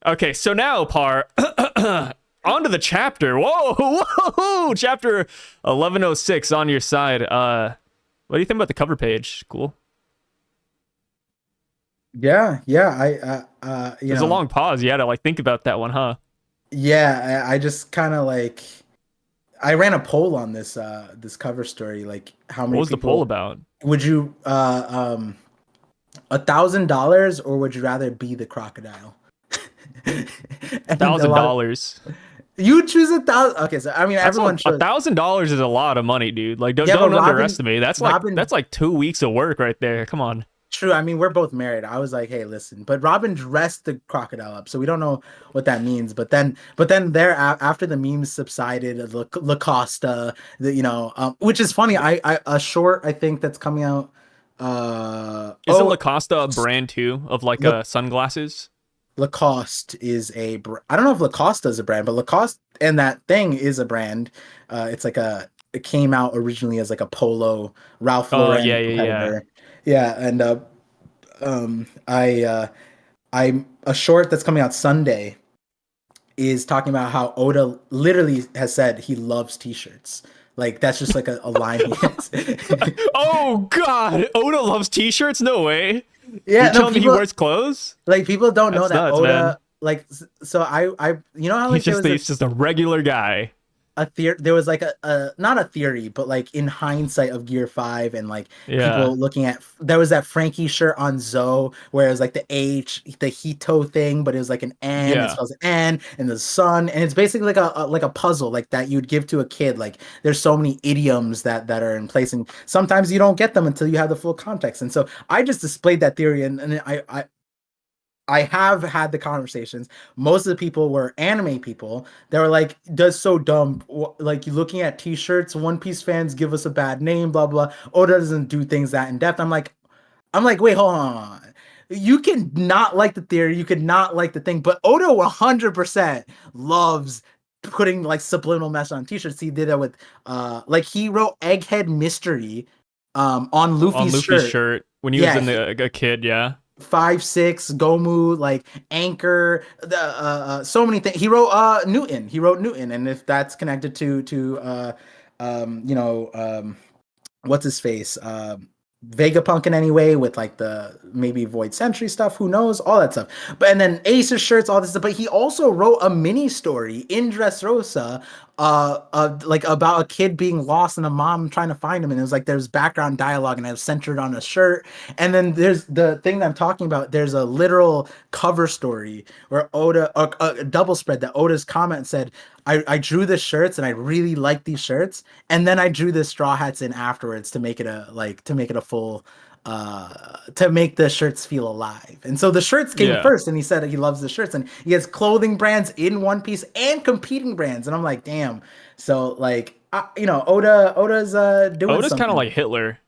Okay, so now, on to the chapter. Whoa, chapter 1106 on your side. What do you think about the cover page? Cool. Yeah, There's a long pause. You had to like think about that one, huh? yeah, I just kind of like I ran a poll on this cover story. Like, how What many was the poll people about? would you $1,000 or would you rather be the crocodile? And a lot of $1,000. you choose 1,000. Okay, so I mean That's everyone a chose. $1,000 is a lot of money, dude. Like, don't Yeah, but don't underestimate. Robin, That's like 2 weeks of work right there. Come on. true. I mean, we're both married. I was like, hey, listen, but Robin dressed the crocodile up, so we don't know what that means. But then there, after the memes subsided, Lacosta, which is funny. I a short I think that's coming out. Isn't Lacoste a brand too of like La, sunglasses? Lacoste is I don't know if Lacoste is a brand, but Lacoste and that thing is a brand. It's like it came out originally as like a polo Ralph Oh Lauren yeah, yeah, yeah. competitor. Yeah, and um, I'm a short that's coming out Sunday is talking about how Oda literally has said he loves t-shirts. Like that's just like a line he has. Oh God, Oda loves t-shirts. No way. Yeah, You're no, telling me he people wears clothes? like people don't know That's that nuts, man. Oda like so I you know how He's like there just was he's just a regular guy. a theory there was like a not a theory but like in hindsight of Gear 5 and like Yeah, people looking at there was that Frankie shirt on Zoe where it was like the the Hito thing but it was like an N, it yeah. spells N and the sun, and it's basically like a puzzle like that you'd give to a kid. Like there's so many idioms that are in place and sometimes you don't get them until you have the full context. And so I just displayed that theory, and I have had the conversations. Most of the people were anime people. They were like, "That's so dumb. Like you looking at T-shirts. One Piece fans give us a bad name. Blah blah. Oda doesn't do things that in depth." I'm like, wait, hold on. You can not like the theory. You could not like the thing, but Oda 100% loves putting like subliminal message on T-shirts. He did that with, like he wrote Egghead Mystery, on On Luffy's Luffy's shirt. shirt when he was Yeah, in a kid. Yeah, 5 6 Gomu, like Anchor, the so many things. He wrote Newton, and if that's connected to um you know um what's his face, Vegapunk in any way with like the maybe Void Century stuff, who knows, all that stuff. But and then Ace's shirts, all this stuff. But he also wrote a mini story in Dressrosa, like about a kid being lost and a mom trying to find him, and it was like there's background dialogue and it was centered on a shirt. And then there's the thing that I'm talking about. There's a literal cover story where Oda, a double spread that Oda's comment said, I drew the shirts and I really like these shirts, and then I drew the straw hats in afterwards to make it a full, to make the shirts feel alive. And so the shirts came yeah. first, and he said he loves the shirts and he has clothing brands in One Piece and competing brands. And I'm like, damn. So like, Oda's doing Oda's kind of something. like Hitler.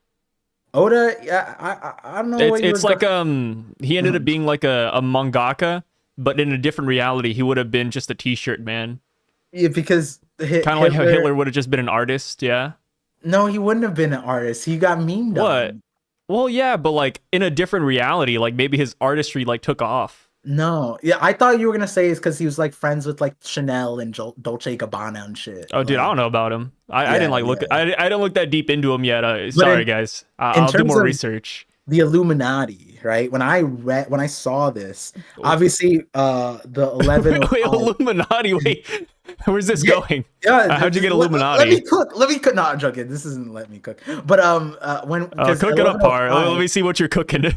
Oda, yeah, I don't know It's what you were it's like going. he ended up being like a mangaka, but in a different reality, he would have been just a t-shirt man. Yeah, because Kind of like how Hitler. Hitler would have just been an artist. Yeah. No, he wouldn't have been an artist. He got memed What? on. Well, yeah, but like in a different reality, like maybe his artistry like took off. No, yeah, I thought you were gonna say it's because he was like friends with like Chanel and Dolce Gabbana and shit. Oh, dude, I Like, don't know about him. I didn't yeah, like look. yeah. I didn't look that deep into him yet. But Sorry, guys. in I'll do terms more of research. the Illuminati, right? When I saw this, obviously, the Wait, 1105. Illuminati. Wait, where's this Yeah, going? yeah. How'd you get Let me Illuminati? cook. Let me cook. No, I'm joking. This isn't let me cook. But when because Cook it apart. Let 1105. me see what you're cooking.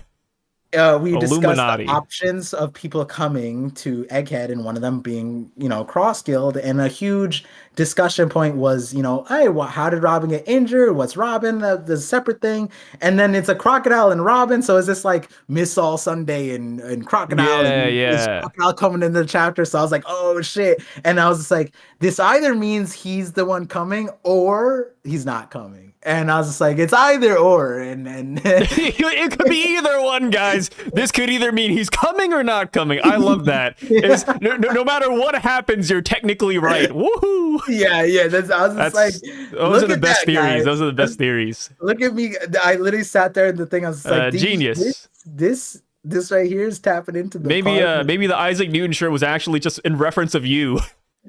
We discussed the Illuminati. options of people coming to Egghead, and one of them being, Cross Guild. And a huge discussion point was, hey, how did Robin get injured? What's Robin? The separate thing. And then it's a Crocodile and Robin. So is this like Miss All Sunday and Crocodile? Yeah, And is yeah. Crocodile coming in the chapter? So I was like, oh shit. And I was just like, this either means he's the one coming or he's not coming. And I was just like, it's either or. And It could be either one, guys. This could either mean he's coming or not coming. I love that. It's, no matter what happens, you're technically right. Woohoo! yeah. I was just like, Those are look the at best that guy. theories. Those are the best theories. Look at me. I literally sat there and the thing I was just like, Genius. this This right here is tapping into the Maybe part. maybe the Isaac Newton shirt was actually just in reference of you.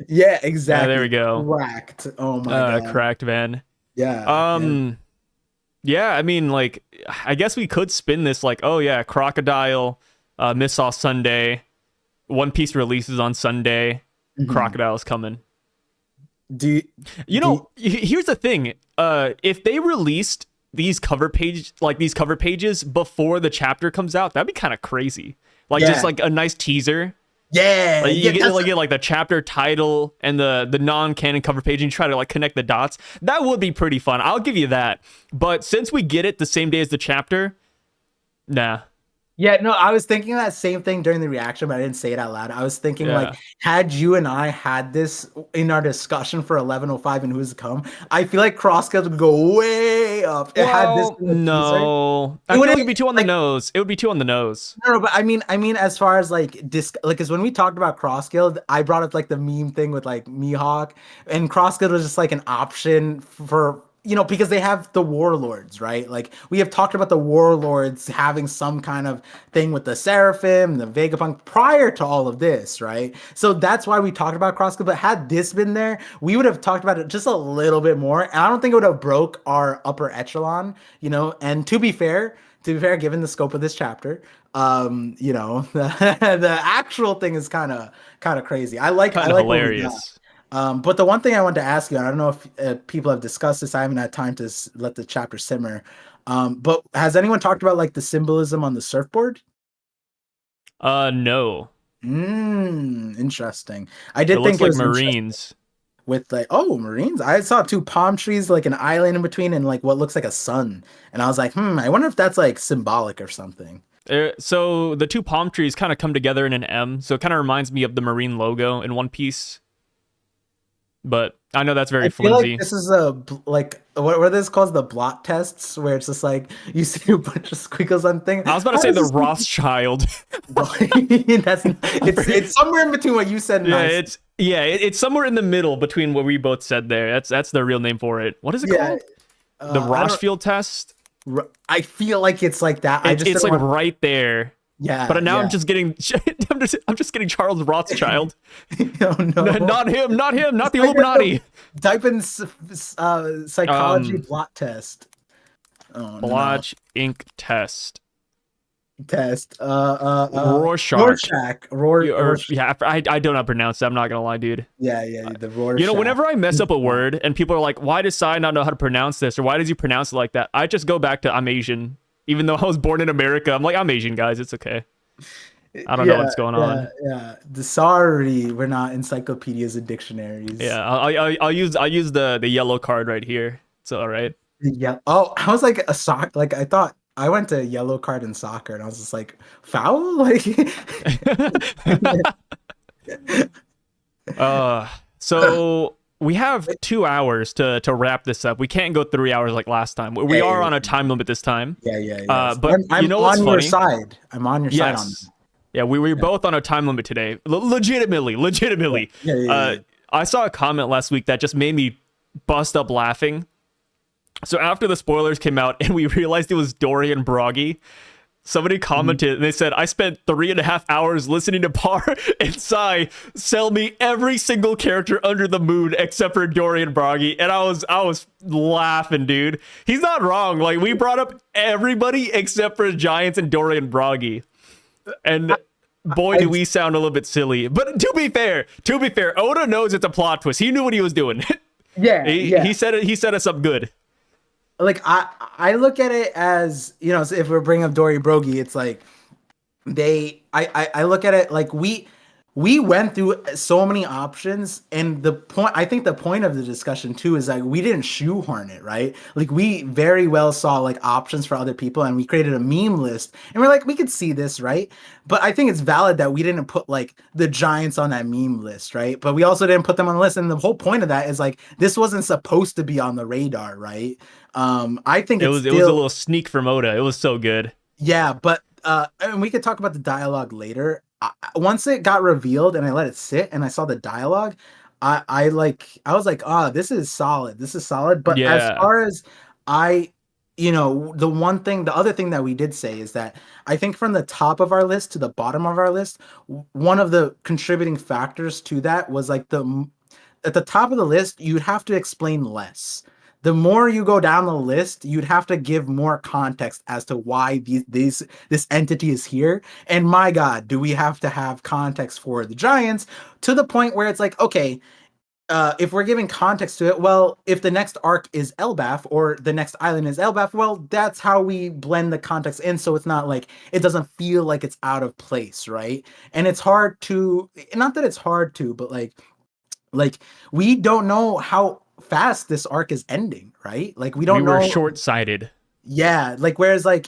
Yeah, There we exactly. go. Cracked. Oh my god. Cracked, man. Yeah. Yeah. Um, yeah, I mean, like, I guess we could spin this like, oh yeah, Crocodile, Miss Off Sunday, One Piece releases on Sunday, Mhm. Crocodile's coming. Do you, You do you- know, here's the thing. If they released these cover pages before the chapter comes out, that'd be kind of crazy. Like just yeah. like a nice teaser. Yeah. Like Yeah. you get That's like the chapter title and the non-canon cover page and you try to like connect the dots. That would be pretty fun. I'll give you that. But since we get it the same day as the chapter, nah. Yeah, no, I was thinking that same thing during the reaction, but I didn't say it out loud. I was thinking like, Yeah. had you and I had this in our discussion for 1105 and Who's to Come, I feel like Crosscut would go way up. It had this Well, in the teaser. no. It I feel like wouldn't it'd be too on the like nose. It would be too on the nose. no, but I mean, as far as like like, because when we talked about Cross Guild, I brought up like the meme thing with like Mihawk, and Cross Guild was just like an option for because they have the warlords, right? Like we have talked about the warlords having some kind of thing with the Seraphim, the Vegapunk prior to all of this, right? So that's why we talked about Cross Guild. But had this been there, we would have talked about it just a little bit more, and I don't think it would have broke our upper echelon, And to be fair, given the scope of this chapter, the actual thing is kind of crazy. I like Kind I of like what we got. hilarious. But the one thing I wanted to ask you, and I don't know if people have discussed this. I haven't had time to let the chapter simmer. But has anyone talked about like the symbolism on the surfboard? No. Interesting. I It did looks think it like was interesting Marines. with like, oh, Marines. I saw two palm trees, like an island in between, and like what looks like a sun. And I was like, I wonder if that's like symbolic or something. So the two palm trees kind of come together in an M, so it kind of reminds me of the Marine logo in One Piece. But I know that's very I feel like flimsy. this is like what are this called, the blot tests, where it's just like you see a bunch of squiggles on thing. I was about to How say does the this make Rothschild. that's it's somewhere in between what you said and Yeah, I said. it's somewhere in the middle between what we both said there. That's the real name for it. What is it Yeah, called? The I don't. Rothschild test. I feel like it's like that. I just It's didn't like want. right there. Yeah, But now I'm yeah. just getting I'm just getting Charles Rothschild. Oh no. Not him, not him, not the Type in Illuminati. type in psychology Um, blot test. Oh no. Blotch ink test. Test. Rorschach. Rorschach. Rorschach. Yeah, I don't know how to pronounce it. I'm not gonna lie, dude. Yeah, the You know, Rorschach. whenever I mess up a word and people are like, "Why does Sai not know how to pronounce this?" or "Why does he pronounce it like that?" I just go back to I'm Asian. Even though I was born in America, I'm like, I'm Asian, guys. It's okay. I don't know what's going on. Yeah. Sorry, we're not encyclopedias and dictionaries. Yeah, I'll use the yellow card right here. It's all right. Yeah. Oh, I was like a sock. Like I thought I went to yellow card in soccer, and I was just like foul. Like So we have 2 hours to wrap this up. We can't go 3 hours like last time. We are on a time limit this time. yeah. But I'm you know what's on your funny? side. I'm on your side on Yes. this. Yeah, we were both on a time limit today. Legitimately. Yeah. I saw a comment last week that just made me bust up laughing. So after the spoilers came out and we realized it was Dorian Broggy, somebody commented and they said, I spent 3.5 hours listening to Par and Sai sell me every single character under the moon except for Dorian Broggy. And I was laughing, dude. He's not wrong. Like, we brought up everybody except for Giants and Dorian Broggy. And boy, do we sound a little bit silly. But to be fair, Oda knows it's a plot twist. He knew what he was doing. Yeah. He set us up good. Like I look at it as, so if we're bringing up Dory Brogy, it's like I look at it like we went through so many options, and I think the point of the discussion too is like we didn't shoehorn it, right? Like we very well saw like options for other people, and we created a meme list, and we're like, we could see this, right? But I think it's valid that we didn't put like the Giants on that meme list, right? But we also didn't put them on the list, and the whole point of that is like this wasn't supposed to be on the radar, right? I think It was a little sneak from Oda. It was so good. yeah, but and we could talk about the dialogue later. Once it got revealed and I let it sit and I saw the dialogue, I was like, oh, this is solid. This is solid. But as Yeah. far as I the other thing that we did say is that I think from the top of our list to the bottom of our list, one of the contributing factors to that was like at the top of the list, you'd have to explain less. The more you go down the list, you'd have to give more context as to why this entity is here. And my God, do we have to have context for the giants to the point where it's like, okay, if we're giving context to it, well, if the next arc is Elbaf or the next island is Elbaf, well, that's how we blend the context in. So it's not like it doesn't feel like it's out of place, right? And it's hard to, not that it's hard to, but like we don't know how fast this arc is ending, right? Like we We don't were know. short-sighted. Yeah, like whereas like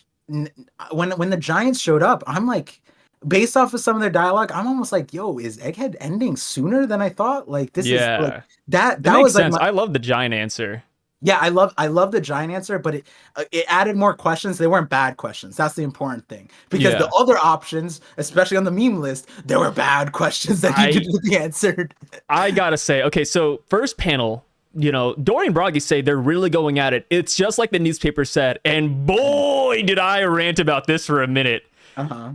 when the Giants showed up, I'm like, based off of some of their dialogue, I'm almost like, yo, is Egghead ending sooner than I thought? Like this is like Yeah. that It that makes was like sense. my I love the giant answer. yeah, I love the Giant answer, but it added more questions. They weren't bad questions. That's the important thing. Because the Yeah. other options, especially on the meme list, there were bad questions that he I didn't get answered. I gotta say, okay, so first panel, Dorian Broggy say they're really going at it. It's just like the newspaper said, and boy, did I rant about this for a minute. Uh-huh.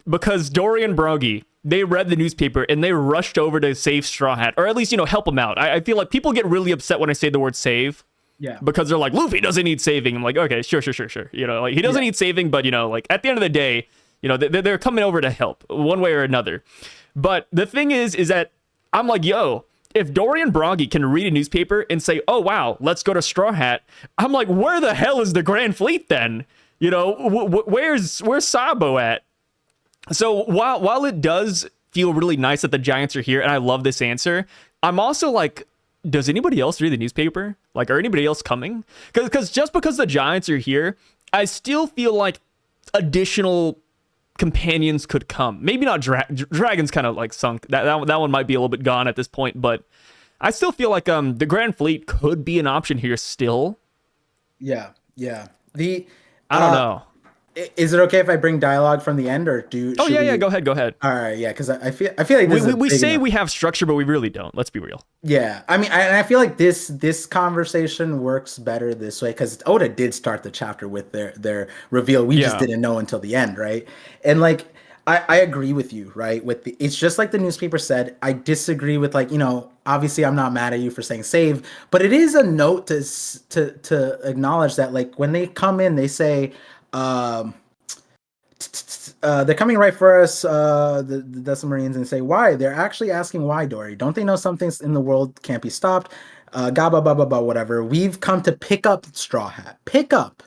Because Dorian Broggy, they read the newspaper and they rushed over to save Straw Hat, or at least, help him out. I feel like people get really upset when I say the word save. Yeah. Because they're like, Luffy doesn't need saving. I'm like, okay, sure. Like he doesn't need saving, but like at the end of the day, they're coming over to help one way or another. But the thing is that I'm like, yo, if Dorian Broggy can read a newspaper and say, oh wow, let's go to Straw Hat, I'm like, where the hell is the Grand Fleet then? Where's Sabo at? So while it does feel really nice that the Giants are here, and I love this answer, I'm also like, does anybody else read the newspaper? Like, are anybody else coming? Because just because the Giants are here, I still feel like additional companions could come. Maybe not Dragon's kind of like sunk. That one might be a little bit gone at this point, but I still feel like the Grand Fleet could be an option here still. Yeah. I don't know. Is it okay if I bring dialogue from the end, or Oh yeah, go ahead. All right, yeah, because I feel like this We is say enough. we have structure, but we really don't. Let's be real. Yeah, I mean, I feel like this conversation works better this way because Oda did start the chapter with their reveal. We just Yeah. didn't know until the end, right? And like, I agree with you, right? It's just like the newspaper said. I disagree with like, obviously I'm not mad at you for saying save, but it is a note to acknowledge that like when they come in, they say, they're coming right for us, the Decimal Marines, and say why. They're actually asking why, Dory. Don't they know something in the world can't be stopped? Gaba, ba, ba, ba, whatever. We've come to pick up Straw Hat. Pick up.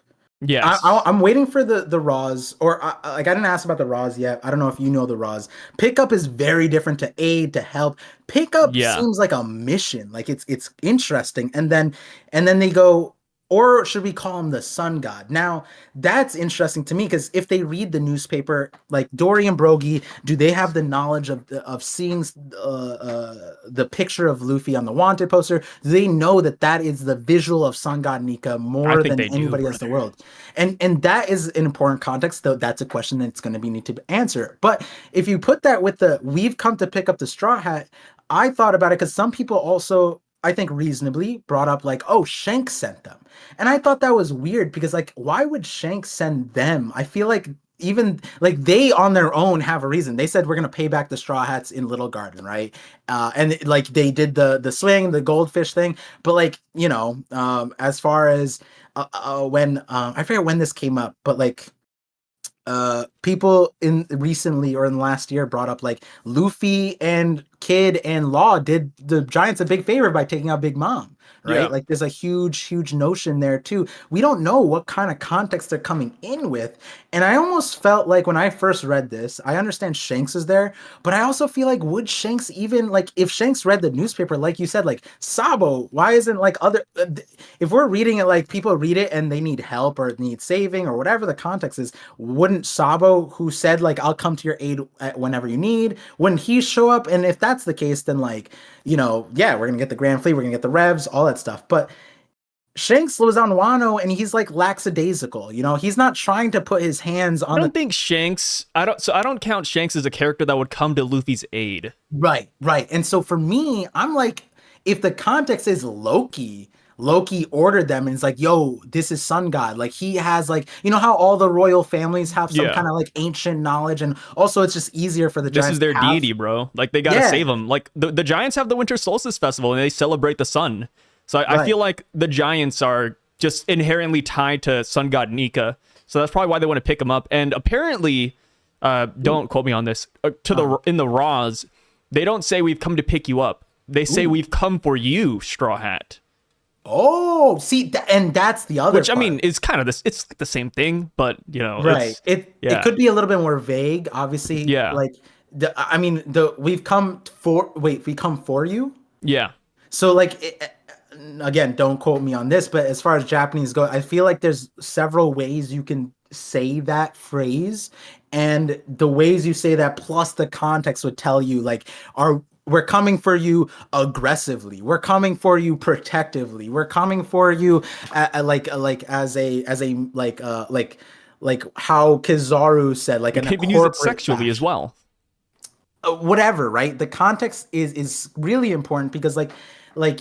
Yes. I'm waiting for the Raws, or I didn't ask about the Raws yet. I don't know if you know the Raws. Pick up is very different to aid, to help. Pick up Yeah. seems like a mission. Like it's interesting, and then they go. Or should we call him the sun god? Now, that's interesting to me because if they read the newspaper, like Dory and Brogy, do they have the knowledge of seeing the picture of Luffy on the wanted poster? Do they know that is the visual of sun god Nika more than anybody else in the world? And that is an important context, though. That's a question that's going to need to answer. But if you put that with we've come to pick up the Straw Hat, I thought about it because some people also, I think reasonably, brought up like, oh, Shanks sent them. And I thought that was weird because like, why would Shanks send them? I feel like even like they on their own have a reason. They said we're gonna pay back the Straw Hats in Little Garden, right? And like they did the swing, the goldfish thing. But like, as far as when I forget when this came up, but like people in recently or in the last year brought up like Luffy and Kid and Law did the Giants a big favor by taking out Big Mom, right? Yeah. Like there's a huge notion there too. We don't know what kind of context they're coming in with. And I almost felt like when I first read this, I understand Shanks is there, but I also feel like would Shanks even like if Shanks read the newspaper, like you said, like Sabo, why isn't like other if we're reading it like people read it and they need help or need saving or whatever the context is, wouldn't Sabo, who said like I'll come to your aid whenever you need, wouldn't he show up? And if that's the case, then like, yeah, we're gonna get the Grand Fleet, we're gonna get the Revs, all that stuff. But Shanks was on Wano and he's like lackadaisical, he's not trying to put his hands on I don't think Shanks. I don't count Shanks as a character that would come to Luffy's aid. Right. And so for me, I'm like, if the context is Loki, Loki ordered them and it's like, yo, this is Sun God. Like he has like, you know how all the royal families have some Yeah. kind of like ancient knowledge, and also it's just easier for the This is giants to their have. deity, bro. Like they gotta Yeah, save them. Like the giants have the winter solstice festival and they celebrate the sun. So I right. feel like the giants are just inherently tied to sun god Nika. So that's probably why they want to pick him up. And apparently, don't quote me on this. In the Raws, they don't say we've come to pick you up. They say Ooh. we've come for you, Straw Hat. Oh, see, and that's the other Which I part. mean is kind of this. It's like the same thing, but Right. it's It yeah, could be a little bit more vague, obviously. yeah, Like I mean, the we've come for wait, we come for you. yeah. So like again, don't quote me on this, but as far as Japanese go, I feel like there's several ways you can say that phrase, and the ways you say that plus the context would tell you like are we're coming for you aggressively. We're coming for you protectively. We're coming for you like as a like how Kizaru said like You an can even use it corporate sexually as fashion, well. whatever, right? The context is really important because like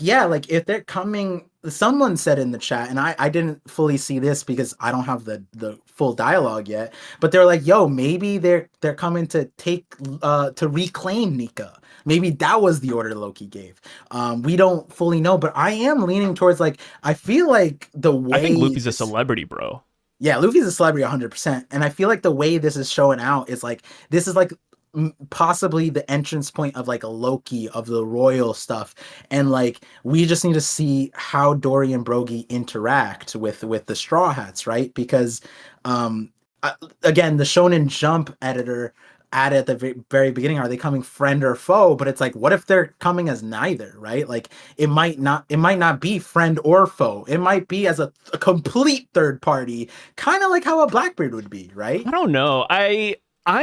yeah, like if they're coming, someone said in the chat, and I didn't fully see this because I don't have the full dialogue yet, but they're like, yo, maybe they're coming to take to reclaim Nika. Maybe that was the order Loki gave. We don't fully know, but I am leaning towards like I feel like the I think way Luffy's a this, celebrity, bro. yeah, Luffy's a celebrity 100%. And I feel like the way this is showing out is like, this is like possibly the entrance point of like a Loki of the royal stuff. And like, we just need to see how Dory and Brogy interact with the Straw Hats, right? Because, um, again, the Shonen Jump editor added at the very beginning, are they coming friend or foe? But it's like, what if they're coming as neither, right? Like it might not be friend or foe. It might be as a complete third party, kind of like how a Blackbeard would be, right? I don't know. I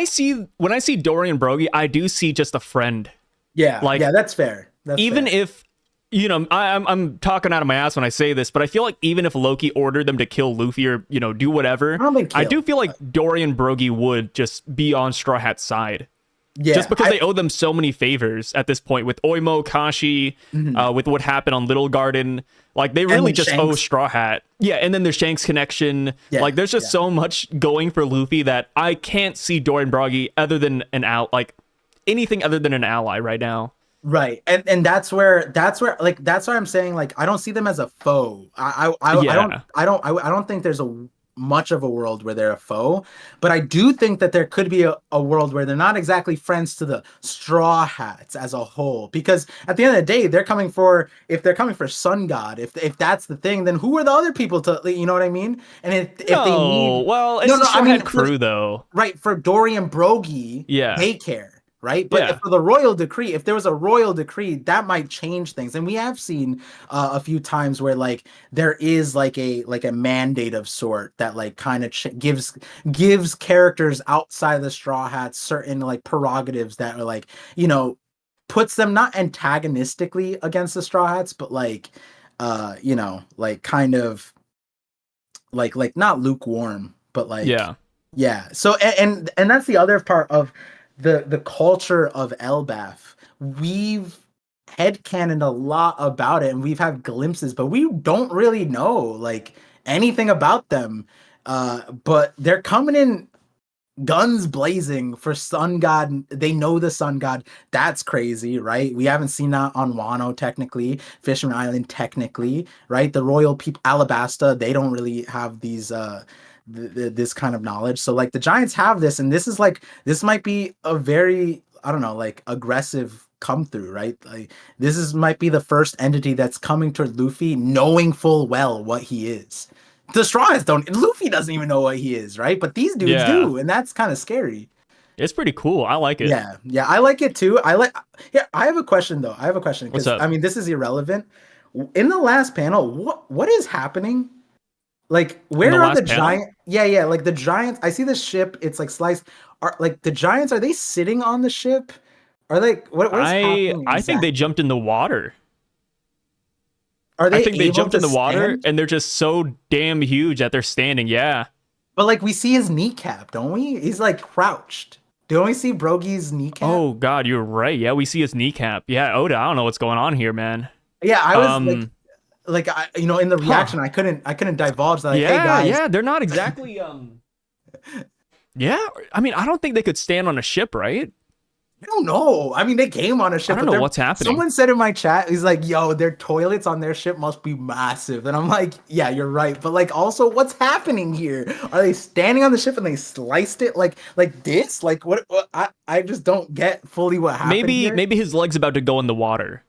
see when I see Dorian Brogy, I do see just a friend. Yeah, Like yeah, that's fair. That's even fair. if I'm talking out of my ass when I say this, but I feel like even if Loki ordered them to kill Luffy or do I whatever, don't think I do kill. feel like Dorian Brogy would just be on Straw Hat's side. Just Yeah, because they owe them so many favors at this point with Oimo, Kashi, mhm. with what happened on Little Garden. Like, they And really then just owe Shanks. Straw Hat. Yeah, and then there's Shanks connection. Yeah, Like, there's just yeah. so much going for Luffy that I can't see Dorian Broggy other than like, anything other than an ally right now. Right. And that's where like that's why I'm saying like I don't see them as a foe. I don't Yeah. I don't think there's a much of a world where they're a foe, but I do think that there could be a world where they're not exactly friends to the Straw Hats as a whole. Because at the end of the day, they're coming for if they're coming for Sun God, if that's the thing, then who are the other people to you know what I mean? And if they No. need Well, no it's the no I Straw mean Hat crew, though. right for Dorian Brogy, Yeah. they care, right? But if Yeah. for the royal decree, if there was a royal decree, that might change things. And we have seen a few times where like there is like a mandate of sort that like kind of gives characters outside of the Straw Hats certain like prerogatives that are like puts them not antagonistically against the Straw Hats, but like like kind of like not lukewarm, but like Yeah. yeah. So and that's the other part of the culture of Elbaf. We've headcanoned a lot about it and we've had glimpses, but we don't really know like anything about them. But they're coming in guns blazing for Sun God. They know the Sun God. That's crazy, right? We haven't seen that on Wano technically, Fisherman Island technically, right? The royal people, Alabasta, they don't really have these this kind of knowledge. So like the Giants have this, and this is like this might be a very I don't know like aggressive come through, right? Like this is might be the first entity that's coming toward Luffy, knowing full well what he is. The Straws don't. Luffy doesn't even know what he is, right? But these dudes Yeah. do, and that's kind of scary. It's pretty cool. I like it. Yeah, yeah, I like it too. I like. Yeah, I have a question though. I have a question What's because I up? mean this is irrelevant. In the last panel, what is happening? Like, In the where are the last panel? giant? Yeah, yeah, like the giants. I see the ship. It's like sliced. Are like the giants? Are they sitting on the ship? Are they? What is happening I think they exactly? jumped in the water. Are I they think they able jumped to in the water stand? and they're just so damn huge that they're standing. Yeah. But like we see his kneecap, don't we? He's like crouched. Don't we see Brogy's kneecap? Oh God, you're right. Yeah, we see his kneecap. Yeah, Oda, I don't know what's going on here, man. Yeah, I was like, Um, like in the Huh. reaction, I couldn't divulge that, like, hey Yeah, guys. yeah, they're not exactly yeah, I mean, I don't think they could stand on a ship, right? I don't know. I mean, they came on a I ship, don't but know they're. what's happening. Someone said in my chat, he's like, "Yo, their toilets on their ship must be massive," and I'm like, "Yeah, you're right." But like, also, what's happening here? Are they standing on the ship and they sliced it like this? Like, what I just don't get fully what happened Maybe here. maybe his leg's about to go in the water.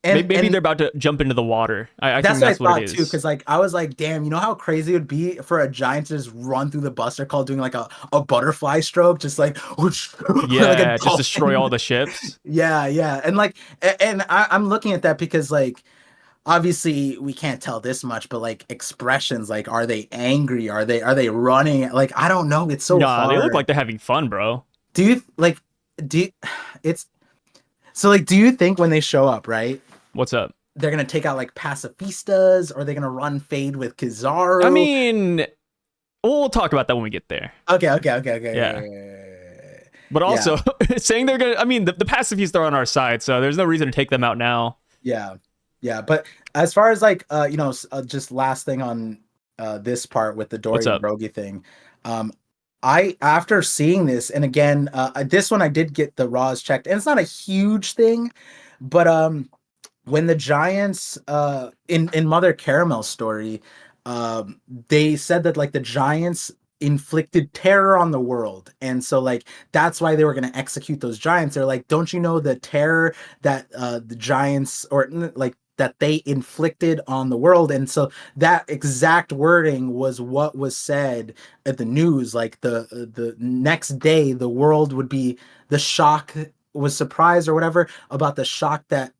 Maybe And they're about to jump into the water. I think that's what I that's what it thought too, is. because like I was like, damn, you know how crazy it would be for a giant to just run through the buster call doing like a butterfly stroke, just like whoosh, like a Yeah, just destroy all dolphin. the ships. Yeah, yeah. And like I'm looking at that because like obviously we can't tell this much, but like expressions, like are they angry? Are they running? Like I don't know. It's so Nah, they look hard. like they're having fun, bro. Do you like do you, it's so like do you think when they show up, right? What's up? They're gonna take out like pacifistas, or they're gonna run fade with I Kizaru? mean, we'll talk about that when we get there. Okay, okay, okay, Yeah. okay. But Yeah, also saying they're gonna, I mean, the pacifists are on our side, so there's no reason to take them out now. yeah, yeah. But as far as like just last thing on this part with the What's Dorian up? Broggie thing, um, I after seeing this, and again, this one I did get the raws checked, and it's not a huge thing, but when the Giants in Mother Caramel's story, they said that like the Giants inflicted terror on the world, and so like that's why they were going to execute those giants. They're like, don't you know the terror that the Giants like that they inflicted on the world? And so that exact wording was what was said at the news. Like the next day, the world would be the shock was surprised or whatever about the shock that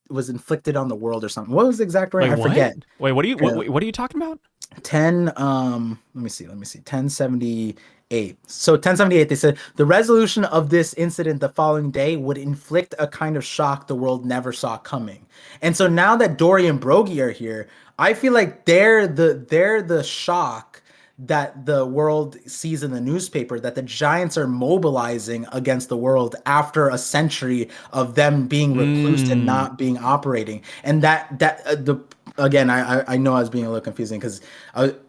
was inflicted on the world or something. What was the exact word? Wait, I what? forget. Wait, Yeah. what are you talking about? 10 let me see 1078. So 1078, they said the resolution of this incident the following day would inflict a kind of shock the world never saw coming. And so now that Dory and Brogy are here, I feel like they're the shock that the world sees in the newspaper, that the Giants are mobilizing against the world after a century of them being recluse and Mm. not being operating. And that the again, I know I was being a little confusing because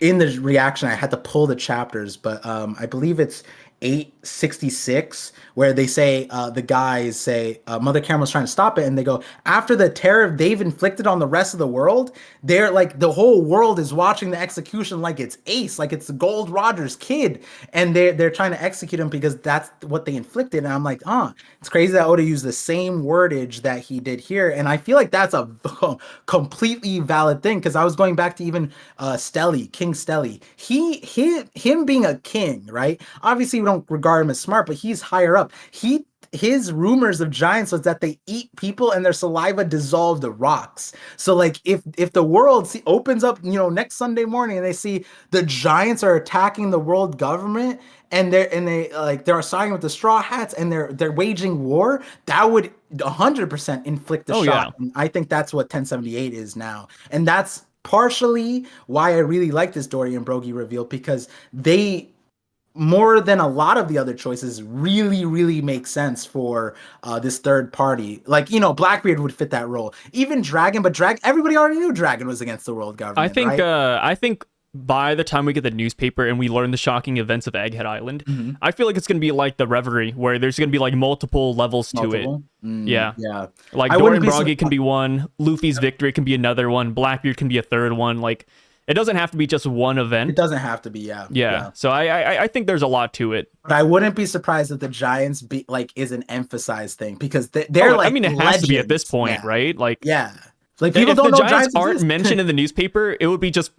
in the reaction I had to pull the chapters, but I believe it's 866 where they say the guys say Mother Caramel's trying to stop it, and they go, after the terror they've inflicted on the rest of the world, they're like the whole world is watching the execution like it's Ace, like it's Gold Roger's kid, and they're trying to execute him because that's what they inflicted. And I'm like, it's crazy that Oda used the same wordage that he did here, and I feel like that's a completely valid thing because I was going back to even King Stelly. Him being a king, right? Obviously, we don't regard him as smart, but he's higher up. His rumors of giants was that they eat people and their saliva dissolve the rocks. So like if the world opens up, next Sunday morning and they see the giants are attacking the world government and they're siding with the straw hats and they're waging war, that would 100% inflict a Oh yeah. shock. And I think that's what 1078 is now. And that's partially why I really like this Dory and Brogy reveal, because they, more than a lot of the other choices, really, really make sense for this third party. Like, Blackbeard would fit that role. Even Dragon, but everybody already knew Dragon was against the world government, right? I think by the time we get the newspaper and we learn the shocking events of Egghead Island, Mhm. I feel like it's gonna be like the Reverie, where there's gonna be like multiple levels to it. Multiple. Yeah. Yeah. Like I wouldn't Dorian be Broggy can surprised. be one, Luffy's victory can be another one, Blackbeard can be a third one. Like it doesn't have to be just one It event. doesn't have to be, yeah. Yeah. Yeah. So I think there's a lot to it. But I wouldn't be surprised if the Giants be like is an emphasized thing because they're Oh, I like mean it has to be at this legends. point, Yeah. right? Like Yeah. Like people if don't the know Giants Giants aren't exist. mentioned in the newspaper, it would be just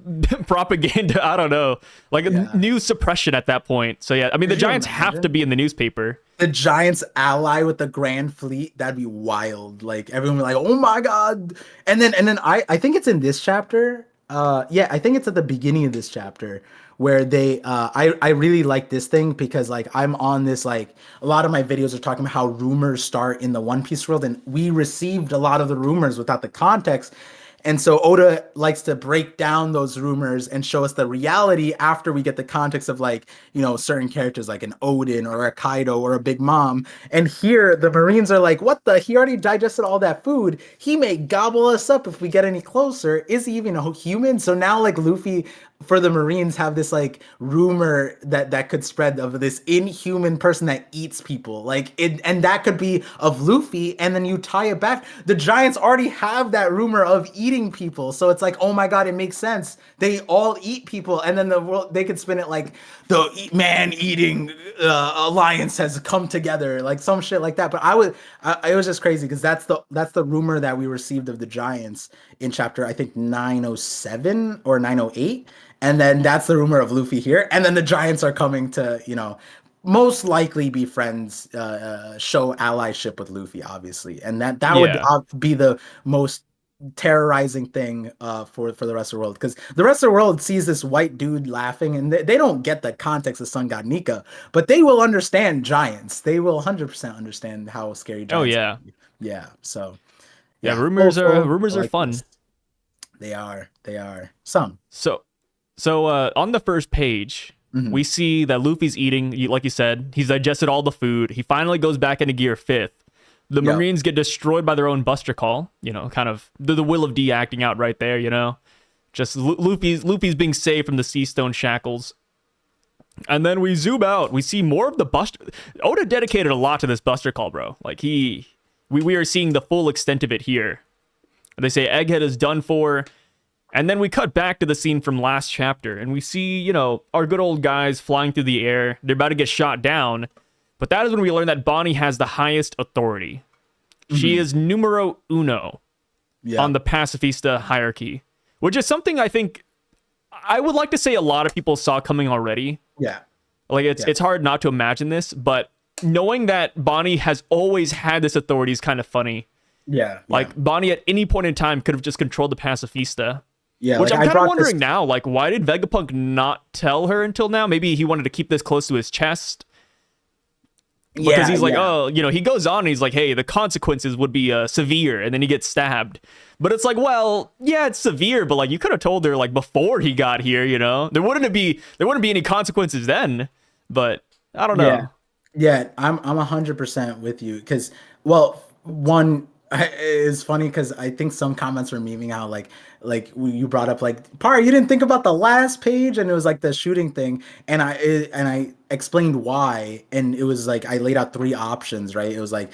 propaganda. I don't know, like Yeah. news suppression at that point. So yeah, I mean the Could you Giants have to imagine? be in the newspaper. The Giants ally with the Grand Fleet? That'd be wild. Like everyone would be like, "Oh my god!" And then I think it's in this chapter. Yeah, I think it's at the beginning of this chapter where they I really like this thing because like I'm on this, like a lot of my videos are talking about how rumors start in the One Piece world, and we received a lot of the rumors without the context. And so Oda likes to break down those rumors and show us the reality after we get the context of like, certain characters like an Odin or a Kaido or a Big Mom. And here the Marines are like, what the? He already digested all that food. He may gobble us up if we get any closer. Is he even a human? So now like Luffy for the Marines have this like rumor that could spread of this inhuman person that eats people, like it, and that could be of Luffy, and then you tie it back. The Giants already have that rumor of eating people, so it's like, oh my god, it makes sense. They all eat people, and then the world they could spin it like the man eating alliance has come together, like some shit like that. But it was just crazy because that's the rumor that we received of the Giants in chapter I think 907 or 908. And then that's the rumor of Luffy here. And then the Giants are coming to, most likely be friends, show allyship with Luffy, obviously. And that would be the most terrorizing thing for the rest of the world. Because the rest of the world sees this white dude laughing and they don't get the context of Sun God Nika, but they will understand Giants. They will 100% understand how scary Giants are. Yeah. So, yeah, rumors are like fun. This. They are. Some. So on the first page, we see that Luffy's eating, like you said, he's digested all the food. He finally goes back into gear 5th. The Marines get destroyed by their own Buster Call, kind of the will of D acting out right there, Just Luffy's being saved from the Sea Stone shackles. And then we zoom out. We see more of the Buster. Oda dedicated a lot to this Buster Call, bro. Like we are seeing the full extent of it here. They say Egghead is done for. And then we cut back to the scene from last chapter, and we see, our good old guys flying through the air. They're about to get shot down. But that is when we learn that Bonney has the highest authority. She is numero uno on the Pacifista hierarchy, which is something I think I would like to say a lot of people saw coming already. Yeah. Like, it's hard not to imagine this, but knowing that Bonney has always had this authority is kind of funny. Yeah. Like, Bonney at any point in time could have just controlled the Pacifista. Yeah, which I'm kind of wondering now, like, why did Vegapunk not tell her until now? Maybe he wanted to keep this close to his chest. Because he's like, he goes on and he's like, hey, the consequences would be severe, and then he gets stabbed. But it's like, well, yeah, it's severe, but like you could have told her like before he got here, there wouldn't be any consequences then. But I don't know. Yeah, I'm 100% with you because, well, one is funny because I think some comments were memeing how like you brought up like, Par, you didn't think about the last page, and it was like the shooting thing, and I explained why, and it was like I laid out 3 options, right? It was like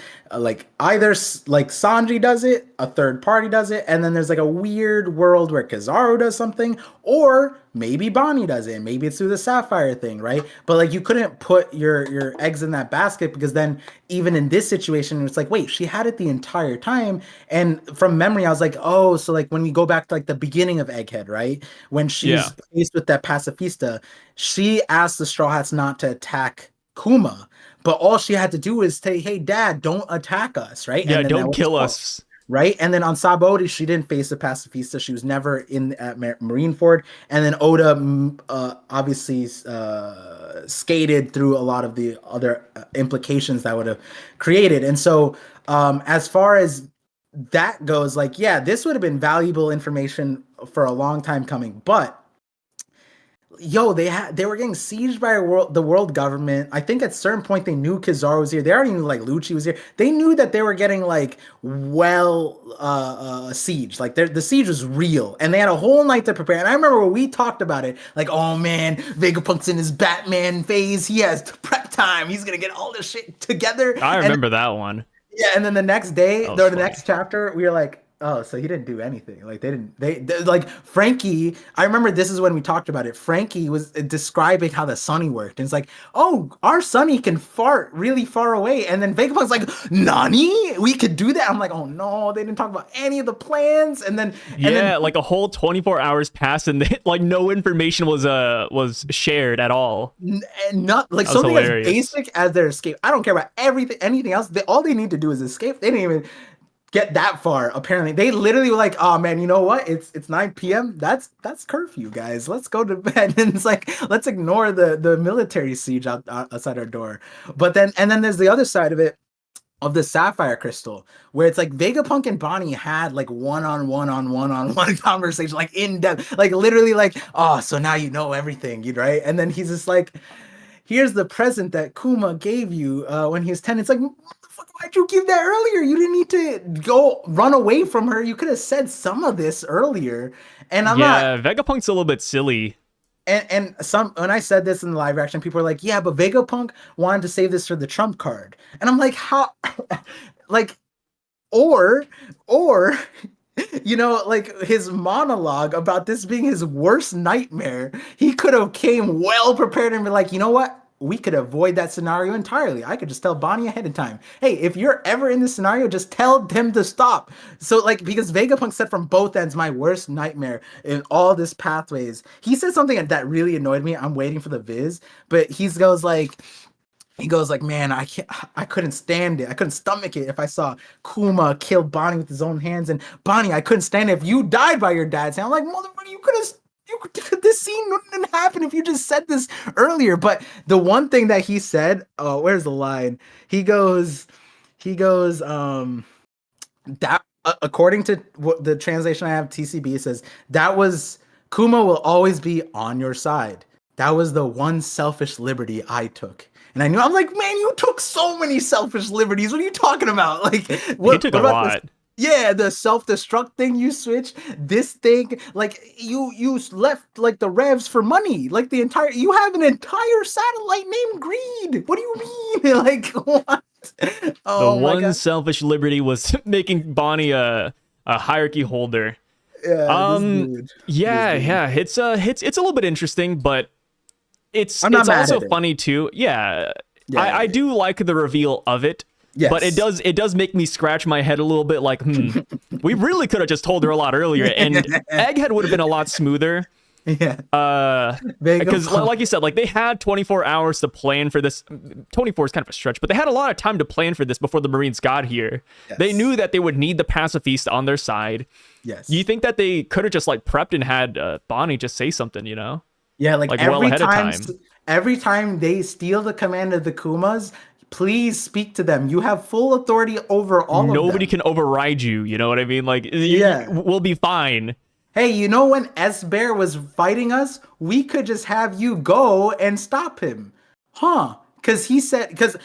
either like Sanji does it, a third party does it, and then there's like a weird world where Kizaru does something, or maybe Bonney does it, and maybe it's through the Sapphire thing, right? But like you couldn't put your eggs in that basket because then even in this situation it's like, wait, she had it the entire time. And from memory I was like, oh, so like when we go back to like the beginning of Egghead, right, when she's faced with that Pacifista, she asked the Straw Hats not to attack Kuma, but all she had to do is say, hey dad, don't attack us, right? Yeah, don't kill us, right? And then on Sabaody, she didn't face the Pacifista. She was never in at Marineford. And then Oda obviously skated through a lot of the other implications that would have created. And so as far as that goes, like, yeah, this would have been valuable information for a long time coming. But they were getting sieged by the world government. I think at a certain point they knew Kizaru was here. They already knew like Lucci was here. They knew that they were getting like siege. Like the siege was real, and they had a whole night to prepare. And I remember when we talked about it, like, oh man, Vegapunk's in his Batman phase. He has prep time. He's gonna get all this shit together. I remember that one. Yeah, and then the next day, or the next chapter, we were like, oh, so he didn't do anything. Like they like Frankie. I remember this is when we talked about it. Frankie was describing how the Sunny worked, and it's like, oh, our Sunny can fart really far away. And then Vegapunk's like, Nani? We could do that. I'm like, oh no, they didn't talk about any of the plans. And then like a whole 24 hours passed, and like no information was shared at all. Not like something as basic as their escape. I don't care about anything else. All they need to do is escape. They didn't even get that far. Apparently they literally were like, oh man, you know what, it's 9 p.m, that's curfew, guys, let's go to bed. And it's like, let's ignore the military siege outside our door. But then there's the other side of it, of the sapphire crystal, where it's like Vegapunk and Bonnie had like one-on-one conversation, like in depth, like literally like, oh, so now you know everything, you right? And then he's just like, here's the present that Kuma gave you when he was 10. It's like, motherfucker, why'd you give that earlier? You didn't need to go run away from her. You could have said some of this earlier. And I'm not, Yeah, Vegapunk's a little bit silly. and some when I said this in the live action, people are like, yeah, but Vegapunk wanted to save this for the trump card. And I'm like, how like or or like his monologue about this being his worst nightmare, he could have came well prepared and be like, you know what? We could avoid that scenario entirely. I could just tell Bonnie ahead of time, hey, if you're ever in this scenario, just tell them to stop. So, like, because Vegapunk said from both ends, my worst nightmare in all this pathways. He said something that really annoyed me. I'm waiting for the viz, but he goes like, man, I couldn't stand it. I couldn't stomach it if I saw Kuma kill Bonnie with his own hands. And Bonnie, I couldn't stand it if you died by your dad's hand. I'm like, motherfucker, this scene didn't happen if you just said this earlier. But the one thing that he said, oh, where's the line? He goes, that according to what the translation I have, TCB, it says that was Kuma will always be on your side. That was the one selfish liberty I took. And I knew, I'm like, man, you took so many selfish liberties. What are you talking about? Like, He took a lot. Yeah, the self-destruct thing you switched, this thing, like you left like the revs for money, like you have an entire satellite named Greed. What do you mean? Like what? The Oh my one god. selfish liberty was making Bonnie a hierarchy holder. Yeah, this dude. Yeah, This dude. yeah. It's a little bit interesting, but I'm not it's mad also at it. funny too. Yeah. Yeah, I do like the reveal of it. yes. But it does make me scratch my head a little bit like, we really could have just told her a lot earlier, and Egghead would have been a lot smoother. Yeah. Because like you said, like they had 24 hours to plan for this. 24 is kind of a stretch, but they had a lot of time to plan for this before the Marines got here. Yes. They knew that they would need the Pacifista on their side. Yes. You think that they could have just like prepped and had Bonnie just say something, you know? Yeah, like well ahead of time. Every time they steal the command of the Kumas, please speak to them. You have full authority over all of them. Nobody can override you. You know what I mean? Like, we'll be fine. Hey, you know when S-Bear was fighting us, we could just have you go and stop him. Huh? Because he said, because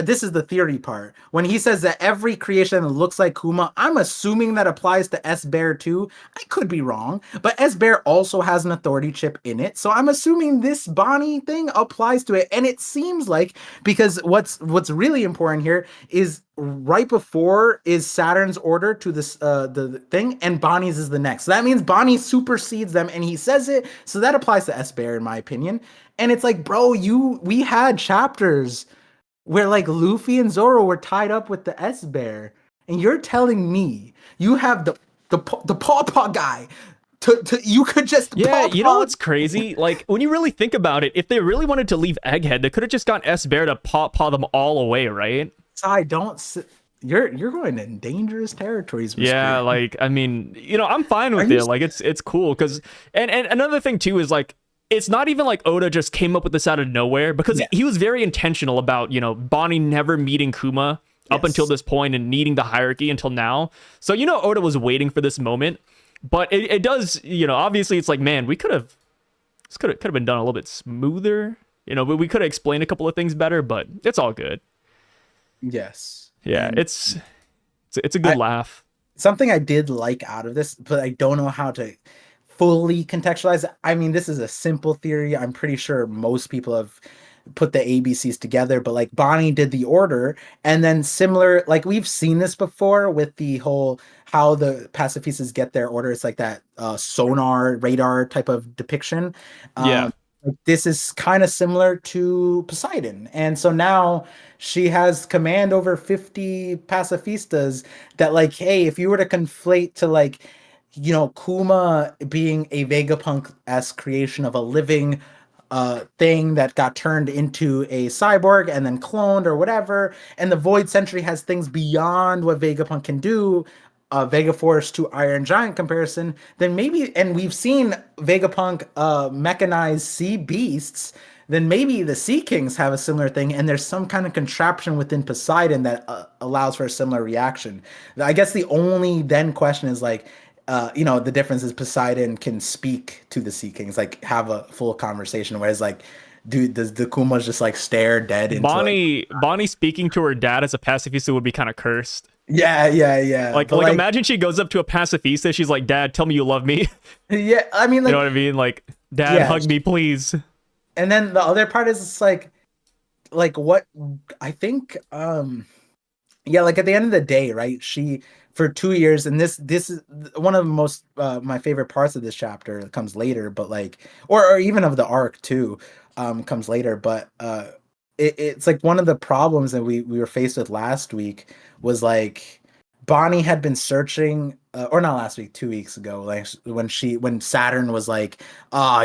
this is the theory part. When he says that every creation looks like Kuma, I'm assuming that applies to S-Bear too. I could be wrong, but S-Bear also has an authority chip in it. So I'm assuming this Bonnie thing applies to it. And it seems like, because what's really important here is right before is Saturn's order to this the thing, and Bonnie's is the next. So that means Bonnie supersedes them, and he says it. So that applies to S-Bear in my opinion. And it's like, bro, we had chapters where like Luffy and Zoro were tied up with the S-Bear, and you're telling me you have the Paw guy to you could just you know what's crazy? Like when you really think about it, if they really wanted to leave Egghead, they could have just got S-Bear to paw them all away, right? I don't. You're going in dangerous territories. Mr. Yeah, like I mean, I'm fine with it. Like it's cool because and another thing too is like it's not even like Oda just came up with this out of nowhere because he was very intentional about Bonnie never meeting Kuma up until this point and needing the hierarchy until now. So Oda was waiting for this moment, but it does obviously it's like, man, this could have been done a little bit smoother. But we could have explained a couple of things better, but it's all good. Yes. Yeah, and it's a good laugh. Something I did like out of this, but I don't know how to fully contextualize it. I mean, this is a simple theory. I'm pretty sure most people have put the ABCs together, but like Bonnie did the order, and then similar, like we've seen this before with the whole how the pacifistas get their order. It's like that sonar radar type of depiction. This is kind of similar to Poseidon. And so now she has command over 50 pacifistas that like, hey, if you were to conflate to like, Kuma being a Vegapunk-esque creation of a living thing that got turned into a cyborg and then cloned or whatever, and the Void Century has things beyond what Vegapunk can do, Vega Force to Iron Giant comparison, then maybe, and we've seen Vegapunk mechanize sea beasts, then maybe the Sea Kings have a similar thing, and there's some kind of contraption within Poseidon that allows for a similar reaction. I guess the only then question is like, the difference is Poseidon can speak to the Sea Kings, like have a full conversation, whereas like, dude, does the Kumas just like stare dead into Bonnie speaking to her dad as a pacifista would be kind of cursed. Yeah. Like imagine she goes up to a pacifista, she's like, "Dad, tell me you love me." Yeah, I mean, like, you know what I mean? Like, "Dad, hug me, please." And then the other part is it's like what I think, like at the end of the day, right? She for 2 years, and this is one of the most my favorite parts of this chapter. It comes later, but like, or even of the arc too, comes later. But it's like one of the problems that we were faced with last week was like Bonney had been searching, or not last week, 2 weeks ago, like when Saturn was like,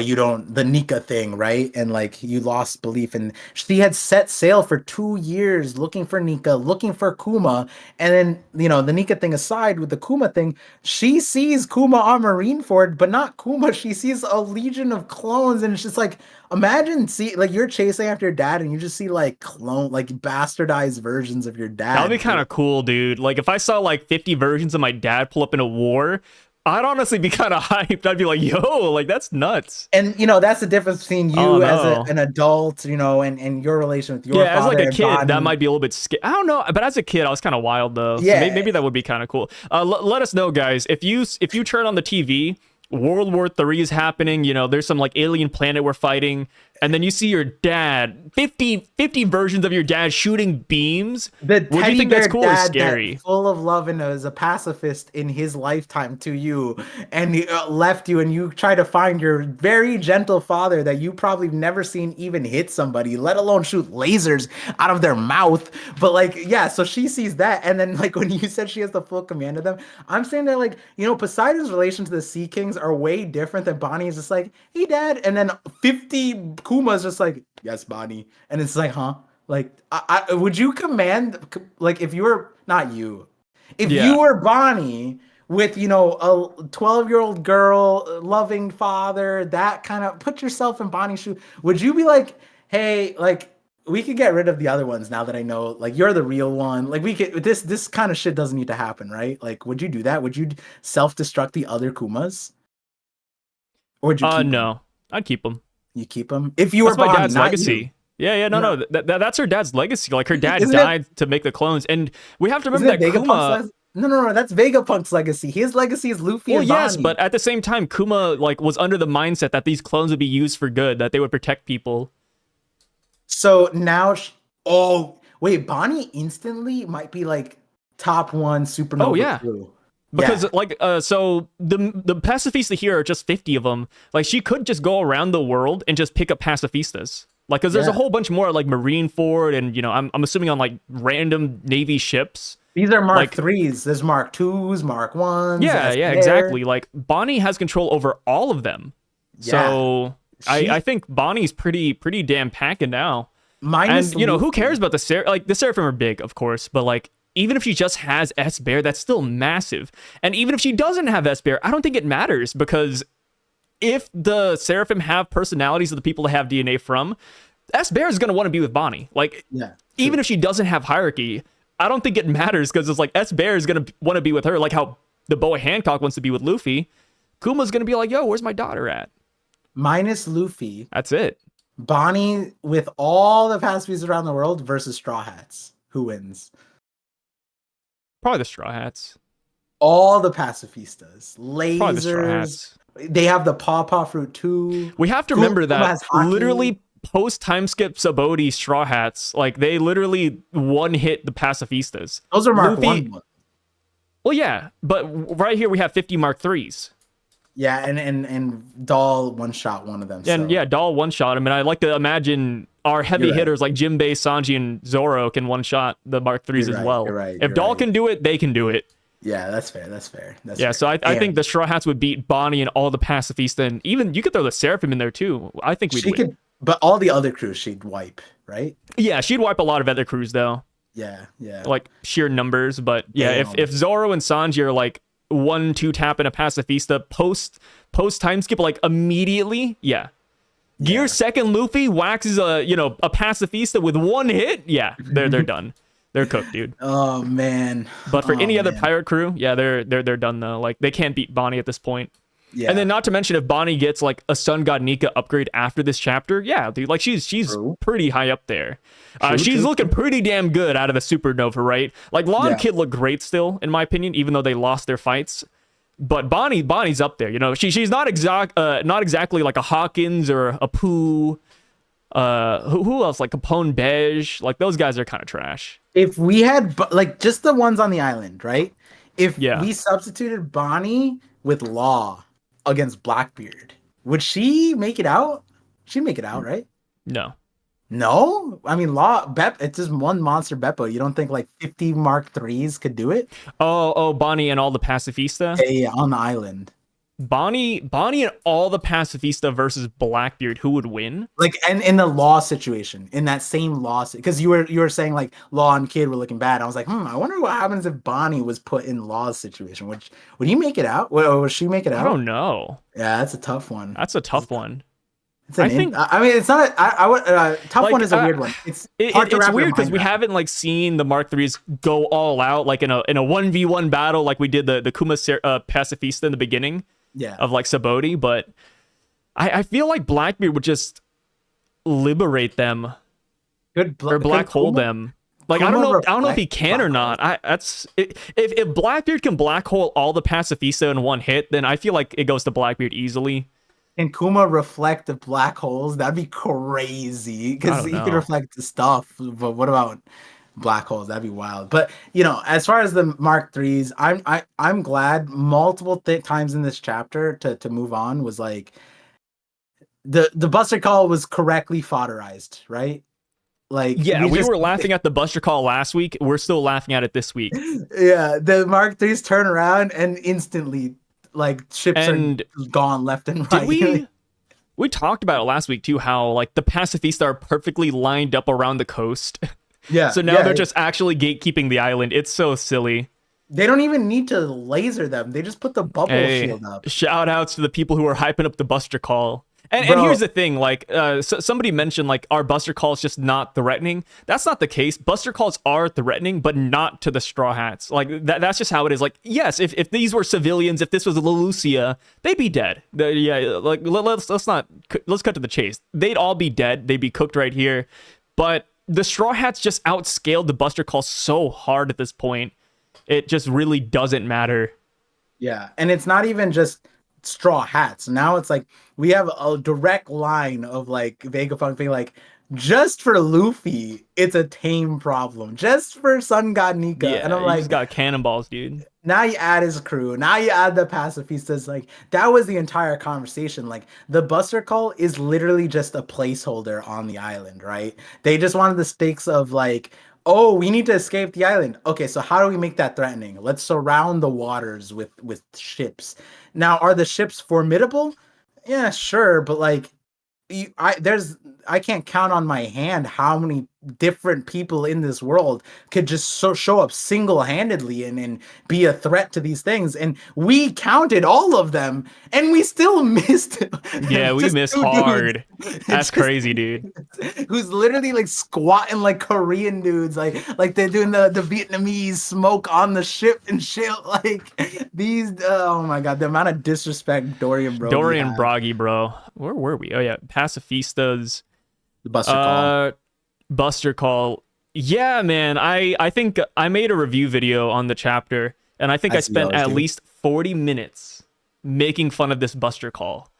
you don't, the Nika thing, right? And like you lost belief, and she had set sail for 2 years looking for Nika, looking for Kuma, and then the Nika thing aside, with the Kuma thing, she sees Kuma on Marineford, but not Kuma. She sees a legion of clones, and it's just like, imagine like you're chasing after your dad and you just see like bastardized versions of your dad. That'd be kind of cool, dude. Like if I saw like 50 versions of my dad pull up in a war, I'd honestly be kind of hyped. I'd be like, yo, like that's nuts. And that's the difference between you as an adult, and your relation with your father. As like a kid, Bonney. that might be a little bit scary. I don't know, but as a kid, I was kind of wild though. Yeah, so maybe that would be kind of cool. Let us know, guys. If you turn on the TV, World War III is happening, there's some like alien planet we're fighting, and then you see your dad, 50 versions of your dad shooting beams. Would you think that's cool or scary? Full of love and as a pacifist in his lifetime to you, and he left you, and you try to find your very gentle father that you probably never seen even hit somebody, let alone shoot lasers out of their mouth. But like, yeah, so she sees that, and then like when you said she has the full command of them, I'm saying that like, Poseidon's relation to the Sea Kings are way different than Bonney is just like, hey dad, and then 50 Kuma's just like, yes, Bonney, and it's like, huh? Like, I would you command, like, if you were not you, if you were Bonney with a 12-year-old girl, loving father, that kind of, put yourself in Bonnie's shoe, would you be like, hey, like, we could get rid of the other ones now that I know, like, you're the real one, like, we could, this kind of shit doesn't need to happen, right? Like, would you do that? Would you self-destruct the other Kumas? Or would you keep no them? I'd keep them. You keep them if you were That's my Bonney, dad's legacy. No. That's her dad's legacy. Like her dad died to make the clones, and we have to remember that Kuma. No, that's Vegapunk's legacy. His legacy is Luffy. Well, and yes, Bonney. but at the same time, Kuma like was under the mindset that these clones would be used for good, that they would protect people. So now, Bonney instantly might be like top one supernova crew. Because so the pacifista here are just 50 of them. Like she could just go around the world and just pick up pacifistas. Like, because there's a whole bunch more like Marineford, and I'm assuming on like random Navy ships. These are Mark 3s. There's Mark 2s, Mark 1s. Yeah, exactly. Like Bonney has control over all of them. Yeah. So I think Bonnie's pretty damn packing now. And who cares about the Seraphim are big, of course, but like, even if she just has S-Bear, that's still massive. And even if she doesn't have S-Bear, I don't think it matters, because if the Seraphim have personalities of the people to have DNA from, S-Bear is going to want to be with Bonney. Like, even if she doesn't have hierarchy, I don't think it matters, because it's like S-Bear is going to want to be with her, like how the Boa Hancock wants to be with Luffy. Kuma's going to be like, yo, where's my daughter at? Minus Luffy. That's it. Bonney with all the pacifistas around the world versus Straw Hats. Who wins? Probably the Straw Hats. All the pacifistas. Lasers. Probably the Straw Hats. They have the Pawpaw Fruit too. We have to remember that literally post time skip Saboti Straw Hats, like they literally one hit the pacifistas. Those are Mark 1. Well, yeah, but right here we have 50 Mark 3s. Yeah, and Doll one shot one of them. And Doll one shot him, and I like to imagine our heavy hitters like Jinbei, Sanji, and Zoro can one shot the Mark 3s as well. If Doll can do it, they can do it. Yeah, that's fair. That's fair. So I think the Straw Hats would beat Bonney and all the pacifista, and even you could throw the Seraphim in there too. I think we'd win. But all the other crews she'd wipe, right? Yeah, she'd wipe a lot of other crews though. Yeah. Like sheer numbers, but if Zoro and Sanji are like 1-2 tapping a pacifista post time skip like immediately, Gear Yeah. second Luffy waxes a Pacifista with one hit. Yeah, they're done. They're cooked, dude. Oh man. But for Oh any other man. pirate crew, yeah, they're done though. Like they can't beat Bonney at this point. Yeah. And then not to mention if Bonney gets like a Sun God Nika upgrade after this chapter, yeah, dude, like she's True. pretty high up there. True, She's true, looking pretty damn good out of the supernova, right? Like Law and Yeah. Kid look great still, in my opinion, even though they lost their fights. But Bonnie's up there, you know. She's not exactly like a Hawkins or a Pooh. Who else? Like Capone Beige. Like those guys are kind of trash. If we had like just the ones on the island, right? If Yeah. we substituted Bonnie with Law against Blackbeard, would she make it out? She'd make it out, right? No. No, I mean Law it's just one monster Beppo. You don't think like 50 Mark IIIs could do it? Oh, Bonnie and all the Pacifista. Yeah, on the island. Bonnie and all the Pacifista versus Blackbeard, who would win? Like, and in the Law situation, in that same Law, because you were saying like Law and Kid were looking bad. I was like, I wonder what happens if Bonnie was put in Law's situation. Would he make it out? Would she make it out? I don't know. Yeah, that's a tough one. That's a tough one. I mean, it's not. I would. Tough Like, one is a weird one. It's hard to it's wrap your weird because mind we around. haven't like seen the Mark IIIs go all out like in a 1v1 battle like we did the Kuma Pacifista in the beginning Yeah. of like Saboti, but I feel like Blackbeard would just liberate them or black hole them. Like I don't know if he can or not. If Blackbeard can black hole all the Pacifista in one hit, then I feel like it goes to Blackbeard easily. Can Kuma reflect the black holes? That'd be crazy because he could reflect the stuff. But what about black holes? That'd be wild. But as far as the Mark IIIs, I'm glad multiple times in this chapter to move on was like the Buster Call was correctly fodderized, right? Like yeah, we were laughing at the Buster Call last week. We're still laughing at it this week. Yeah, the Mark IIIs turn around and instantly like ships are gone left and right. Did we talked about it last week too, how like the Pacifista are perfectly lined up around the coast. Yeah. So now they're just actually gatekeeping the island. It's so silly. They don't even need to laser them. They just put the bubble shield up. Shout outs to the people who are hyping up the Buster Call. And here's the thing, like somebody mentioned like our Buster Call is just not threatening. That's not the case. Buster Calls are threatening, but not to the Straw Hats. Like that's just how it is. Like yes, if these were civilians, if this was Lelucia, they'd be dead. Like let's cut to the chase. They'd all be dead. They'd be cooked right here. But the Straw Hats just outscaled the Buster Call so hard at this point. It just really doesn't matter. Yeah, and it's not even just Straw Hats. Now it's like we have a direct line of like Vegapunk being like, just for Luffy, it's a tame problem. Just for Sun God Nika. Yeah, and I'm like, he's got cannonballs, dude. Now you add his crew. Now you add the Pacifistas. Like that was the entire conversation. Like the Buster Call is literally just a placeholder on the island, right? They just wanted the stakes of like, oh, we need to escape the island. Okay, so how do we make that threatening? Let's surround the waters with ships. Now, are the ships formidable? Yeah, sure, but like, I can't count on my hand how many different people in this world could just show up single-handedly and be a threat to these things. And we counted all of them, and we still missed. Yeah, we missed hard. That's crazy, dude. Who's literally like squatting like Korean dudes, like they're doing the Vietnamese smoke on the ship and shit. Like these, oh my god, the amount of disrespect Dorian Broggy, bro. Where were we? Oh yeah, Pacifistas. The Buster Call. Buster Call. Yeah, man. I think I made a review video on the chapter, and I think I spent at least 40 minutes making fun of this Buster Call.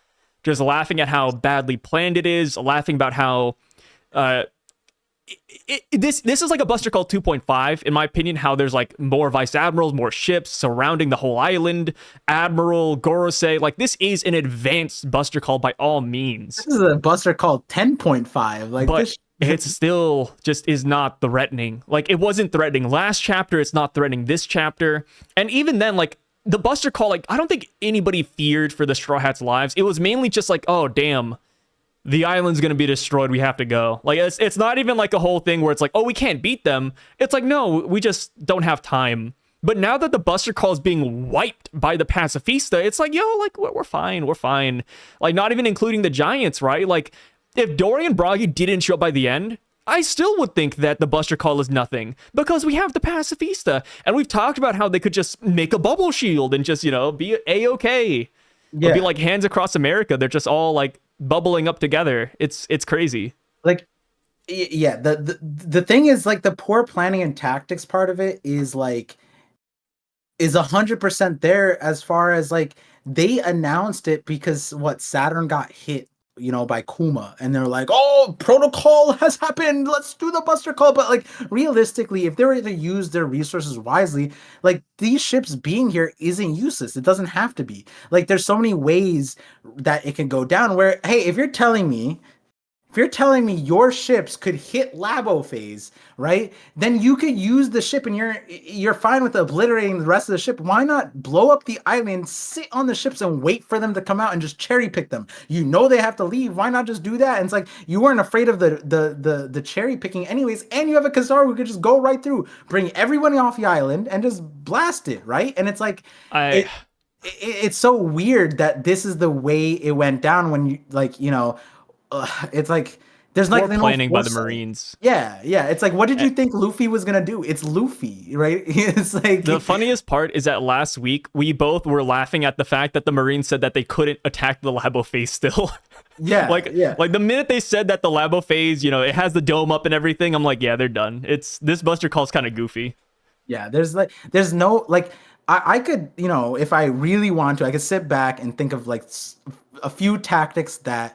Just laughing at how badly planned it is, laughing about how this is like a Buster Call 2.5, in my opinion, how there's like more Vice Admirals, more ships surrounding the whole island, Admiral, Gorosei. Like this is an advanced Buster Call by all means. This is a Buster Call 10.5. Like but it still just is not threatening. Like it wasn't threatening last chapter, it's not threatening this chapter. And even then, like the Buster Call, like I don't think anybody feared for the Straw Hats' lives. It was mainly just like, oh damn, the island's gonna be destroyed, we have to go. Like it's not even like a whole thing where it's like, oh, we can't beat them. It's like, no, we just don't have time. But now that the Buster Call is being wiped by the Pacifista, it's like, yo, like, we're fine, we're fine. Like, not even including the Giants, right? Like, if Dory and Broggy didn't show up by the end, I still would think that the Buster Call is nothing because we have the Pacifista. And we've talked about how they could just make a bubble shield and just, be A-okay. Yeah. It'd be like Hands Across America. They're just all like bubbling up together. It's crazy. Like, yeah, the thing is, like, the poor planning and tactics part of it is 100% there, as far as like they announced it because Saturn got hit, by Kuma, and they're like, oh, protocol has happened, let's do the Buster Call. But like, realistically, if they were to use their resources wisely, like, these ships being here isn't useless. It doesn't have to be. Like, there's so many ways that it can go down where, hey, if you're telling me your ships could hit Labo phase, right? Then you could use the ship and you're fine with obliterating the rest of the ship. Why not blow up the island, sit on the ships and wait for them to come out and just cherry pick them? They have to leave. Why not just do that? And it's like, you weren't afraid of the cherry picking anyways, and you have a Kizaru who could just go right through, bring everybody off the island and just blast it, right? And it's like, it's so weird that this is the way it went down when it's like there's like planning by the Marines. Yeah. It's like, what did you think Luffy was gonna do? It's Luffy, right? It's like, the funniest part is that last week we both were laughing at the fact that the Marines said that they couldn't attack the Labo phase still. Yeah, like the minute they said that the Labo phase, it has the dome up and everything, I'm like, yeah, they're done. This Buster Call's kind of goofy. Yeah, there's no, like, I could, if I really want to, I could sit back and think of like a few tactics that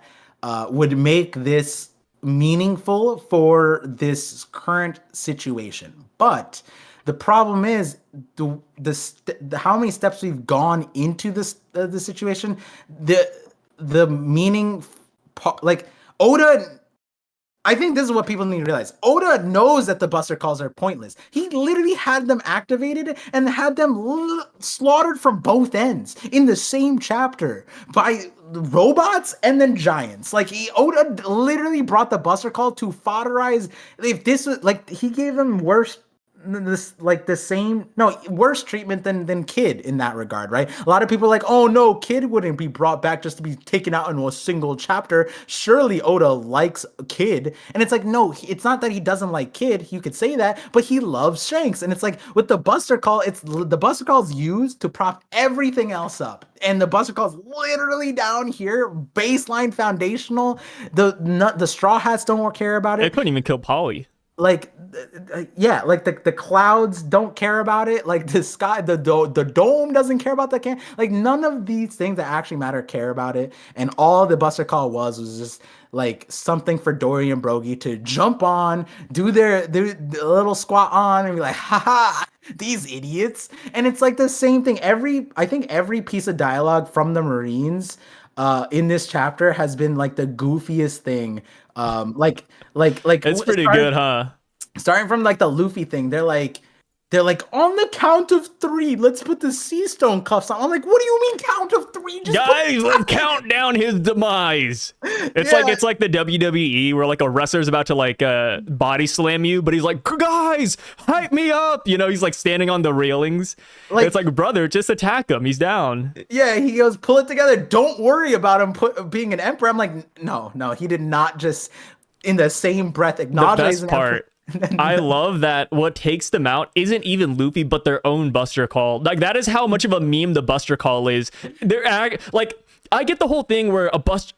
would make this meaningful for this current situation. But the problem is the how many steps we've gone into this the situation. The meaning, like, Oda. I think this is what people need to realize. Oda knows that the Buster Calls are pointless. He literally had them activated and had them slaughtered from both ends in the same chapter by robots and then giants. Like, Oda literally brought the Buster Call to fodderize. If this was like, he gave them worse treatment than Kid in that regard, right? A lot of people are like, oh no, Kid wouldn't be brought back just to be taken out in a single chapter. Surely Oda likes Kid. And it's like, no, it's not that he doesn't like Kid. You could say that, but he loves Shanks. And it's like, with the Buster Call, the Buster Call is used to prop everything else up. And the Buster Call is literally down here, baseline, foundational. The Straw Hats don't care about it. They couldn't even kill Polly. Like, yeah, like the clouds don't care about it. Like, the sky, the dome doesn't care about that. Like, none of these things that actually matter care about it. And all the Buster Call was just like something for Dory and Brogy to jump on, do their little squat on, and be like, haha, these idiots. And it's like the same thing. I think every piece of dialogue from the Marines in this chapter has been like the goofiest thing. Like it's pretty good, huh? Starting from like the Luffy thing, they're like, on the count of 3, let's put the sea stone cuffs on. I'm like, what do you mean count of 3? Guys, let's count down his demise. It's like the WWE where like a wrestler's about to like body slam you, but he's like, guys, hype me up. He's like standing on the railings. Like, it's like, brother, just attack him. He's down. Yeah, he goes, pull it together. Don't worry about him being an emperor. I'm like, no, he did not just in the same breath acknowledge the best part. I love that what takes them out isn't even Luffy, but their own Buster Call. Like, that is how much of a meme the Buster Call is. They're like, I get the whole thing where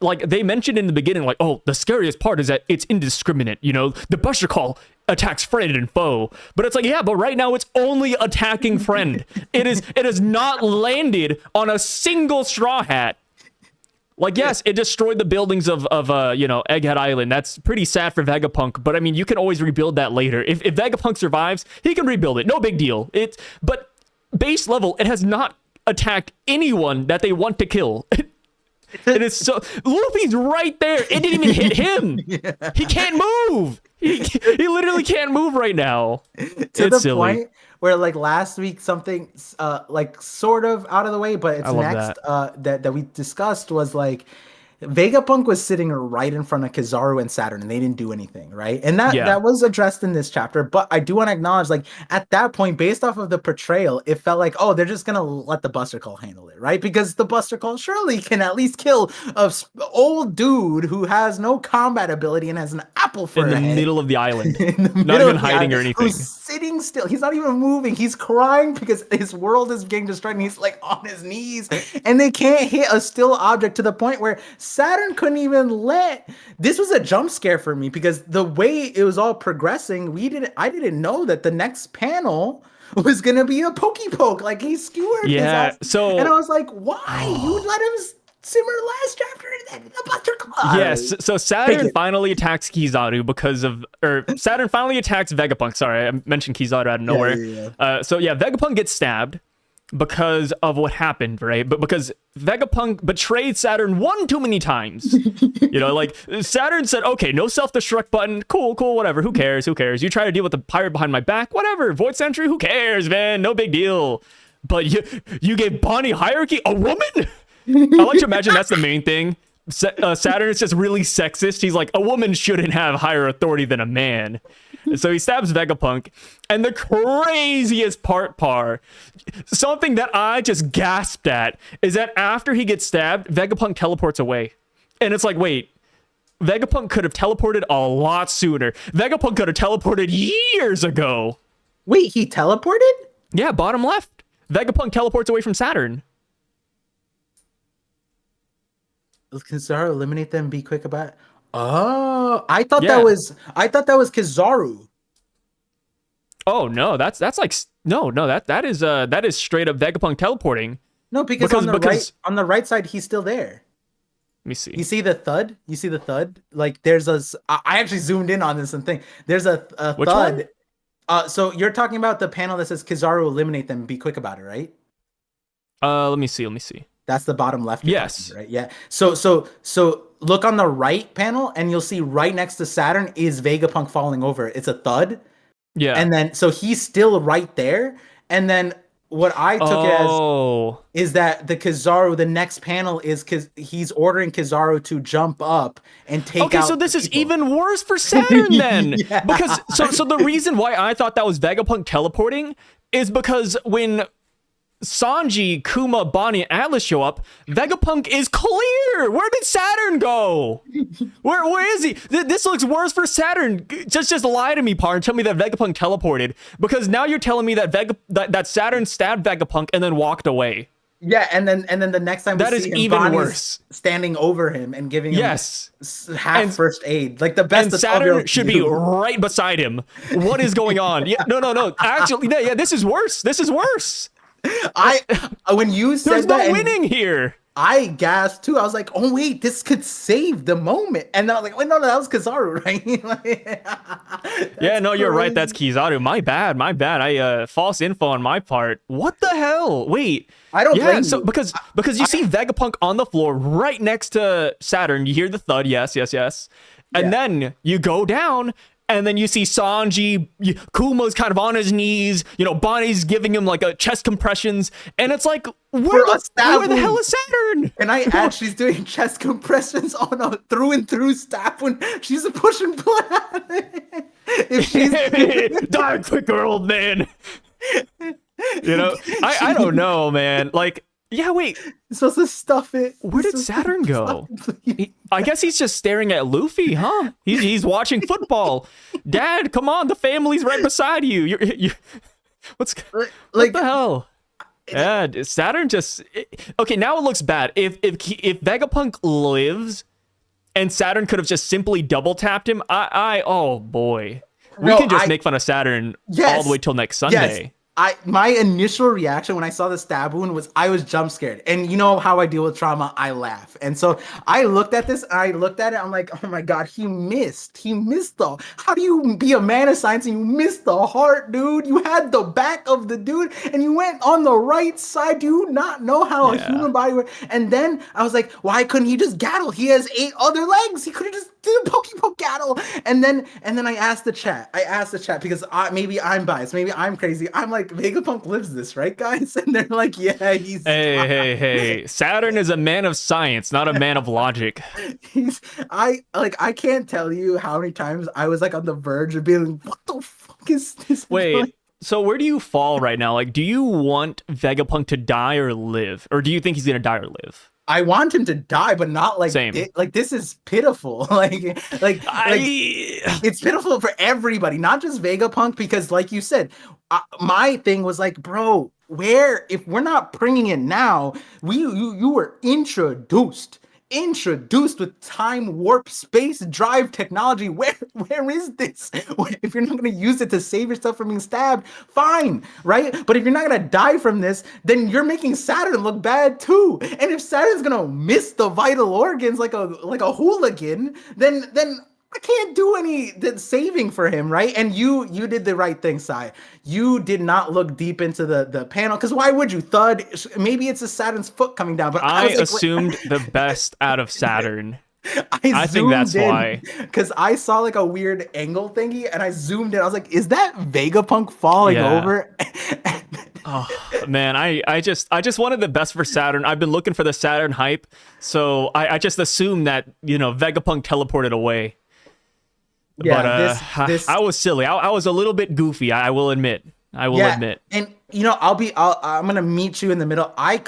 like they mentioned in the beginning, like, oh, the scariest part is that it's indiscriminate. The Buster Call attacks friend and foe, but it's like, yeah, but right now it's only attacking friend. It has not landed on a single Straw Hat. Like, yes, it destroyed the buildings of Egghead Island. That's pretty sad for Vegapunk, but I mean, you can always rebuild that later. If Vegapunk survives, he can rebuild it. No big deal. But base level, it has not attacked anyone that they want to kill. It is so... Luffy's right there. It didn't even hit him. Yeah. He can't move. He literally can't move right now. To the silly point where, like, last week, something like sort of out of the way, but it's next that we discussed was like, Vegapunk was sitting right in front of Kizaru and Saturn, and they didn't do anything, right? And that was addressed in this chapter. But I do want to acknowledge, like at that point, based off of the portrayal, it felt like, oh, they're just gonna let the Buster Call handle it, right? Because the Buster Call surely can at least kill a old dude who has no combat ability and has an apple for in the a head. middle of the island, In the not middle even of the hiding island, or anything. who's sitting still. He's not even moving. He's crying because his world is getting destroyed, and he's like on his knees, and they can't hit a still object to the point where Saturn couldn't even let. This was a jump scare for me because the way it was all progressing, I didn't know that the next panel was gonna be a pokey poke. Like he skewered his ass. So and I was like, why? You let him simmer last chapter and then the Buster Claw. Yes, so Saturn finally attacks Kizaru Saturn finally attacks Vegapunk. Sorry, I mentioned Kizaru out of nowhere. Vegapunk gets stabbed because of what happened, right? But because Vegapunk betrayed Saturn one too many times. Like Saturn said, okay, no self-destruct button. Cool, whatever. Who cares? You try to deal with the pirate behind my back. Whatever. Void Sentry. Who cares, man? No big deal. But you gave Bonney hierarchy a woman? I like to imagine that's the main thing. Saturn is just really sexist. He's like, a woman shouldn't have higher authority than a man. And so he stabs Vegapunk. And the craziest part, something that I just gasped at, is that after he gets stabbed, Vegapunk teleports away. And it's like, wait, Vegapunk could have teleported a lot sooner. Vegapunk could have teleported years ago. Wait, he teleported? Yeah, bottom left. Vegapunk teleports away from Saturn. Kizaru eliminate them, be quick about it. Oh, I thought that was Kizaru. Oh no, that is straight up Vegapunk teleporting. No, because on the right side he's still there. Let me see. You see the thud? Like there's I actually zoomed in on this and thing. There's a Which thud. One? So you're talking about the panel that says Kizaru eliminate them, be quick about it, right? Let me see. That's the bottom left. Yes. Right. Yeah. So look on the right panel, and you'll see right next to Saturn is Vegapunk falling over. It's a thud. Yeah. And then so he's still right there. And then what I took it as is that the Kizaru, the next panel is he's ordering Kizaru to jump up and take out. Okay, so this is even worse for Saturn then. Yeah. Because so the reason why I thought that was Vegapunk teleporting is because when Sanji, Kuma, Bonney, and Atlas show up, Vegapunk is clear. Where did Saturn go? Where is he? This looks worse for Saturn. Just lie to me, Par, and tell me that Vegapunk teleported. Because now you're telling me that that Saturn stabbed Vegapunk and then walked away. Yeah, and then the next time that is even Bonnie's worse. Standing over him and giving him half first aid, like the best. And Saturn should be right beside him. What is going on? Yeah, no. Actually, this is worse. When you said there's no winning here. I gasped too. I was like, "Oh wait, this could save the moment." And then I was like, "Wait, no, that was Kizaru, right?" Yeah, no, you're right. That's Kizaru. My bad. I false info on my part. What the hell? Wait, I don't blame you. Because you see Vegapunk on the floor right next to Saturn. You hear the thud. Yes. And then you go down. And then you see Sanji, Kuma's kind of on his knees, Bonnie's giving him like a chest compressions, and it's like, where the hell is Saturn? And she's doing chest compressions on a through and through stab when she's a pushing blood. If she's die quicker, old man. I don't know, man. Like, yeah, wait. You're supposed to stuff it. Where did Saturn go? I guess he's just staring at Luffy, huh? He's watching football. Dad, come on, the family's right beside you. What the hell? Yeah, Saturn just okay. Now it looks bad. If Vegapunk lives, and Saturn could have just simply double tapped him, oh boy, we can just make fun of Saturn all the way till next Sunday. Yes. My initial reaction when I saw the stab wound was I was jump scared. And you know how I deal with trauma, I laugh. And so I looked at this, I'm like, oh my God, he missed how do you be a man of science and you missed the heart, dude? You had the back of the dude and you went on the right side. Do you not know how a human body works? And then I was like, why couldn't he just gattle? He has 8 other legs. He could have just did a poke gattle. And then I asked the chat because maybe I'm biased, maybe I'm crazy. I'm like, like, Vegapunk lives this, right, guys? And they're like, yeah, he's Hey. Saturn is a man of science, not a man of logic. I can't tell you how many times I was like on the verge of being like, what the fuck is this? Wait, so where do you fall right now? Like, do you want Vegapunk to die or live? Or do you think he's gonna die or live? I want him to die, but not like Same. like this is pitiful. Like it's pitiful for everybody, not just Vegapunk, because like you said, my thing was like, bro, if we're not bringing it now, you were introduced with time warp space drive technology. Where is this? If you're not going to use it to save yourself from being stabbed, fine, right? But if you're not going to die from this, then you're making Saturn look bad too. And if Saturn's going to miss the vital organs like a hooligan, then I can't do any saving for him, right? And you did the right thing, Sai. You did not look deep into the panel, because why would you? Thud, maybe it's a Saturn's foot coming down, but I assumed the best out of Saturn. I think that's why. Because I saw like a weird angle thingy, and I zoomed in. I was like, is that Vegapunk falling over? Oh man, I just wanted the best for Saturn. I've been looking for the Saturn hype, so I just assumed that, Vegapunk teleported away. Yeah, but this I was silly. I was a little bit goofy. I will admit. Admit. And I'm gonna meet you in the middle. I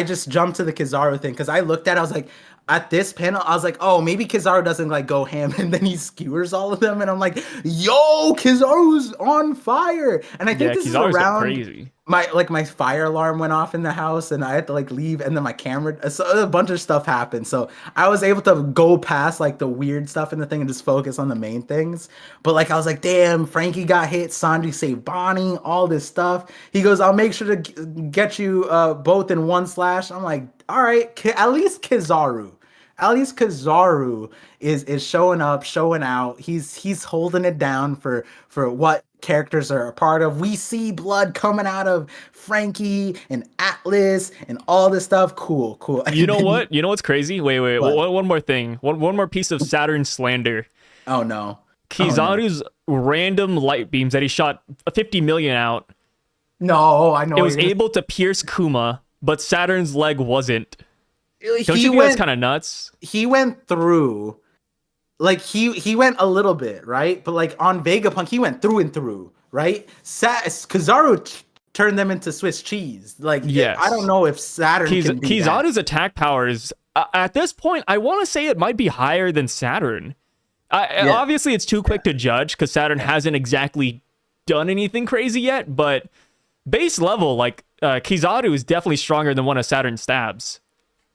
just jumped to the Kizaru thing because I looked at it, I was like, at this panel, I was like, oh, maybe Kizaru doesn't like go ham, and then he skewers all of them, and I'm like, yo, Kizaru's on fire. And I think this Kizaru's is around crazy. My fire alarm went off in the house, and I had to like leave, and then my camera, so a bunch of stuff happened, so I was able to go past like the weird stuff in the thing and just focus on the main things. But like I was like, damn, Frankie got hit, Sanji saved Bonney, all this stuff. He goes, I'll make sure to get you both in one slash. I'm like, all right, at least Kizaru is showing up, showing out. He's holding it down for what characters are a part of. We see blood coming out of Frankie and Atlas and all this stuff. Cool. You know what? You know what's crazy? Wait. One more thing. One more piece of Saturn slander. Oh no. Kizaru's random light beams that he shot 50 million out. No, I know. It was able to pierce Kuma, but Saturn's leg wasn't. Don't you think that's kind of nuts? He went through, like he went a little bit, right? But like on Vegapunk, he went through and through, right? Kizaru turned them into Swiss cheese. Like, yes. I don't know if Saturn can be Kizaru's attack power is, at this point, I want to say it might be higher than Saturn. Obviously, it's too quick to judge because Saturn hasn't exactly done anything crazy yet, but base level, like, Kizaru is definitely stronger than one of Saturn's stabs.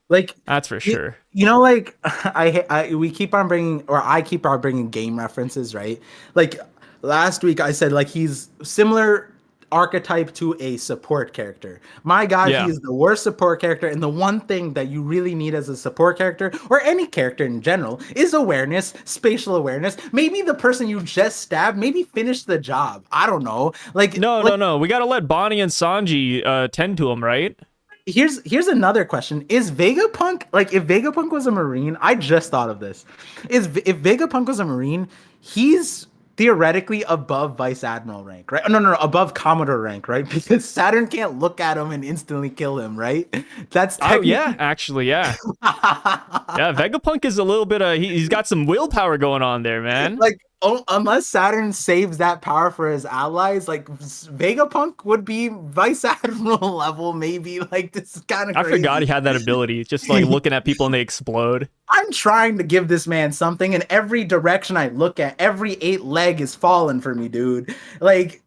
Like, that's for sure. Like, I keep on bringing game references, right? Like last week I said like he's similar archetype to a support character. My God, he is the worst support character, and the one thing that you really need as a support character or any character in general is awareness, spatial awareness. Maybe the person you just stabbed maybe finish the job. I don't know. Like no. We gotta let Bonney and Sanji tend to him, right? Here's another question. Is Vegapunk, like, if Vegapunk was a Marine, I just thought of this. If Vegapunk was a Marine, he's theoretically above Vice Admiral rank, right? No, above Commodore rank, right? Because Saturn can't look at him and instantly kill him, right? That's technically... yeah, actually, yeah. Yeah, Vegapunk is a little bit he's got some willpower going on there, man. Like, unless Saturn saves that power for his allies, like Vegapunk would be Vice Admiral level, maybe. Like, this is kind of crazy. I forgot he had that ability, just like looking at people and they explode. I'm trying to give this man something, and every direction I look at, every 8 leg is falling for me, dude. Like,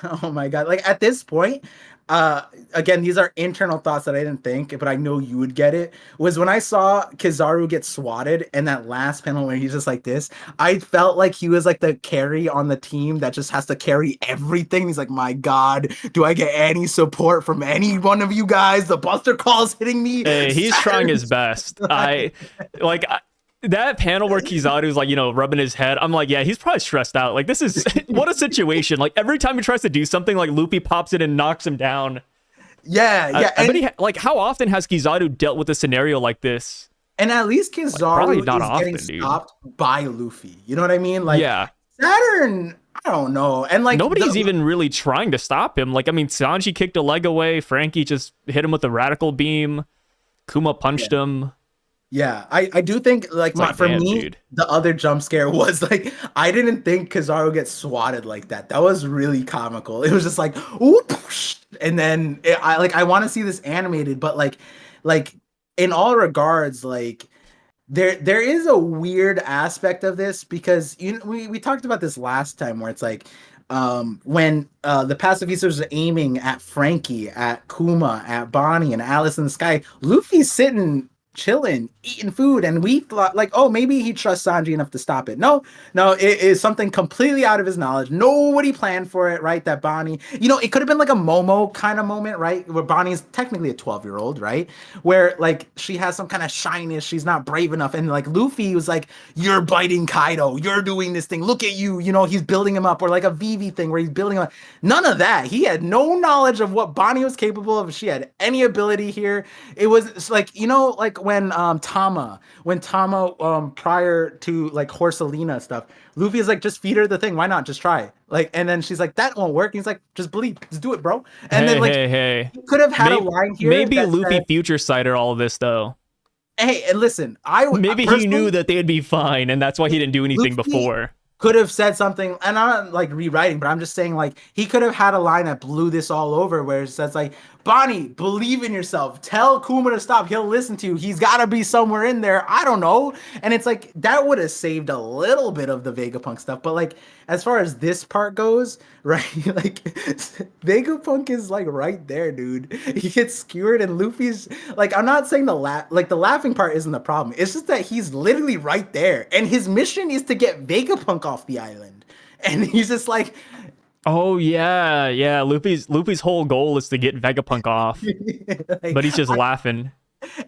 oh my God. Like, at this point, again, these are internal thoughts that I didn't think, but I know you would get it, was when I saw Kizaru get swatted in that last panel where he's just like this, I felt like he was like the carry on the team that just has to carry everything. He's like, my God, do I get any support from any one of you guys? The Buster Call's hitting me. Hey, he's trying his best. That panel where Kizaru's like, rubbing his head, I'm like, yeah, he's probably stressed out. Like, this is what a situation. Like, every time he tries to do something, like Luffy pops in and knocks him down. Yeah. But how often has Kizaru dealt with a scenario like this? And at least Kizaru is getting stopped by Luffy. You know what I mean? Like, yeah. Saturn, I don't know. And like Nobody's even really trying to stop him. Like, I mean, Sanji kicked a leg away. Frankie just hit him with a radical beam. Kuma punched yeah. him. Yeah, I do think like It's like, for damn, me, dude. the other jump scare was like I didn't think Kizaru gets swatted like that. That was really comical. It was just like oop, and then I want to see this animated, but like in all regards, like there is a weird aspect of this because we talked about this last time where it's like when the pacifistas are aiming at Frankie, at Kuma, at Bonney, and Alice in the Sky, Luffy's sitting chilling, eating food, and we thought like, oh, maybe he trusts Sanji enough to stop it. No, it is something completely out of his knowledge. Nobody planned for it, right? That Bonney, it could have been like a Momo kind of moment, right? Where Bonnie's technically a 12-year-old, right? Where like she has some kind of shyness, she's not brave enough, and like Luffy was like, "You're biting Kaido, you're doing this thing. Look at you," he's building him up, or like a Vivi thing where he's building him up. None of that. He had no knowledge of what Bonnie was capable of. If she had any ability here. It was like like when Tama prior to like Horselina stuff, Luffy is like, just feed her the thing. Why not? Just try. Like, and then she's like, that won't work. And he's like, just believe, just do it, bro. And then like Hey. you could have had a line here Maybe that Luffy said, future sighted all of this though. hey, and listen, I Maybe he knew that they'd be fine, and that's why he didn't do anything Luffy before. could have said something, and I'm not like rewriting, but I'm just saying like he could have had a line that blew this all over, where it says like, Bonnie, believe in yourself. Tell Kuma to stop. He'll listen to you. He's got to be somewhere in there. I don't know. And it's like that would have saved a little bit of the Vegapunk stuff. But like as far as this part goes, right? Like Vegapunk is like right there, dude. He gets skewered, and Luffy's like, I'm not saying the laughing part isn't the problem. It's just that he's literally right there, and his mission is to get Vegapunk off the island, and he's just like. Oh yeah. Luffy's whole goal is to get Vegapunk off, Like, but he's just laughing.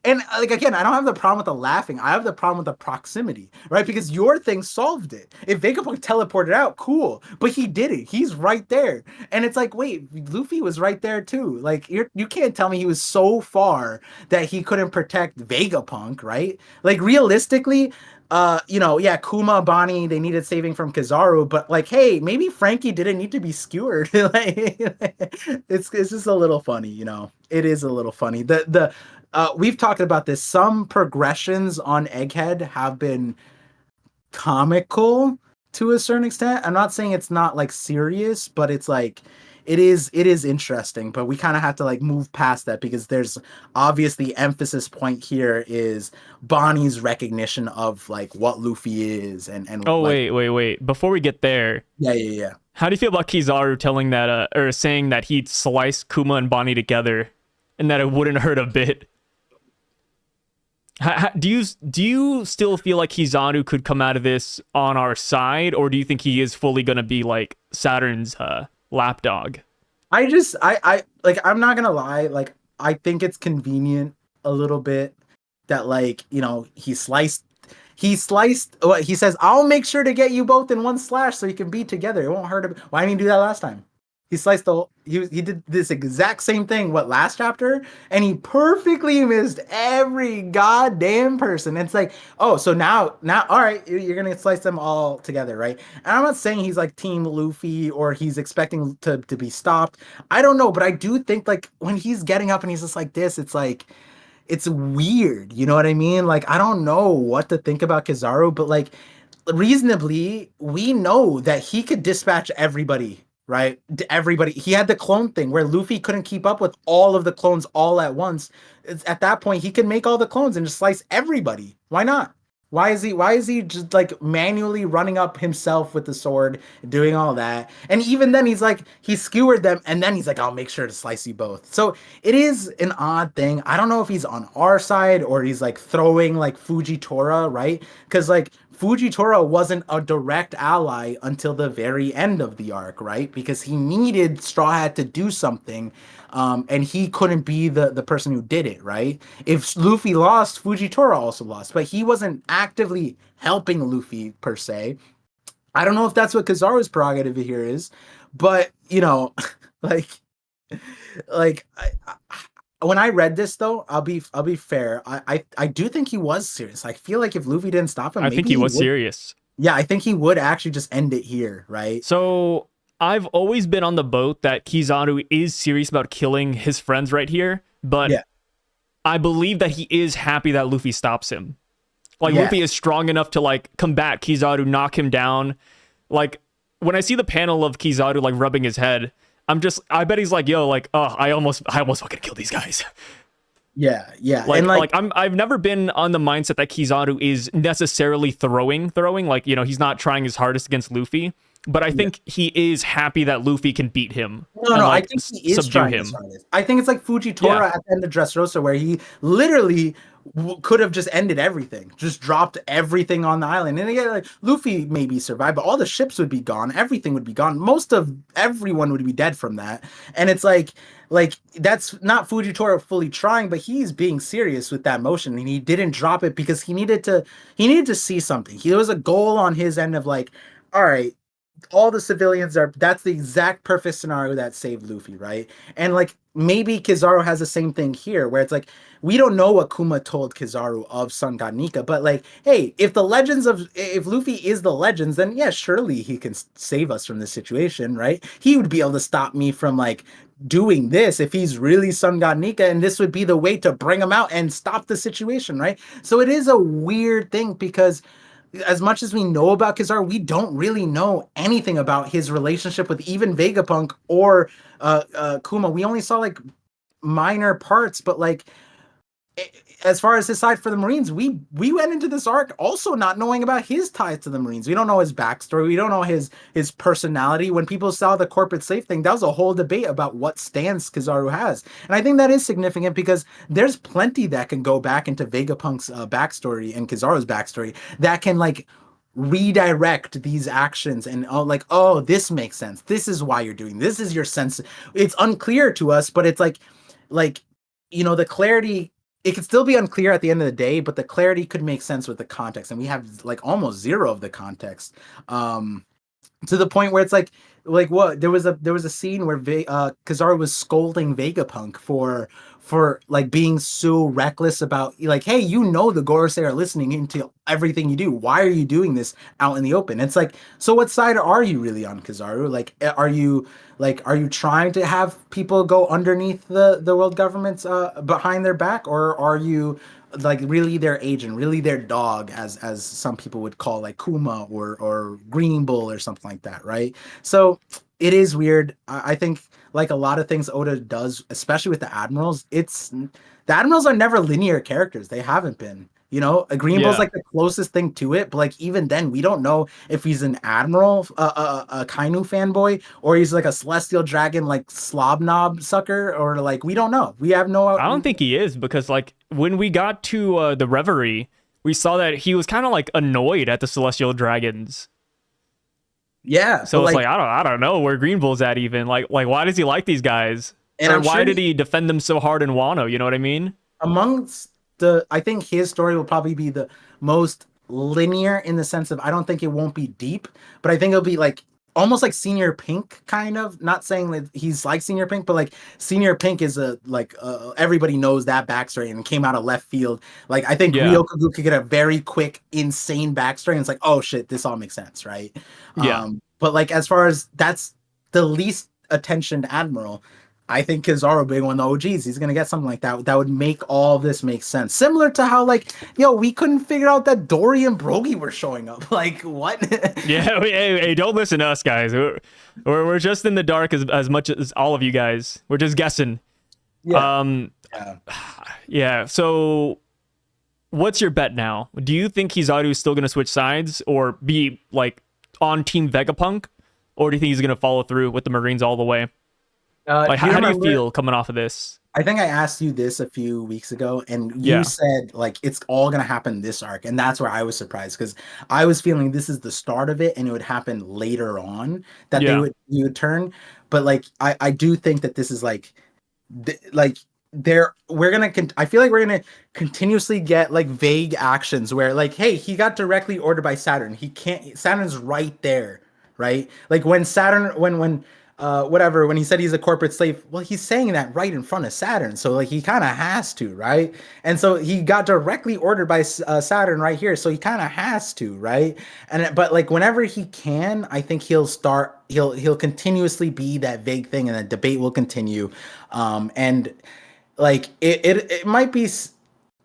and like again, I don't have the problem with the laughing. I have the problem with the proximity, right? Because your thing solved it. If Vegapunk teleported out, cool, but he did it. He's right there, and it's like, wait, Luffy was right there too. Like you can't tell me he was so far that he couldn't protect Vegapunk, right? Like realistically. Yeah, Kuma, Bonney, they needed saving from Kizaru, but like, hey, maybe Frankie didn't need to be skewered. Like, it's just a little funny, It is a little funny. We've talked about this. Some progressions on Egghead have been comical to a certain extent. I'm not saying it's not like serious, but it's like it is interesting, but we kind of have to like move past that because there's obviously emphasis point here is Bonnie's recognition of like what Luffy is and Oh like, wait. Before we get there, yeah. how do you feel about Kizaru telling that or saying that he'd slice Kuma and Bonney together and that it wouldn't hurt a bit? Do you still feel like Kizaru could come out of this on our side, or do you think he is fully gonna be like Saturn's lapdog? I like, I'm not gonna lie, like I think it's convenient a little bit that like he sliced what he says, I'll make sure to get you both in one slash so you can be together, it won't hurt him. Why didn't he do that last time? He sliced he did this exact same thing last chapter, and he perfectly missed every goddamn person. It's like, oh, so now all right, you're gonna slice them all together, right? And I'm not saying he's like Team Luffy or he's expecting to be stopped. I don't know, but I do think like when he's getting up and he's just like this, it's like it's weird. You know what I mean? Like I don't know what to think about Kizaru, but like reasonably, we know that he could dispatch everybody, right? Everybody. He had the clone thing where Luffy couldn't keep up with all of the clones all at once. At that point, he can make all the clones and just slice everybody. Why not? Why is he just like manually running up himself with the sword, doing all that? And even then he's like, he skewered them, and then he's like, I'll make sure to slice you both. So it is an odd thing. I don't know if he's on our side or he's like throwing like Fujitora, right? Because like Fujitora wasn't a direct ally until the very end of the arc, right? Because he needed Straw Hat to do something, and he couldn't be the person who did it, right? If Luffy lost, Fujitora also lost, but he wasn't actively helping Luffy per se. I don't know if that's what Kizaru's prerogative here is, but like, when I read this though, I'll be fair. I do think he was serious. I feel like if Luffy didn't stop him, I maybe think he was serious. Yeah, I think he would actually just end it here, right? So I've always been on the boat that Kizaru is serious about killing his friends right here, but Yeah, I believe that he is happy that Luffy stops him. Like yeah, Luffy is strong enough to like combat Kizaru, knock him down. Like when I see the panel of Kizaru like rubbing his head, I bet he's like, yo, like, oh, I almost fucking killed these guys. yeah, yeah. And like, I've never been on the mindset that Kizaru is necessarily throwing. Like, he's not trying his hardest against Luffy. But I yeah. think he is happy that Luffy can beat him No, and no, I like think he is subdue trying his him. hardest. I think it's like Yeah. Fujitora at the end of Dressrosa, where he literally could have just ended everything, just dropped everything on the island. And again, like Luffy maybe survived, but all the ships would be gone, everything would be gone. Most of everyone would be dead from that. And it's like that's not Fujitora fully trying, but he's being serious with that motion, and he didn't drop it because he needed to see something. There was a goal on his end of like, all right, all the civilians are, that's the exact perfect scenario that saved Luffy, right? And like maybe Kizaru has the same thing here where it's like we don't know what Kuma told Kizaru of Sun God Nika, but like, hey, if Luffy is the legends, then yeah, surely he can save us from this situation, right? He would be able to stop me from like doing this if he's really Sun God Nika, and this would be the way to bring him out and stop the situation, right? So it is a weird thing because as much as we know about Kizaru, we don't really know anything about his relationship with even Vegapunk or Kuma. We only saw like minor parts, but like as far as his side for the Marines, we went into this arc also not knowing about his ties to the Marines. We don't know his backstory. We don't know his personality. When people saw the corporate slave thing, that was a whole debate about what stance Kizaru has, and I think that is significant because there's plenty that can go back into Vegapunk's backstory and Kizaru's backstory that can like redirect these actions and like, oh, this makes sense, this is why you're doing this, is your sense. It's unclear to us, but it's like the clarity, it could still be unclear at the end of the day, but the clarity could make sense with the context, and we have like almost zero of the context. To the point where it's like what, there was a scene where Kizaru was scolding Vegapunk for like being so reckless about like, hey, the Gorosei are listening into everything you do. Why are you doing this out in the open? It's like, so what side are you really on, Kizaru? Are you trying to have people go underneath the world government's behind their back, or are you like really their agent, really their dog, as some people would call like Kuma or Green Bull or something like that, right? So it is weird. I think like a lot of things Oda does, especially with the admirals, the admirals are never linear characters. They haven't been. A Green Bull's Yeah. like the closest thing to it, but like even then, we don't know if he's an admiral, a Kainu fanboy, or he's like a celestial dragon, like slob knob sucker, or like we don't know. We have no. I don't think he is because like when we got to the Reverie, we saw that he was kind of like annoyed at the Celestial Dragons. Yeah, but So it's like, like I don't know where Green Bull's at even. Like why does he like these guys? and Or I'm why sure did he defend them so hard in Wano? You know what I mean? amongst I think his story will probably be the most linear in the sense of I don't think it won't be deep, but I think it'll be like almost like Senior Pink kind of. Not saying that he's like Senior Pink, but like Senior Pink is everybody knows that backstory and came out of left field. Like I think Yeah. Ryokugu could get a very quick, insane backstory, and it's like, oh shit, this all makes sense, right? Yeah. But like as far as that's the least attentioned admiral, I think Kizaru being one of the OGs, he's gonna get something like that. That would make all this make sense. Similar to how like, we couldn't figure out that Dory and Brogy were showing up. Like what? Yeah. Hey, don't listen to us, guys. We're just in the dark as much as all of you guys. We're just guessing. Yeah. Um. Yeah. Yeah. So, what's your bet now? Do you think Kizaru is still gonna switch sides or be like on Team Vegapunk, or do you think he's gonna follow through with the Marines all the way? Like, Do you how do you remember? feel coming off of this? I think I asked you this a few weeks ago, and you Yeah. said like it's all gonna happen this arc, and that's where I was surprised because I was feeling this is the start of it, and it would happen later on that they Yeah. would you would turn. But like I do think that this is like there we're gonna I feel like we're gonna continuously get like vague actions where like, hey, he got directly ordered by Saturn, he can't, Saturn's right there, right? Like when Saturn when whatever, when he said he's a corporate slave, well, he's saying that right in front of Saturn, so like he kind of has to, right? And so he got directly ordered by Saturn right here, so he kind of has to, right? And but like whenever he can, I think he'll continuously be that vague thing, and the debate will continue. And like it might be.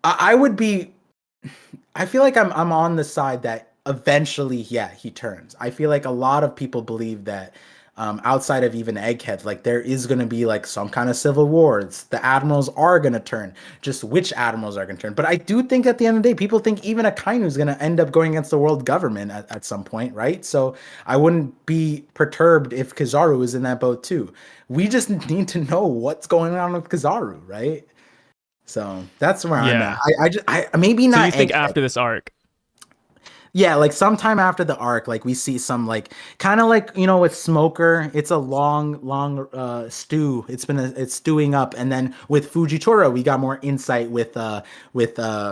I would be. I feel like I'm on the side that eventually, yeah, he turns. I feel like a lot of people believe that outside of even Egghead, like there is going to be like some kind of civil wars. The admirals are going to turn. Just which admirals are going to turn. But I do think at the end of the day, people think even Akainu is going to end up going against the world government at some point, right? So I wouldn't be perturbed if Kizaru is in that boat too. We just need to know what's going on with Kizaru, right? So that's where I'm at. Yeah. I maybe So not you think Egghead. after this arc? Yeah, like sometime after the arc, like we see some like kind of like with Smoker, it's a long stew. It's stewing up, and then with Fujitora, we got more insight with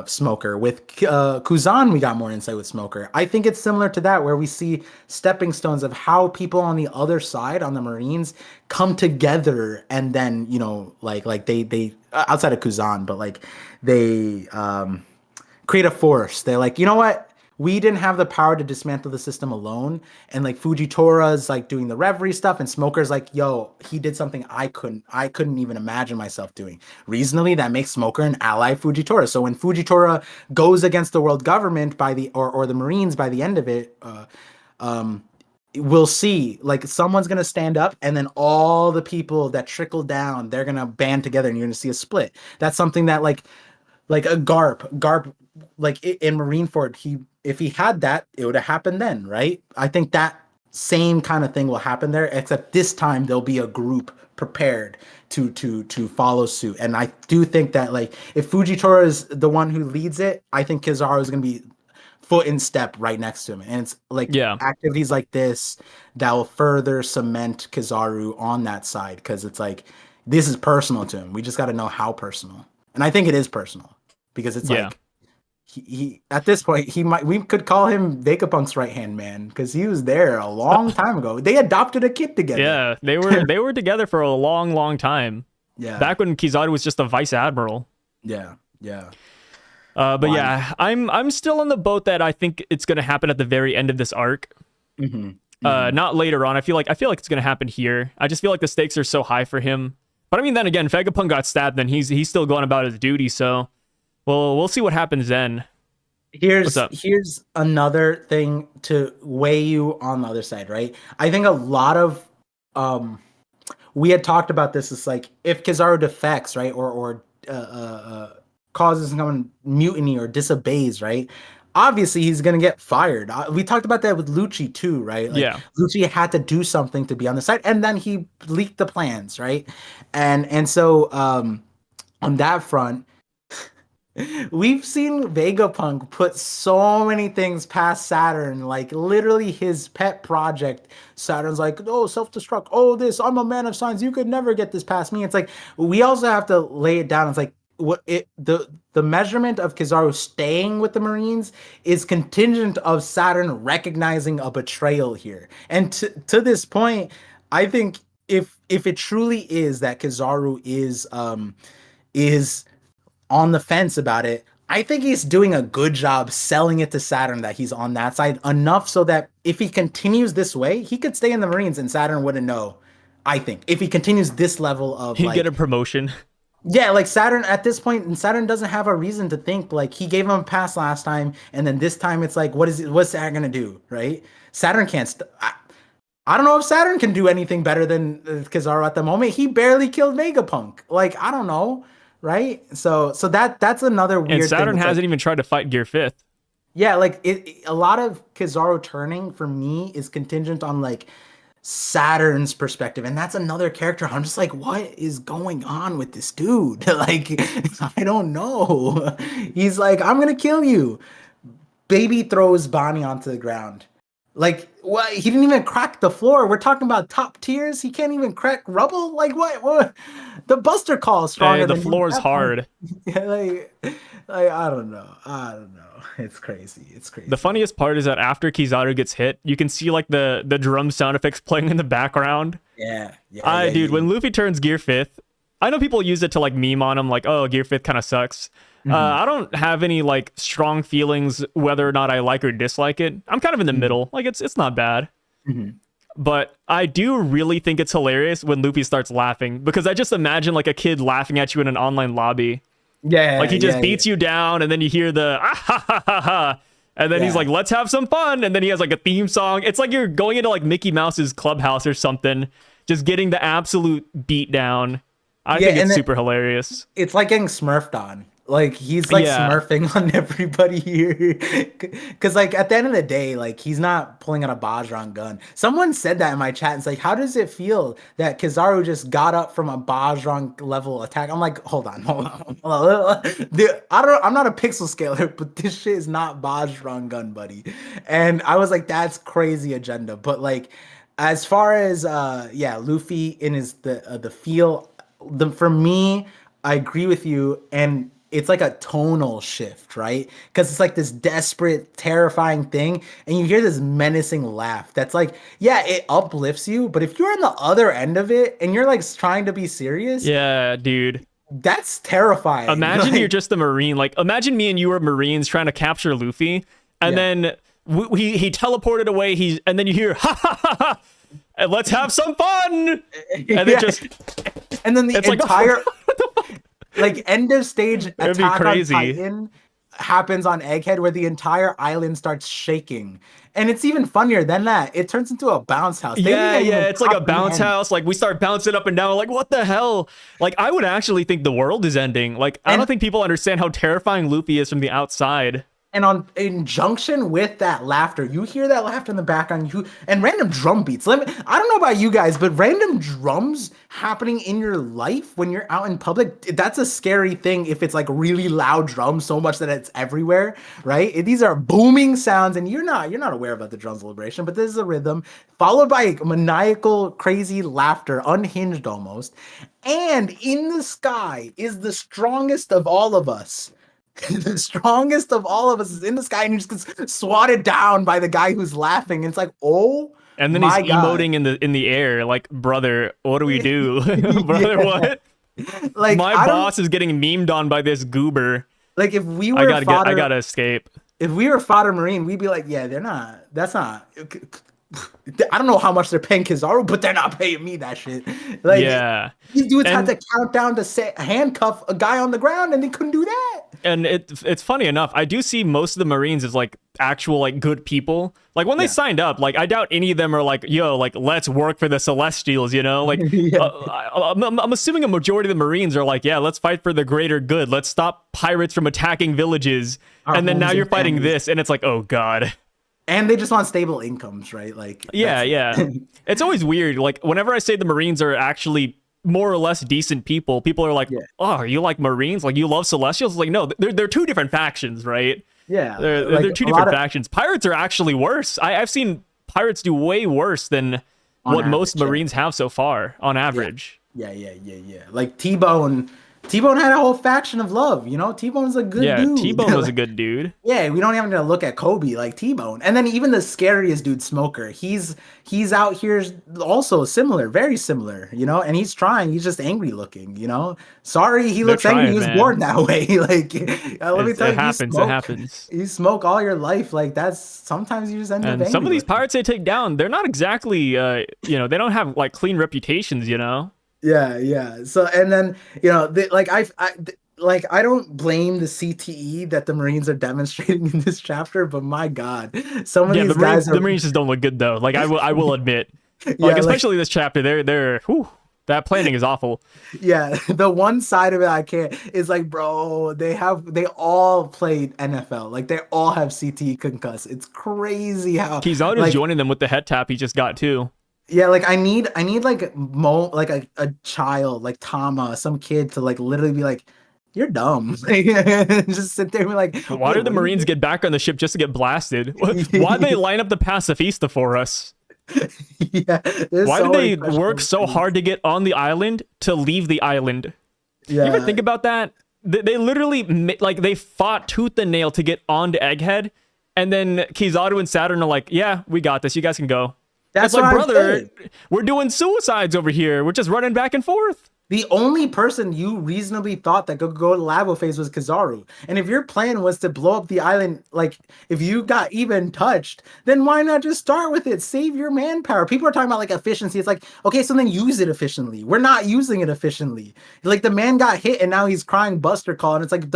Smoker. With Kuzan, we got more insight with Smoker. I think it's similar to that, where we see stepping stones of how people on the other side, on the Marines, come together, and then like they outside of Kuzan, but like they create a force. They're like, you know what? We didn't have the power to dismantle the system alone. And like Fujitora's like doing the reverie stuff, and Smoker's like, yo, he did something I couldn't even imagine myself doing. Reasonably, that makes Smoker an ally of Fujitora. So when Fujitora goes against the world government by the or the Marines by the end of it, we'll see like someone's gonna stand up, and then all the people that trickle down, they're gonna band together, and you're gonna see a split. That's something that like a Garp, like in Marineford, if he had that, it would have happened then, right? I think that same kind of thing will happen there, except this time there'll be a group prepared to follow suit. And I do think that like if Fujitora is the one who leads it, I think Kizaru is gonna be foot in step right next to him. And it's like Yeah. activities like this that will further cement Kizaru on that side, because it's like this is personal to him. We just got to know how personal. And I think it is personal, because it's Yeah. like he at this point we could call him Vegapunk's right hand man, because he was there a long time ago. They adopted a kid together. Yeah, they were together for a long time. Yeah. Back when Kizaru was just a vice admiral. Yeah. Yeah. But yeah, I'm still on the boat that I think it's gonna happen at the very end of this arc. Mm-hmm. Not later on. I feel like it's gonna happen here. I just feel like the stakes are so high for him. But I mean, then again, Vegapunk got stabbed, then he's still going about his duty. So, well, we'll see what happens then. Here's another thing to weigh you on the other side, right? I think a lot of we had talked about this. It's like if Kizaru defects, right, or causes some mutiny or disobeys, right? Obviously, he's gonna get fired. We talked about that with Lucci too, right? Like, Yeah. Lucci had to do something to be on the side, and then he leaked the plans, right? And so on that front, we've seen Vegapunk put so many things past Saturn, like literally his pet project. Saturn's like, oh, self-destruct. Oh, this, I'm a man of science. You could never get this past me. It's like, we also have to lay it down. It's like, the measurement of Kizaru staying with the Marines is contingent of Saturn recognizing a betrayal here. And to this point, I think if it truly is that Kizaru is on the fence about it, I think he's doing a good job selling it to Saturn that he's on that side enough so that if he continues this way, he could stay in the Marines and Saturn wouldn't know. I think if he continues this level of He'd like get a promotion. yeah, like Saturn at this point, and Saturn doesn't have a reason to think like he gave him a pass last time, and then this time it's like, what's Saturn gonna do, right? Saturn can't. I don't know if Saturn can do anything better than Kizaru at the moment. He barely killed Vegapunk. Like I don't know, right? So that's another weird. And Saturn thing. hasn't even tried to fight Gear 5th. Yeah, like a lot of Kizaru turning for me is contingent on like Saturn's perspective, and that's another character. I'm just like, what is going on with this dude? Like, I don't know. He's like, I'm gonna kill you. Baby throws Bonney onto the ground. Like what? He didn't even crack the floor. We're talking about top tiers. He can't even crack rubble. Like what? What? The Buster Call is Hey, stronger the than him at floor is that point. hard. Yeah, like I don't know. I don't know. It's crazy. It's The crazy. funniest part is that after Kizaru gets hit, you can see like the drum sound effects playing in the background. Yeah, yeah, I yeah, dude, yeah. when Luffy turns Gear Fifth, I know people use it to like meme on him, like, oh, Gear Fifth kind of sucks. Hmm. I don't have any like strong feelings whether or not I like or dislike it. I'm kind of in the Hmm. middle. Like it's not bad. Hmm. But I do really think it's hilarious when Luffy starts laughing because I just imagine like a kid laughing at you in an online lobby. Like Yeah, he just yeah, yeah, beats you down and then you hear the ah ha ha ha ha. And then he's yeah. like, let's have some fun. And then he has like a theme song. It's like you're going into like Mickey Mouse's clubhouse or something, just getting the absolute beat down. I Yeah, think and it's then super hilarious. it's like getting smurfed on. Like he's like Yeah. smurfing on everybody here. Cause like at the end of the day, like he's not pulling out a Bajran gun. Someone said that in my chat. It's like, how does it feel that Kizaru just got up from a Bajran level attack? I'm like, hold on. Dude, I'm not a pixel scaler, but this shit is not Bajran gun, buddy. And I was like, that's crazy agenda. But like as far as yeah, Luffy in his the feel for me, I agree with you, and it's like a tonal shift, right? Because it's like this desperate, terrifying thing, and you hear this menacing laugh. That's like, yeah, it uplifts you, but if you're on the other end of it and you're like trying to be serious, Yeah, dude. that's terrifying. Imagine you're Like, just a Marine. Like, imagine me and you were Marines trying to capture Luffy, and yeah, then he teleported away. And then you hear ha ha ha ha, and let's have some fun. And it yeah, just and then the it's like entire like end of stage it'd be attack on crazy. Titan happens on Egghead where the entire island starts shaking. And it's even funnier than that. It turns into a bounce house. They Yeah, didn't yeah, even it's like a bounce comprehend. house. Like we start bouncing up and down. Like what the hell? Like I would actually think the world is ending. Like I don't And think people understand how terrifying Luffy is from the outside. and on in junction with that laughter, you hear that laughter in the background, you and random drum beats. I don't know about you guys, but random drums happening in your life when you're out in public, that's a scary thing if it's like really loud drums so much that it's everywhere, right? These are booming sounds and you're not aware about the drums deliberation, but this is a rhythm followed by maniacal crazy laughter, unhinged almost. And in the sky is the strongest of all of us. The strongest of all of us is in the sky and he just gets swatted down by the guy who's laughing. It's like, oh And then he's my God. emoting in the air. Like brother, what do we do, brother? Yeah. What? Like My I don't boss is getting memed on by this goober. like I gotta escape. if we were fodder Marine, we'd be like, yeah, they're not that's not I don't know how much they're paying Kizaru, but they're not paying me that shit. Like Yeah. these dudes had And to count down to say handcuff a guy on the ground and they couldn't do that. it's funny enough, I do see most of the Marines as like actual like good people. Like when they Yeah. signed up, like I doubt any of them are like, yo, like let's work for the Celestials, you know? Like Yeah. I'm assuming a majority of the Marines are like, yeah, let's fight for the greater good. Let's stop pirates from attacking villages. Our And then now homes you're and fighting families. this, and it's like, oh god. And they just want stable incomes, right? Like Yeah, that's yeah. It's always weird. Like whenever I say the Marines are actually more or less decent people are like, yeah. "Oh, are you like Marines? Like you love Celestials?" Like, no, they're two different factions, right? Yeah. They're Like two a lot different of factions. Pirates are actually worse. I've seen pirates do way worse than on what most average, yeah. Marines have so far on Yeah. average. Yeah. Like T-Bone had a whole faction of love, you know? T-Bone's a good Yeah, dude. T-Bone was a good dude. Yeah, we don't even have to look at Kobe like T-Bone. And then even the scariest dude, Smoker, he's out here also similar, very similar, you know, and he's trying, he's just angry looking, you know. Sorry, he They're looks angry, he trying, was man. born that way. Like let me tell It you, happens. It happens. you smoke all your life, like that's sometimes you just end up And some angry of these looking. pirates they take down, they're not exactly, they don't have like clean reputations, you know. Yeah. So and then like like I don't blame the CTE that the Marines are demonstrating in this chapter, but my God, some of Yeah, these guys The are Marines just don't look good though. Like I will admit, like yeah, like especially this chapter, whew, that planning is awful. yeah. The one side of it I can't is like, bro, they all played NFL, like they all have CTE concuss. It's crazy how Kizaru's like joining them with the head tap he just got too. yeah, like I need like like a child like Tama, some kid to like literally be like. You're dumb. Just sit there and be like, Why wait, did the what do Marines you get back on the ship just to get blasted? Why did they mean? line up the Pacifista for us? Yeah, there's Why so did many they work questionable so hard things. to get on the island to leave the island? You ever Yeah, think about that? They literally like they fought tooth and nail to get onto Egghead, and then Kizaru and Saturn are like, "Yeah, we got this. You guys can go." It's that's what like, I'm brother, saying. we're doing suicides over here. We're just running back and forth. The only person you reasonably thought that could go to lava phase was Kizaru. And if your plan was to blow up the island, like if you got even touched, then why not just start with it? Save your manpower. People are talking about like efficiency. It's like, okay, so then use it efficiently. We're not using it efficiently. Like the man got hit and now he's crying Buster Call. And it's like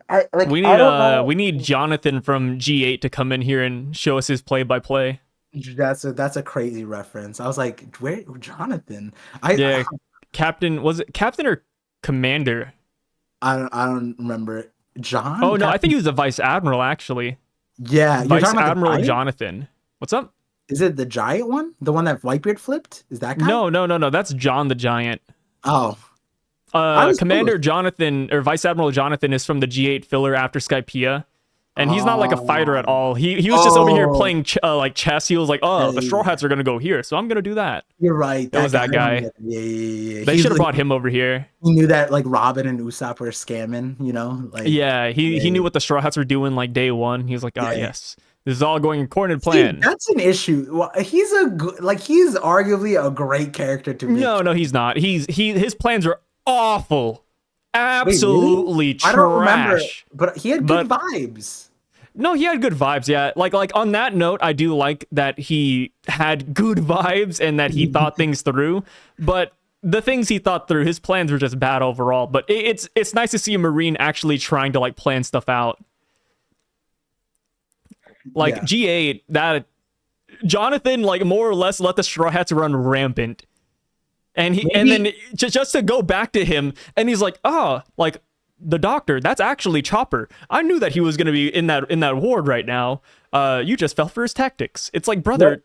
I don't know. We need Jonathan from G8 to come in here and show us his play by play. That's a crazy reference. I was like, where Jonathan? I Yeah, Captain, was it Captain or Commander? I don't remember it. John? Oh no, I think Captain? he was a Vice Admiral actually. Yeah, you're Vice talking about the Admiral giant? Jonathan. What's up? Is it the giant one? The one that Whitebeard flipped? Is that guy? No. That's John the Giant. Oh, I was close. Commander Jonathan or Vice Admiral Jonathan is from the G8 filler after Skypiea. And he's not like a fighter at Oh, all. He was just over here oh, playing like chess. He was like, "Oh, the Straw hey, Hats are gonna go here, so I'm gonna do that." you're right. It was That guy. I that remember guy. that. Yeah. They He's should have like, brought him over here. he knew that like Robin and Usopp were scamming. Like, Yeah, he yeah, knew what the Straw Hats were doing like day one. He was like, "Ah, yeah. yes, this is all going according to See, plan." that's an issue. Well, he's a good, like he's arguably a great character to make. No, he's not. His plans are awful, Wait, really? absolutely I don't remember, trash. but he had good But vibes. no, he had good vibes. Yeah, like on that note, I do like that he had good vibes and that he thought things through. But the things he thought through, his plans were just bad overall. But it's nice to see a Marine actually trying to like plan stuff out. Like Yeah. G8, that Jonathan like more or less let the Straw Hats run rampant. And Maybe then just to go back to him, and he's like, "Oh, like the doctor, that's actually Chopper. I knew that he was gonna be in that ward right now. You just fell for his tactics." It's like, what brother,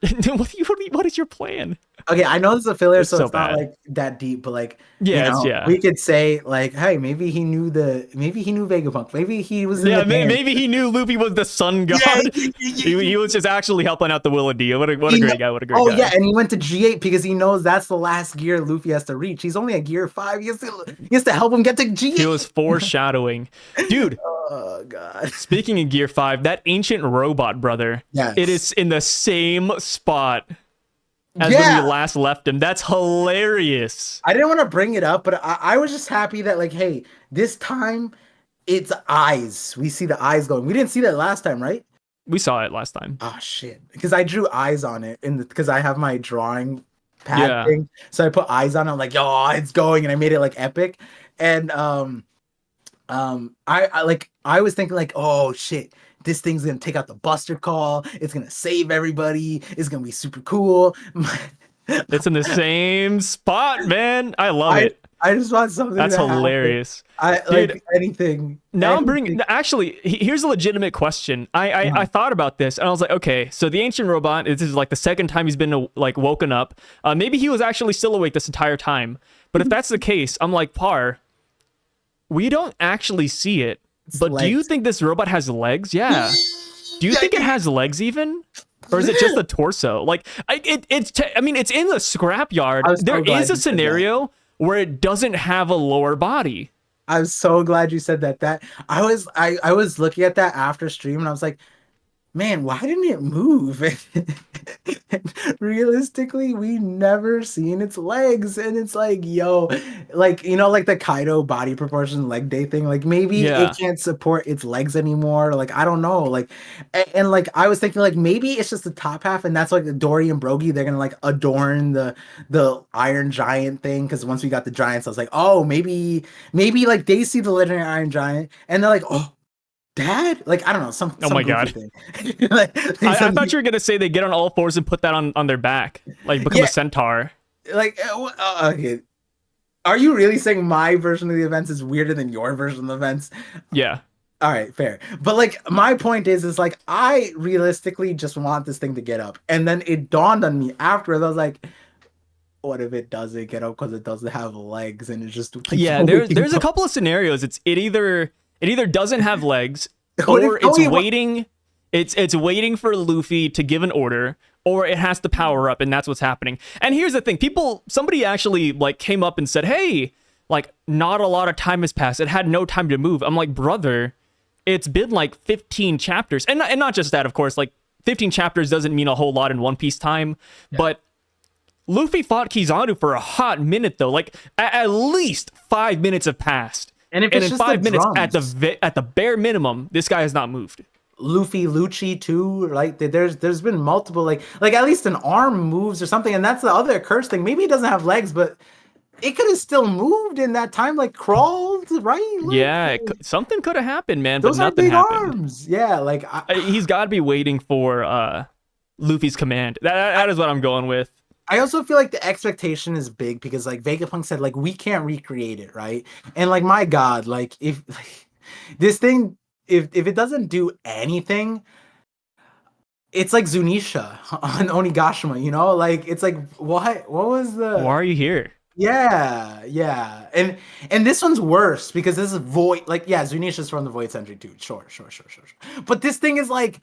what is your plan? Okay, I know this is a filler, It's so so it's not bad. like that deep, but like, Yeah, it's yeah. we could say like, hey, maybe he knew Vegapunk. Maybe he was in Yeah, the band. maybe he knew Luffy was the sun god. Yeah, He was just actually helping out the Willow. What a he kn- great guy. What a great oh guy. yeah, and he went to G8 because he knows that's the last gear Luffy has to reach. He's only at gear 5. He has to help him get to He G8. was foreshadowing. Dude, Oh god. speaking of Gear 5, that ancient robot, brother, it Yes. is in the same spot as when we Yeah. last left him. That's hilarious. I didn't want to bring it up, but I was just happy that like, hey, this time it's eyes. We see the eyes going. We didn't see that last time, right? We saw it last time. Oh shit! Because I drew eyes on it, and because I have my drawing pad Yeah. thing, so I put eyes on it. I'm like, yo, it's going, and I made it like epic. And I was thinking like, oh shit, this thing's gonna take out the Buster Call. It's gonna save everybody. It's gonna be super cool. It's in the same spot, man. I love I it. I just want something That's to happen. hilarious. I Dude, like anything. now I'm anything. bringing. Actually, here's a legitimate question. I thought about this and I was like, okay, so the ancient robot. This is like the second time he's been like woken up. Maybe he was actually still awake this entire time. But if that's the case, I'm like, Par, we don't actually see it. It's But do you legs. think this robot has legs? Yeah. Do you think it has legs even? Or is it just the torso? Like, I mean, it's in the scrapyard. I was so There glad is a you said that. scenario where it doesn't have a lower body. I'm so glad you said that. I was looking at that after stream and I was like, man, why didn't it move? Realistically, we never seen its legs, and it's like, yo, like like the Kaido body proportion leg day thing. Like maybe Yeah. it can't support its legs anymore. Like I don't know. Like, and like I was thinking, like maybe it's just the top half, and that's like the Dory and Brogy. They're gonna like adorn the Iron Giant thing because once we got the giants, I was like, oh, maybe like they see the legendary Iron Giant, and they're like, oh. Dad? Like, I don't know, Oh some my goofy God. thing. Like, I thought you were going to say they get on all fours and put that on their back. Like, become Yeah. a centaur. like okay. Are you really saying my version of the events is weirder than your version of the events? Yeah. All right, fair. But like my point is like I realistically just want this thing to get up. And then it dawned on me afterwards. I was like, what if it doesn't get up because it doesn't have legs and it just keeps Yeah, waking there's a up? couple of scenarios. It either doesn't have legs, What if or it's waiting. It's waiting for Luffy to give an order, or it has to power up, and that's what's happening. And here's the thing: somebody actually like came up and said, "Hey, like not a lot of time has passed. It had no time to move." I'm like, brother, it's been like 15 chapters, and not just that, of course. Like 15 chapters doesn't mean a whole lot in One Piece time, but Luffy fought Kizaru for a hot minute though. Like at least 5 minutes have passed, And if and it's in just the 5 minutes, drums, at the bare minimum, this guy has not moved. Luffy, Lucci too, like there's been multiple like at least an arm moves or something, and that's the other curse thing. Maybe he doesn't have legs, but it could have still moved in that time, like crawled, right? Yeah, Like, something could have happened, man, but those are nothing big happened. arms. Yeah, like He's got to be waiting for Luffy's command. That is what I'm going with. I also feel like the expectation is big because like Vegapunk said, like we can't recreate it, right? And like my God, like if this thing, if it doesn't do anything, it's like Zunisha on Onigashima, you know? Like it's like what was Why the are you here? yeah. And this one's worse because this is void, like yeah, Zunisha's from the Void Century too. Sure. But this thing is like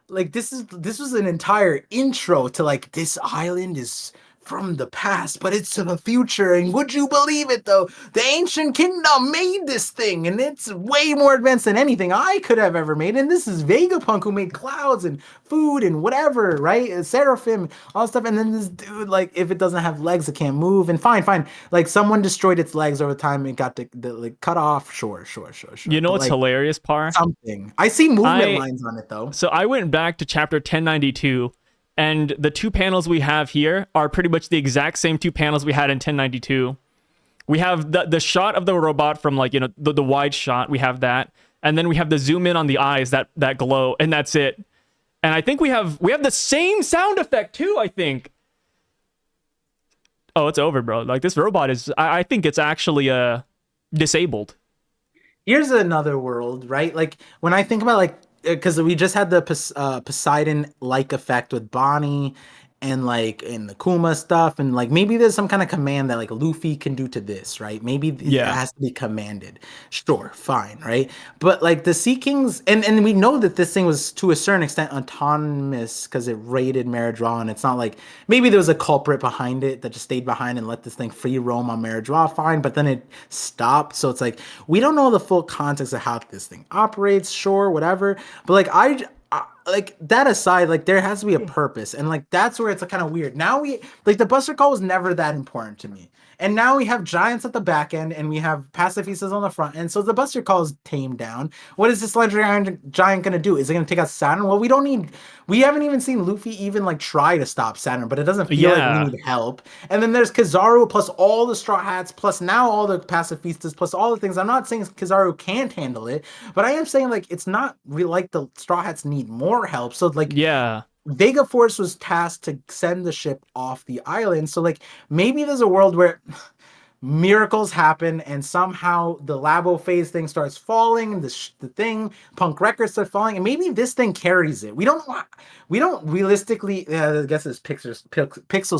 this was an entire intro to like this island is from the past, but it's to the future. And would you believe it though? The ancient kingdom made this thing, and it's way more advanced than anything I could have ever made. And this is Vegapunk who made clouds and food and whatever, right? And Seraphim, all this stuff. And then this dude, like, if it doesn't have legs, it can't move. And fine. Like someone destroyed its legs over time. It got the like cut off. Sure. You know But what's like hilarious, Par? something. I see movement I lines on it though. So I went back to chapter 1092, and the two panels we have here are pretty much the exact same two panels we had in 1092. We have the shot of the robot from like, the wide shot. We have that. And then we have the zoom in on the eyes that glow, and that's it. And I think we have the same sound effect too, I think. Oh, it's over, bro. Like this robot is I think it's actually disabled. Here's another world, right? Like when I think about like because we just had the Poseidon like effect with Bonney and like in the Kuma stuff, and like maybe there's some kind of command that like Luffy can do to this, right? Maybe it Yeah. has to be commanded. Sure, fine, right? But like the Sea Kings, and we know that this thing was to a certain extent autonomous because it raided Meridra, and it's not like maybe there was a culprit behind it that just stayed behind and let this thing free roam on Meridra, fine, but then it stopped. So it's like we don't know the full context of how this thing operates, sure, whatever. But like like that aside, like there has to be a purpose, and like that's where it's kind of weird. Now we like the Buster Call was never that important to me, and now we have giants at the back end, and we have pacifistas on the front end. So the Buster Call is tamed down. What is this legendary giant gonna do? Is it gonna take out Saturn? Well, we don't need. We haven't even seen Luffy even like try to stop Saturn, but it doesn't feel like we Yeah. need help. And then there's Kizaru plus all the Straw Hats, plus now all the pacifistas, plus all the things. I'm not saying Kizaru can't handle it, but I am saying like it's not really like the Straw Hats need more help. So like Yeah. Vega Force was tasked to send the ship off the island. So like maybe there's a world where miracles happen and somehow the labo phase thing starts falling and the thing punk records start falling, and maybe this thing carries it. We don't realistically I guess it's pixel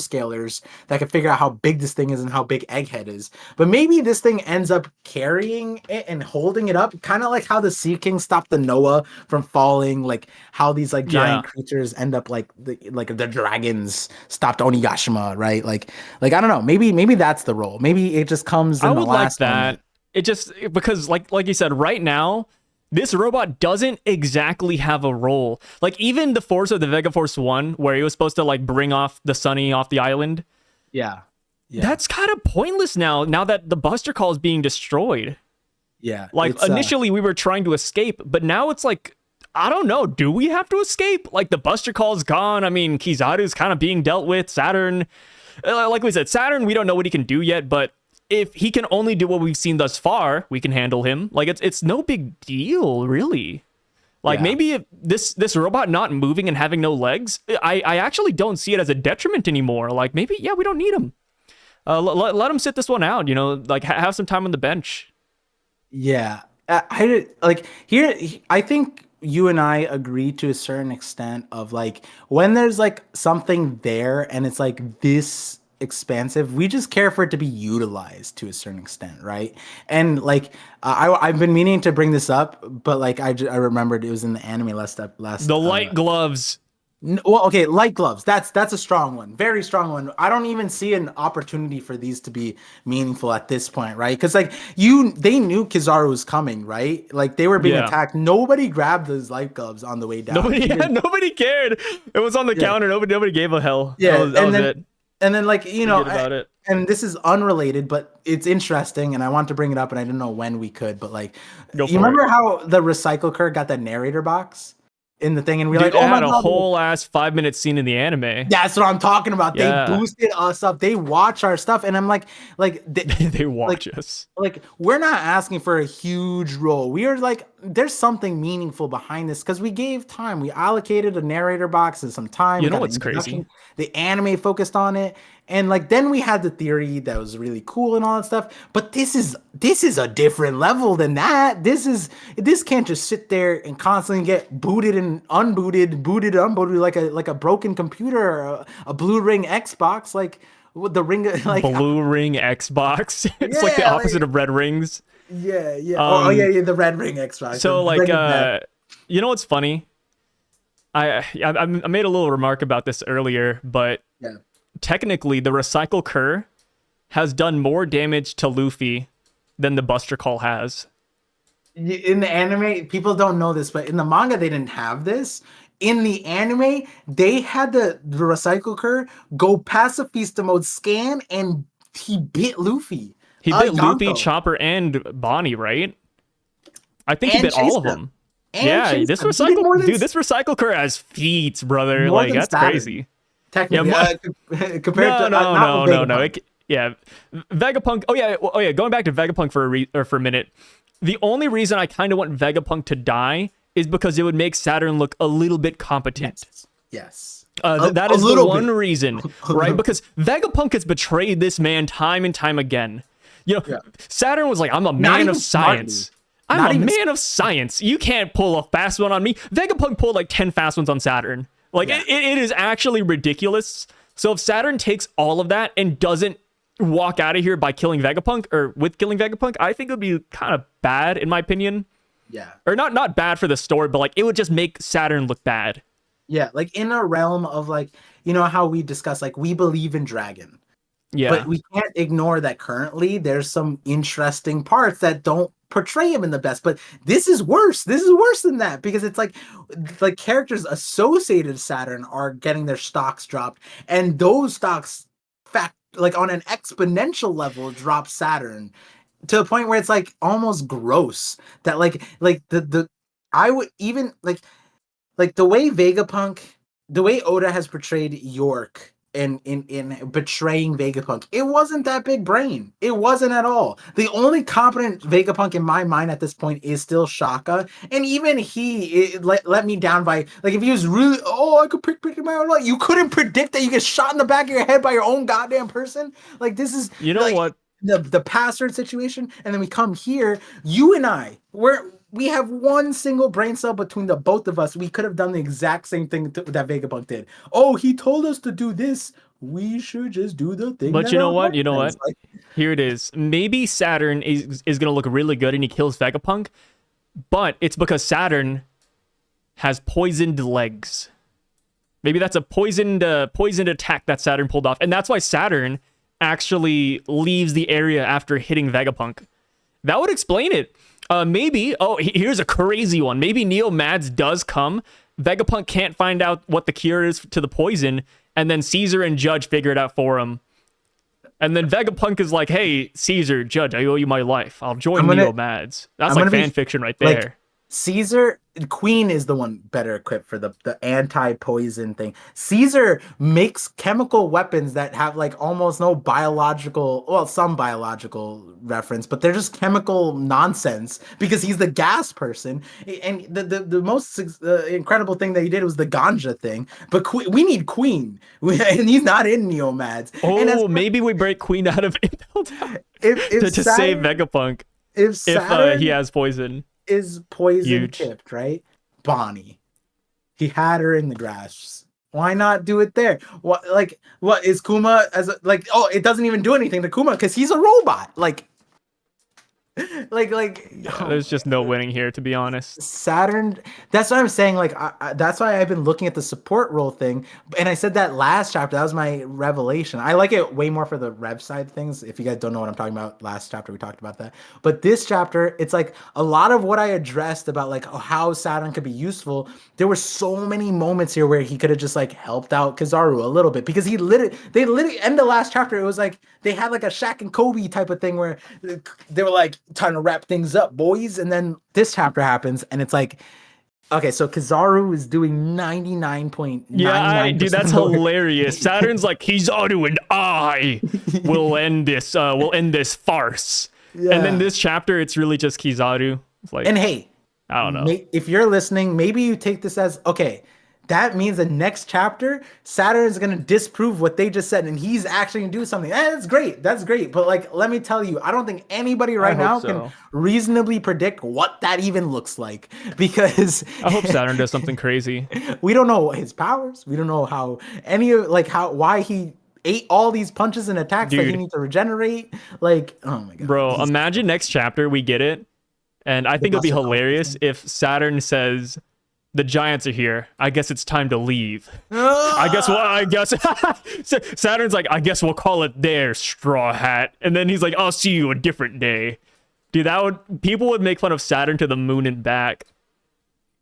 scalers that can figure out how big this thing is and how big Egghead is, but maybe this thing ends up carrying it and holding it up, kind of like how the Sea King stopped the Noah from falling, like how these like giant Yeah. creatures end up like the dragons stopped Onigashima, right? Like I don't know, maybe that's the role. Maybe it just comes I in the would like last that. moment. It just because like you said, right now, this robot doesn't exactly have a role. Like even the Force of the Vega Force 1, where he was supposed to like bring off the Sunny off the island, Yeah. that's kind of pointless now that the Buster Call is being destroyed. Yeah. Like initially we were trying to escape, but now it's like I don't know, do we have to escape? Like the Buster Call's gone. I mean, Kizaru's kind of being dealt with. Saturn, like we said, Saturn, we don't know what he can do yet, but if he can only do what we've seen thus far, we can handle him. Like it's no big deal, really. Like maybe if this robot not moving and having no legs, I actually don't see it as a detriment anymore. Like maybe we don't need him. Let him sit this one out. Like have some time on the bench. Yeah. I like here I think you and I agree to a certain extent of like when there's like something there and it's like this expansive. We just care for it to be utilized to a certain extent, right? And like I've been meaning to bring this up, but like I remembered it was in the anime last The light gloves. well, okay, light gloves. That's a strong one, very strong one. I don't even see an opportunity for these to be meaningful at this point, right? Because like they knew Kizaru was coming, right? Like they were being Yeah. attacked. Nobody grabbed those light gloves on the way down. Nobody cared. It was on the counter. Nobody gave a hell. Yeah, That was it. and then like Forget about it. and this is unrelated, but it's interesting, and I want to bring it up, and I didn't know when we could, but like, Go you for remember it. how the recycle cur got that narrator box in the thing, and we're Dude, like, oh it my had a god, whole ass 5-minute scene in the anime. that's what I'm talking about. Yeah. They boosted us up. They watch our stuff, and I'm like They watch us. like we're not asking for a huge role. We are like, there's something meaningful behind this because we gave time. We allocated a narrator box and some time. You We know got what's an introduction. crazy? The anime focused on it, and like then we had the theory that was really cool and all that stuff. But this is a different level than that. This can't just sit there and constantly get booted and unbooted, booted and unbooted like a broken computer or a blue ring Xbox, like with the ring like Blue ring Xbox. It's like the Yeah, opposite like- of red rings. yeah. Yeah, the red ring Xbox. So The like ring of death. you know what's funny? I made a little remark about this earlier, but Yeah. technically the recycle cur has done more damage to Luffy than the Buster Call has. In the anime, people don't know this, but in the manga, they didn't have this. In the anime, they had the recycle cur go pacifista mode scan, and he bit Luffy. He bit Luffy, Yonko. Chopper, and Bonney, right? I think he And bit all of chased them. And Yeah, chased this him. He did more recycle than- dude, this recycle cur has feet, brother. More Like than that's Saturn. crazy. Technically, Yeah, compared to No. Yeah, Vegapunk. Oh yeah. Going back to Vegapunk for a minute. The only reason I kind of want Vegapunk to die is because it would make Saturn look a little bit competent. Yes. That a is the little one bit. reason, right? Because Vegapunk has betrayed this man time and time again. You know, Yeah. Saturn was like, "I'm a Not man even of science. Not I'm a even man of science. You can't pull a fast one on me." Vegapunk pulled like 10 fast ones on Saturn. Like Yeah. it is actually ridiculous. So if Saturn takes all of that and doesn't walk out of here by killing Vegapunk or with killing Vegapunk, I think it would be kind of bad in my opinion. Yeah. Or not bad for the story, but like it would just make Saturn look bad. Yeah. Like in a realm of like, you know how we discuss, like we believe in Dragon. Yeah. But we can't ignore that currently there's some interesting parts that don't portray him in the best. But this is worse. This is worse than that because it's like characters associated with Saturn are getting their stocks dropped, and those stocks like on an exponential level drop Saturn to a point where it's like almost gross that like the I would even like the way Vegapunk, the way Oda has portrayed York in betraying Vegapunk, it wasn't that big brain. It wasn't at all. The only competent Vegapunk in my mind at this point is still Shaka, and even he let me down by like if he was really I could predict my own life. You couldn't predict that you get shot in the back of your head by your own goddamn person. Like this is like, what? The Password situation, and then we come here. You and I, we have one single brain cell between the both of us. We could have done the exact same thing that Vegapunk did. Oh, he told us to do this. We should just do the thing. But you know what? Like, Here it is. Maybe Saturn is going to look really good and he kills Vegapunk, but it's because Saturn has poisoned legs. Maybe that's a poisoned attack that Saturn pulled off, and that's why Saturn actually leaves the area after hitting Vegapunk. That would explain it. Maybe, here's a crazy one. Maybe Neo Mads does come. Vegapunk can't find out what the cure is to the poison, and then Caesar and Judge figure it out for him. And then Vegapunk is like, "Hey, Caesar, Judge, I owe you my life. I'll join Neo Mads." That's like fan fiction right there. Like, Caesar, Queen is the one better equipped for the anti-poison thing. Caesar makes chemical weapons that have like almost no biological, well, some biological reference, but they're just chemical nonsense because he's the gas person. And the most incredible thing that he did was the ganja thing. But we need Queen, and he's not in Neomads. Oh, maybe we break Queen out of Impel Down to save Vegapunk if he has poison. Is poison tipped, right? Bonney. He had her in the grasp. Why not do it there? What is Kuma as like? Oh, it doesn't even do anything to Kuma because he's a robot. Yeah, Oh there's just no winning here, to be honest. Saturn. That's what I'm saying. Like, that's why I've been looking at the support role thing. And I said that last chapter. That was my revelation. I like it way more for the rev side things. If you guys don't know what I'm talking about, last chapter we talked about that. But this chapter, it's like a lot of what I addressed about like how Saturn could be useful. There were so many moments here where he could have just like helped out Kizaru a little bit because they literally end the last chapter. It was like they had like a Shaq and Kobe type of thing where they were like trying to wrap things up, boys. And then this chapter happens, and it's like, okay, so Kizaru is doing 99.99%. Yeah, dude, that's hilarious. Saturn's like, Kizaru and I will end this. We'll end this farce. Yeah. And then this chapter, it's really just Kizaru. It's like, And hey, I don't know. If you're listening, maybe you take this as okay. That means the next chapter, Saturn is gonna disprove what they just said, and he's actually gonna do something. That's great. That's great. But like, let me tell you, I don't think anybody right now can reasonably predict what that even looks like because I hope Saturn does something crazy. we don't know his powers. We don't know how why he ate all these punches and attacks that he needs to regenerate. Like, oh my god, bro! Imagine next chapter we get it, and I think it'll be hilarious if Saturn says, the giants are here. I guess it's time to leave. I guess Saturn's like, I guess we'll call it there, Straw Hat. And then he's like, I'll see you a different day. Dude, people would make fun of Saturn to the moon and back.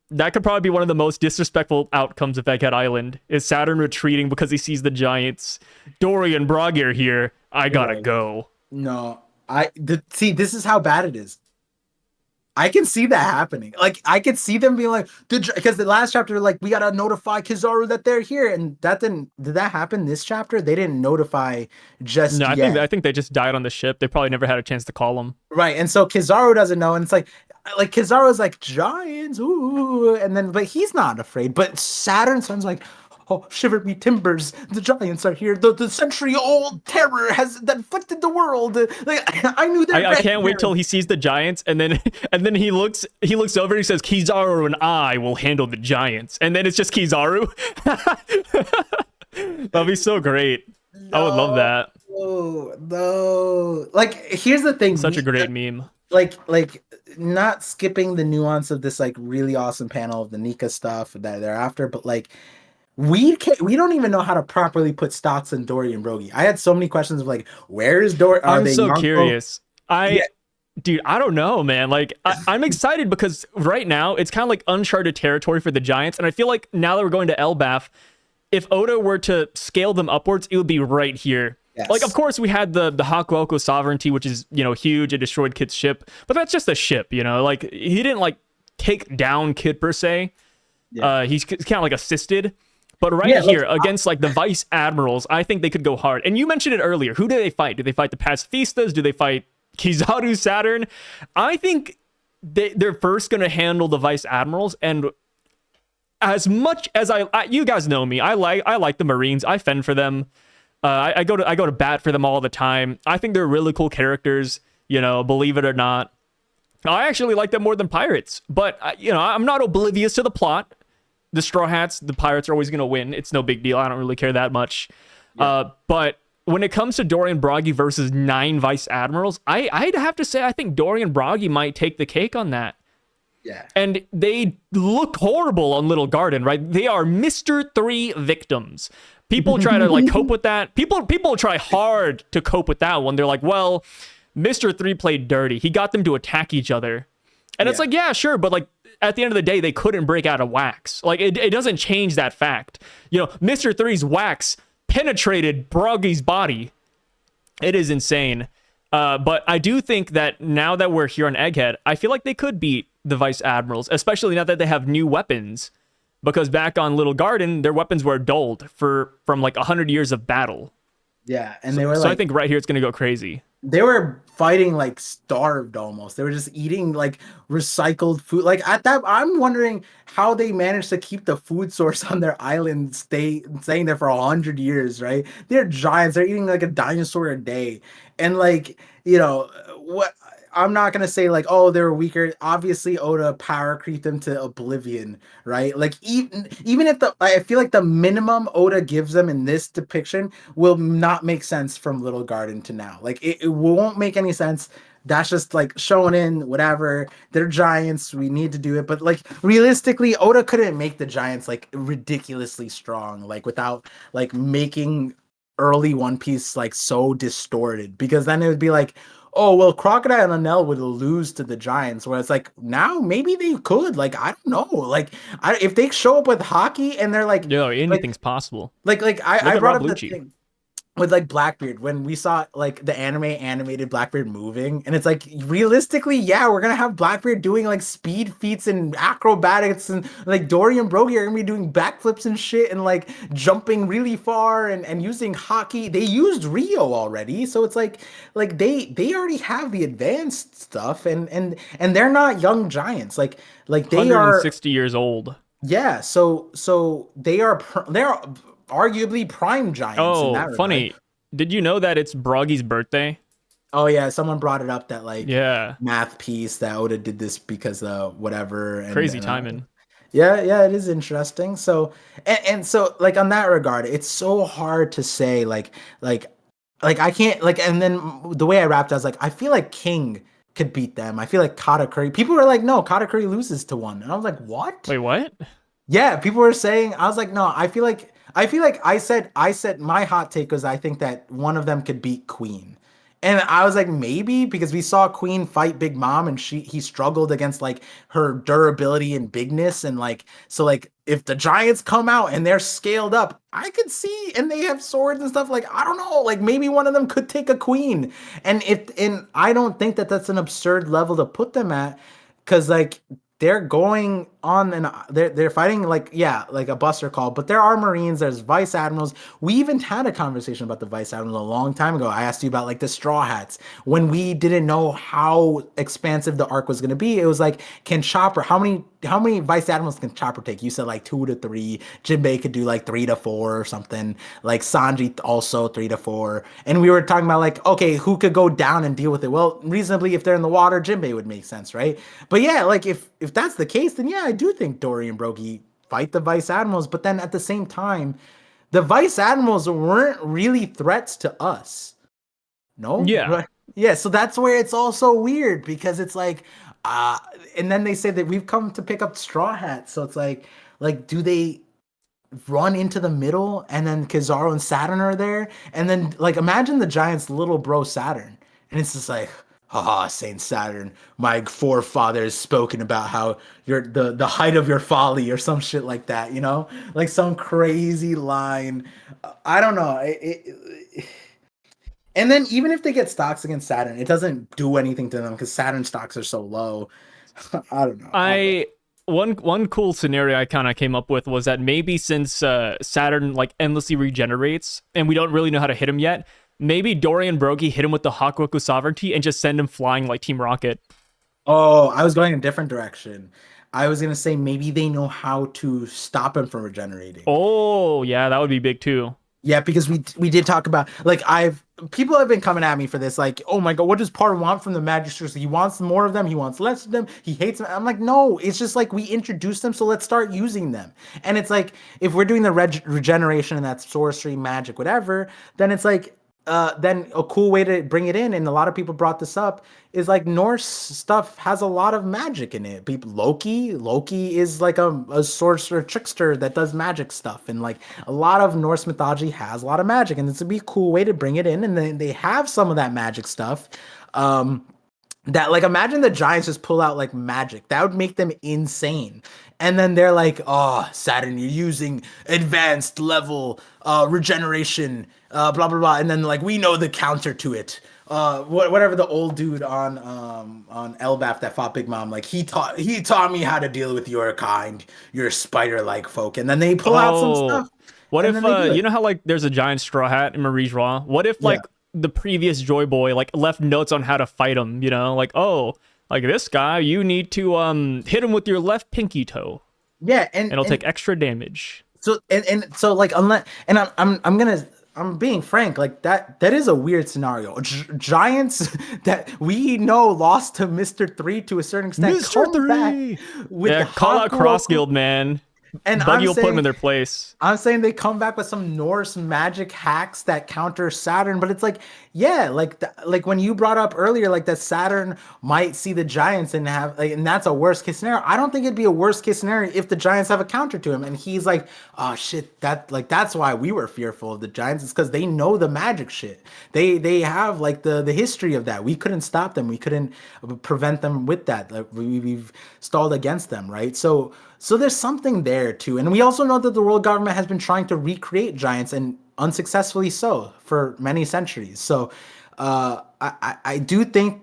That could probably be one of the most disrespectful outcomes of Egghead Island, is Saturn retreating because he sees the giants. Dory and Broggy are here. I gotta go. No, see, this is how bad it is. I can see that happening. Like, I could see them being like, because the last chapter, like, we gotta notify Kizaru that they're here, and did that happen this chapter? They didn't notify just no, yet. I think they just died on the ship. They probably never had a chance to call them. Right, and so Kizaru doesn't know, and it's like Kizaru's like, giants, ooh, and then, but he's not afraid. But Saturn sounds like, oh, shiver me timbers, the giants are here. The century-old terror has inflicted the world. Like, I knew that. I can't wait till he sees the giants, and then he looks over and he says, Kizaru and I will handle the giants. And then it's just Kizaru. That'd be so great. I would love that. No. Like, here's the thing. Such a great meme. Like not skipping the nuance of this like really awesome panel of the Nika stuff that they're after, but like we don't even know how to properly put stocks in Dory and Brogy. I had so many questions of like, where is Dory? I'm so curious. Dude, I don't know, man. Like, I'm excited because right now it's kind of like uncharted territory for the Giants, and I feel like now that we're going to Elbaf, if Oda were to scale them upwards, it would be right here. Yes. Like, of course, we had the Hakuoku sovereignty, which is, huge. It destroyed Kid's ship, but that's just a ship, Like, he didn't like take down Kid per se. Yeah. He's kind of like assisted. But here, against like the vice admirals, I think they could go hard. And you mentioned it earlier. Who do they fight? Do they fight the Pacifistas? Do they fight Kizaru, Saturn? I think they're first going to handle the vice admirals. And as much as you guys know me, I like the Marines. I fend for them. I go to bat for them all the time. I think they're really cool characters. Believe it or not, I actually like them more than pirates. But I'm not oblivious to the plot. The Straw Hats, the pirates are always going to win. It's no big deal. I don't really care that much. Yeah. But when it comes to Dorian Broggy versus 9 vice admirals, I'd have to say I think Dorian Broggy might take the cake on that. Yeah. And they look horrible on Little Garden, right? They are Mr. 3 victims. People try to like cope with that. People try hard to cope with that one. They're like, well, Mr. 3 played dirty. He got them to attack each other. And it's like, yeah, sure, but like at the end of the day, they couldn't break out of wax. Like, it doesn't change that fact. Mr. 3's wax penetrated Broggy's body. It is insane. But I do think that now that we're here on Egghead, I feel like they could beat the Vice Admirals, especially now that they have new weapons. Because back on Little Garden, their weapons were dulled from like 100 years of battle. Yeah, and they were so I think right here it's going to go crazy. They were fighting like starved almost. They were just eating like recycled food. Like at that, I'm wondering how they managed to keep the food source on their island staying there for 100 years, right? They're giants. They're eating like a dinosaur a day. And like, what I'm not gonna say like, oh, they were weaker. Obviously, Oda power creeped them to oblivion, right? Like even if I feel like the minimum Oda gives them in this depiction will not make sense from Little Garden to now. Like it won't make any sense. That's just like showing in whatever. They're giants. We need to do it, but like realistically, Oda couldn't make the giants like ridiculously strong, like without like making early One Piece like so distorted, because then it would be like, oh well, Crocodile and Enel would lose to the Giants, where it's like now maybe they could, like I don't know, like if they show up with hockey and they're Yo, like anything's possible. I Look at brought Rob up the Lucci. thing with like Blackbeard when we saw like the animated Blackbeard moving, and it's like realistically, yeah, we're gonna have Blackbeard doing like speed feats and acrobatics, and like Dory and Brody are gonna be doing backflips and shit, and like jumping really far and using hockey. They used Rio already, so it's like they already have the advanced stuff, and they're not young giants, like they are. 160 years old. Yeah, so they're arguably prime giants in Oh, that regard. funny. Did you know that it's Broggy's birthday? Oh yeah, someone brought it up that like Yeah. math piece that Oda did this because whatever, Crazy timing. yeah, it is interesting. So and so like on that regard, it's so hard to say like I can't like, and then the way I wrapped, I was like, I feel like King could beat them. I feel like Katakuri. People were like, no, Katakuri loses to one, and I was like, what? Wait, what? Yeah, people were saying. I was like, no, I feel like I said my hot take was I think that one of them could beat Queen. And I was like, maybe because we saw Queen fight Big Mom and he struggled against like her durability and bigness, and like so like if the giants come out and they're scaled up, I could see, and they have swords and stuff, like I don't know, like maybe one of them could take a queen. And I don't think that that's an absurd level to put them at, because like they're going on and they're fighting like, yeah, like a buster call, but there are Marines, there's vice admirals. We even had a conversation about the vice admiral a long time ago. I asked you about like the straw hats when we didn't know how expansive the arc was going to be. It was like, can Chopper, how many vice admirals can Chopper take? You said like 2 to 3. Jinbei could do like 3 to 4 or something, like Sanji also 3 to 4. And we were talking about like, okay, who could go down and deal with it? Well, reasonably, if they're in the water, Jinbei would make sense, right? But yeah, like if that's the case, then yeah, I do think Dory and Brogy fight the vice admirals. But then at the same time, the vice admirals weren't really threats to us. No, Yeah. right? Yeah, so that's where it's also weird, because it's like, uh, and then they say that we've come to pick up straw hats. So it's like, do they run into the middle, and then Kizaru and Saturn are there, and then like imagine the Giants' little bro Saturn, and it's just like, haha, Saint Saturn, my forefathers spoken about how you're the height of your folly or some shit like that, like some crazy line. I don't know. And then even if they get stocks against Saturn, it doesn't do anything to them because Saturn stocks are so low. I don't know. One cool scenario I kind of came up with was that maybe since Saturn like endlessly regenerates and we don't really know how to hit him yet, maybe Dory and Brogy hit him with the Hakuoku Sovereignty and just send him flying like Team Rocket. Oh, I was going a different direction. I was gonna say maybe they know how to stop him from regenerating. Oh, yeah, that would be big too. Yeah, because we did talk about like people have been coming at me for this, like, oh my god, what does Par want from the Magisters? He wants more of them, he wants less of them, he hates them. I'm like, no, it's just like we introduced them, so let's start using them. And it's like if we're doing the regeneration and that's sorcery, magic, whatever, then it's like then a cool way to bring it in, and a lot of people brought this up, is like Norse stuff has a lot of magic in it. Loki is like a sorcerer trickster that does magic stuff, and like a lot of Norse mythology has a lot of magic, and this would be a cool way to bring it in. And then they have some of that magic stuff. That like imagine the Giants just pull out like magic. That would make them insane. And then they're like, oh, Saturn, you're using advanced level regeneration, blah blah blah. And then like we know the counter to it. Whatever the old dude on Elbaf that fought Big Mom, like he taught me how to deal with your kind, your spider-like folk. And then they pull out some stuff. What if you know how like there's a giant straw hat in Marie Joie? What if like the previous Joy Boy like left notes on how to fight him, like, oh, like this guy, you need to hit him with your left pinky toe. Yeah, and it'll take extra damage. So and so like unless, and I'm gonna I'm being frank, like that is a weird scenario. Giants that we know lost to Mr. 3 to a certain extent Mr. come back 3. with Yeah, the call out Cross Hakuoku, Guild, man. and Buggy will put him in their place. I'm saying they come back with some Norse magic hacks that counter Saturn, but it's like, yeah, like like when you brought up earlier, like that Saturn might see the Giants and have, like, and that's a worst case scenario. I don't think it'd be a worst case scenario if the Giants have a counter to him, and he's like, oh shit, that's why we were fearful of the Giants. It's because they know the magic shit. They have like the history of that. We couldn't stop them. We couldn't prevent them with that. Like we've stalled against them, right? So there's something there too. And we also know that the world government has been trying to recreate giants and unsuccessfully so for many centuries. So I do think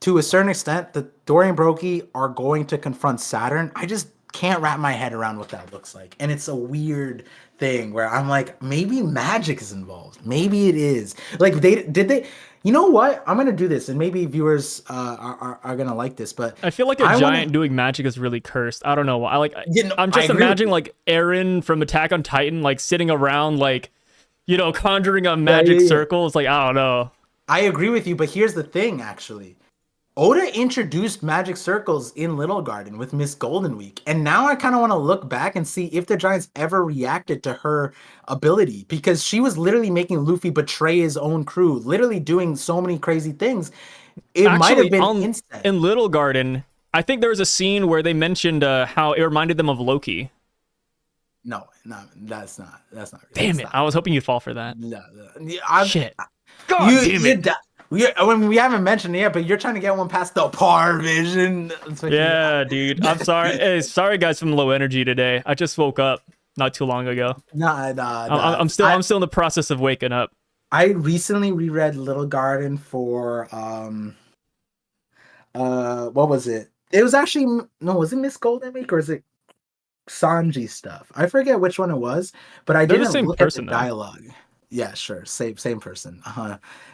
to a certain extent that Dory and Brokey are going to confront Saturn. I just can't wrap my head around what that looks like. And it's a weird thing where I'm like, maybe magic is involved. Maybe it is. Like they you know what? I'm gonna do this, and maybe viewers are gonna like this, but I feel like a giant doing magic is really cursed. I don't know. I'm just imagining like Eren from Attack on Titan, like sitting around, like, conjuring a magic circle. It's like, I don't know. I agree with you, but here's the thing, actually. Oda introduced magic circles in Little Garden with Miss Golden Week, and now I kind of want to look back and see if the Giants ever reacted to her ability, because she was literally making Luffy betray his own crew, literally doing so many crazy things. It might have been instant. In Little Garden, I think there was a scene where they mentioned how it reminded them of Loki. No, that's not. That's not. Damn it! I was hoping you'd fall for that. No. Shit. God damn it. We haven't mentioned it yet, but you're trying to get one past the par vision. Yeah, dude. I'm sorry. Hey, sorry, guys, from low energy today. I just woke up not too long ago. Nah. I'm still in the process of waking up. I recently reread Little Garden for what was it? It was actually was it Miss Golden Week or is it Sanji stuff? I forget which one it was, but I didn't look at the dialogue. Yeah, sure. Same person.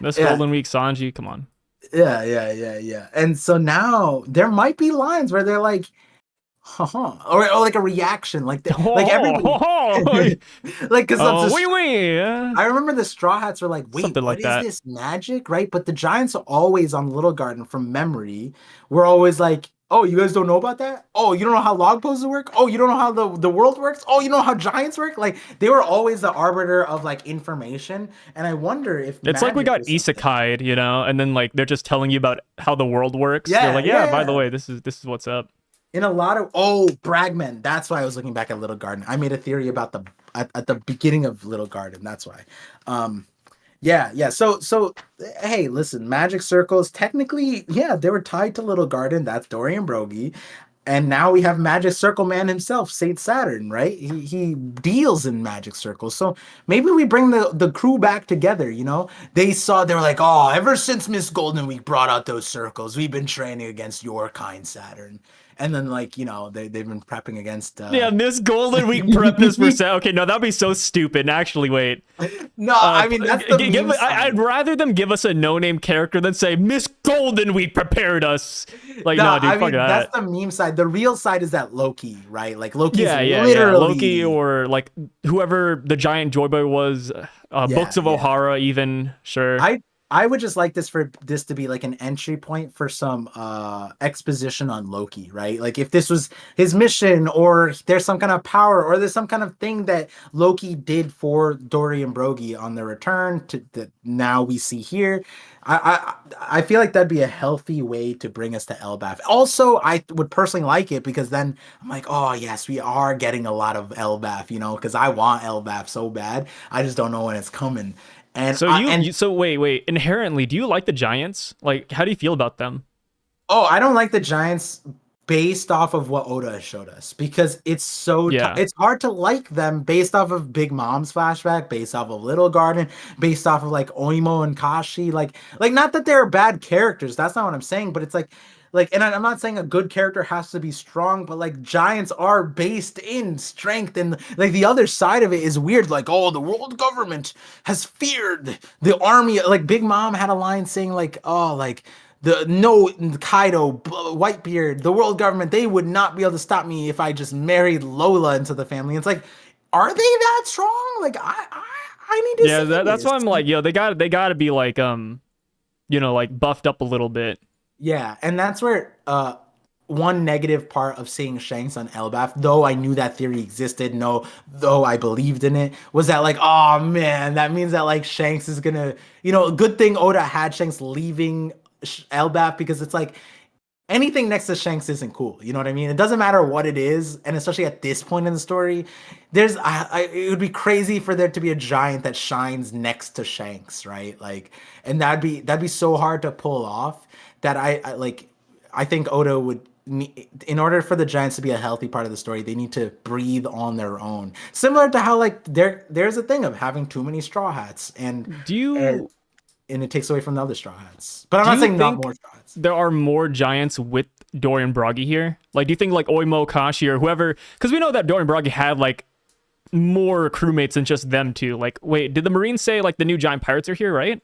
Miss Golden Week, Sanji, come on. Yeah. And so now there might be lines where they're like, or like a reaction, like everybody, like because I remember the Straw Hats were like, wait, something what is this magic, right? But the Giants are always on Little Garden from memory. We're always like, oh, you guys don't know about that? Oh, you don't know how log poses work? Oh, you don't know how the world works? Oh, you know how giants work? Like, they were always the arbiter of, like, information. And I wonder if it's like we got isekai'd, and then, like, they're just telling you about how the world works. Yeah, they're like, by the way, this is what's up. In a lot of Bragman. That's why I was looking back at Little Garden. I made a theory about at the beginning of Little Garden. That's why. Yeah. So hey, listen, magic circles, technically, they were tied to Little Garden. That's Dory and Broggy. And now we have Magic Circle Man himself, Saint Saturn, right? He deals in magic circles. So maybe we bring the crew back together, They were like, oh, ever since Miss Golden Week brought out those circles, we've been training against your kind, Saturn. And then, like, they've been prepping against... Miss Golden Week prepped this for... Okay, no, that'd be so stupid. Actually, wait. No, I mean, that's the meme I'd rather them give us a no-name character than say, Miss Golden Week prepared us. Like, no, dude, fuck that. That's the meme side. The real side is that Loki, right? Like, Loki's literally... Loki or, like, whoever the giant Joy Boy was. Books of Ohara, even. Sure. I would just like for this to be like an entry point for some exposition on Loki, right? Like if this was his mission, or there's some kind of power, or there's some kind of thing that Loki did for Dory and Broggy on their return that now we see here. I feel like that'd be a healthy way to bring us to Elbaf. Also, I would personally like it because then I'm like, oh yes, we are getting a lot of Elbaf, because I want Elbaf so bad. I just don't know when it's coming. And so wait. Inherently, do you like the Giants? Like, how do you feel about them? Oh, I don't like the Giants based off of what Oda has showed us, because it's so it's hard to like them based off of Big Mom's flashback, based off of Little Garden, based off of like Oimo and Kashi. Like not that they're bad characters. That's not what I'm saying. But it's like, and I'm not saying a good character has to be strong, but like Giants are based in strength, and like the other side of it is weird. Like, oh, the world government has feared the army. Like Big Mom had a line saying like, oh, like Kaido, Whitebeard, the world government, they would not be able to stop me if I just married Lola into the family. It's like, are they that strong? Like I need to Yeah, see that's this. why I'm like, yo, they gotta be like like buffed up a little bit. Yeah, and that's where one negative part of seeing Shanks on Elbaf, though I knew that theory existed, no, though I believed in it, was that like, oh man, that means that like Shanks is gonna, a good thing Oda had Shanks leaving Elbaf because it's like anything next to Shanks isn't cool. You know what I mean? It doesn't matter what it is, and especially at this point in the story, it would be crazy for there to be a giant that shines next to Shanks, right? Like, and that'd be so hard to pull off that I think Oda would. In order for the giants to be a healthy part of the story, they need to breathe on their own. Similar to how like there's a thing of having too many straw hats, Do and you and it takes away from the other straw hats. But I'm do not you saying not think more straw hats. there are more giants with Dorian Broggy here? Like, do you think like Oimo, Kashi, or whoever? Because we know that Dorian Broggy had like more crewmates than just them two. Like, wait, did the Marines say like the new giant pirates are here? Right?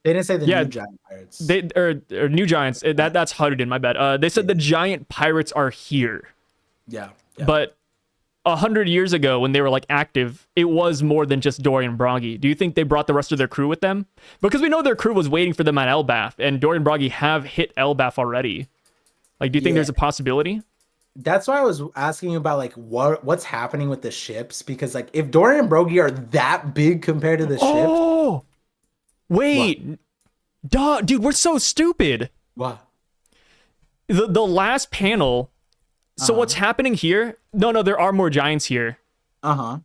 They didn't say the Yeah, new giant pirates. they or new giants. That's Hudden. My bad. They said the giant pirates are here, Yeah. but 100 years ago when they were like active, it was more than just Dorian Broggy. Do you think they brought the rest of their crew with them? Because we know their crew was waiting for them at Elbaf, and Dorian Broggy have hit Elbaf already. Like, do you think Yeah. there's a possibility? That's why I was asking you about like what's happening with the ships, because like if Dorian and Brogy are that big compared to the ships, Oh, wait, duh, dude, we're so stupid. what? The last panel. So what's happening here? No, there are more giants here. Uh-huh.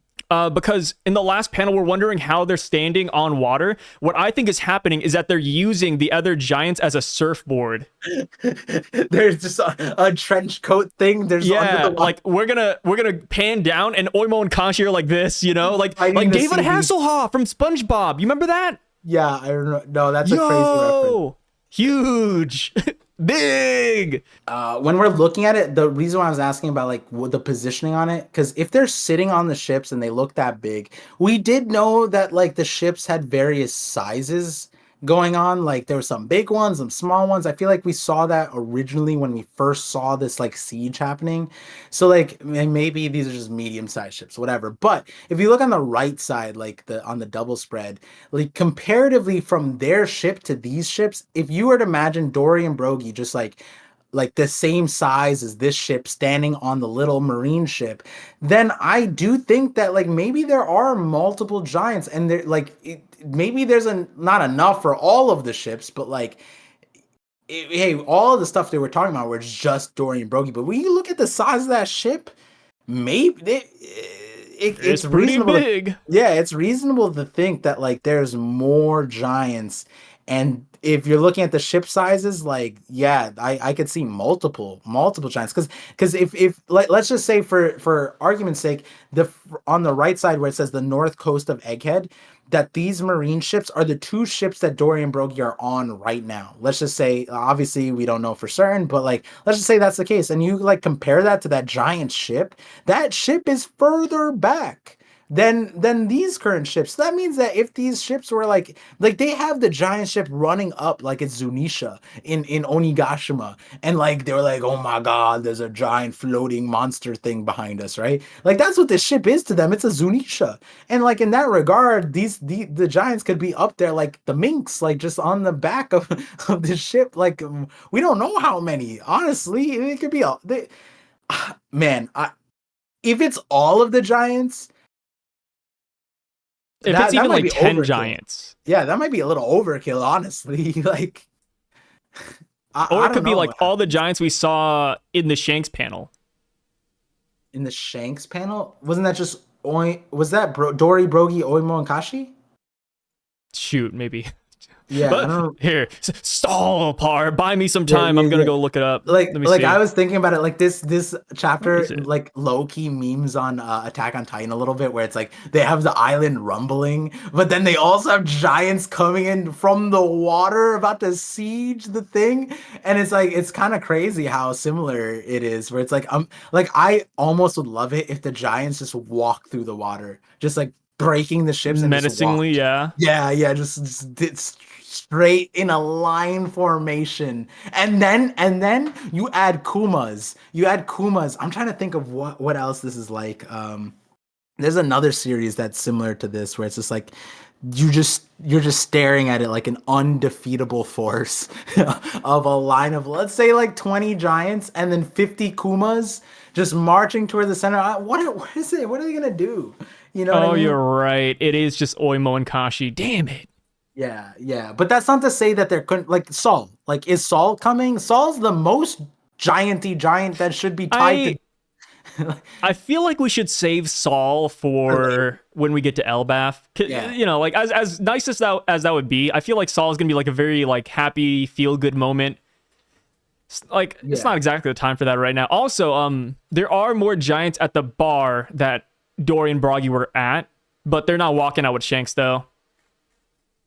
Because in the last panel, we're wondering how they're standing on water. What I think is happening is that they're using the other giants as a surfboard. There's just a trench coat thing. There's under Yeah, the water. like we're gonna pan down, and Oimo and Kashi are like this, like Fighting the David seaweed. Hasselhoff from SpongeBob. You remember that? Yeah, I don't know. No, that's a crazy reference. Yo, huge, big. When we're looking at it, the reason why I was asking about like the positioning on it, because if they're sitting on the ships and they look that big, we did know that like the ships had various sizes going on. Like there were some big ones, some small ones. I feel like we saw that originally when we first saw this like siege happening. So like maybe these are just medium-sized ships, whatever. But if you look on the right side, like on the double spread, like comparatively from their ship to these ships, if you were to imagine Dory and Brogy just like the same size as this ship standing on the little marine ship, then I do think that like maybe there are multiple giants, and they're like maybe there's not enough for all of the ships, but like hey, all of the stuff they were talking about were just Dory and Brogy. But when you look at the size of that ship, maybe it's pretty reasonable big. yeah, it's reasonable to think that like there's more giants. And if you're looking at the ship sizes, like yeah, I could see multiple giants, because if like let's just say for argument's sake, on the right side where it says the north coast of Egghead, that these marine ships are the two ships that Dory and Brogy are on right now. Let's just say, obviously we don't know for certain, but like let's just say that's the case, and you like compare that to that giant ship. That ship is further back than these current ships. So that means that if these ships were like they have the giant ship running up like it's Zunisha in Onigashima, and like they were like, oh my god, there's a giant floating monster thing behind us, right? Like that's what this ship is to them. It's a Zunisha. And like in that regard, the giants could be up there like the minks, like just on the back of this ship. Like we don't know how many. Honestly, it could be man, if it's all of the giants, If that it's even might like be 10 overkill. giants, Yeah, that might be a little overkill, honestly. Like, or I it don't could be know. like all the giants we saw in the Shanks panel. In the Shanks panel, wasn't that just was that Dory, Brogy, Oimo, and Kashi? Shoot, maybe. Yeah, I don't. Here, stall part. Buy me some Yeah, time. yeah, I'm gonna yeah. go look it up. Like Let me like see. I was thinking about it, like this Where chapter is it? like low key memes on Attack on Titan a little bit, where it's like they have the island rumbling, but then they also have giants coming in from the water about to siege the thing, and it's like it's kind of crazy how similar it is, where it's like I almost would love it if the giants just walk through the water, just like breaking the ships and just walk. Menacingly, yeah. Yeah, just it's straight in a line formation. And then you add Kumas. I'm trying to think of what else this is like. There's another series that's similar to this where it's just like you're just staring at it like an undefeatable force of a line of, let's say, like 20 giants and then 50 Kumas just marching toward the center. What is it? What are they gonna do? You know what I Oh, mean? you're right. It is just Oimo and Kashi. Damn it. Yeah, yeah. But that's not to say that there couldn't, like, Saul. Like, is Saul coming? Saul's the most gianty giant that should be tied to I I feel like we should save Saul for later. for when we get to Elbaf. Yeah. You know, like as nice as that would be, I feel like Saul is gonna be like a very like happy, feel good moment. Like it's Yeah. not exactly the time for that right now. Also, there are more giants at the bar that Dory and Broggy were at, but they're not walking out with Shanks though.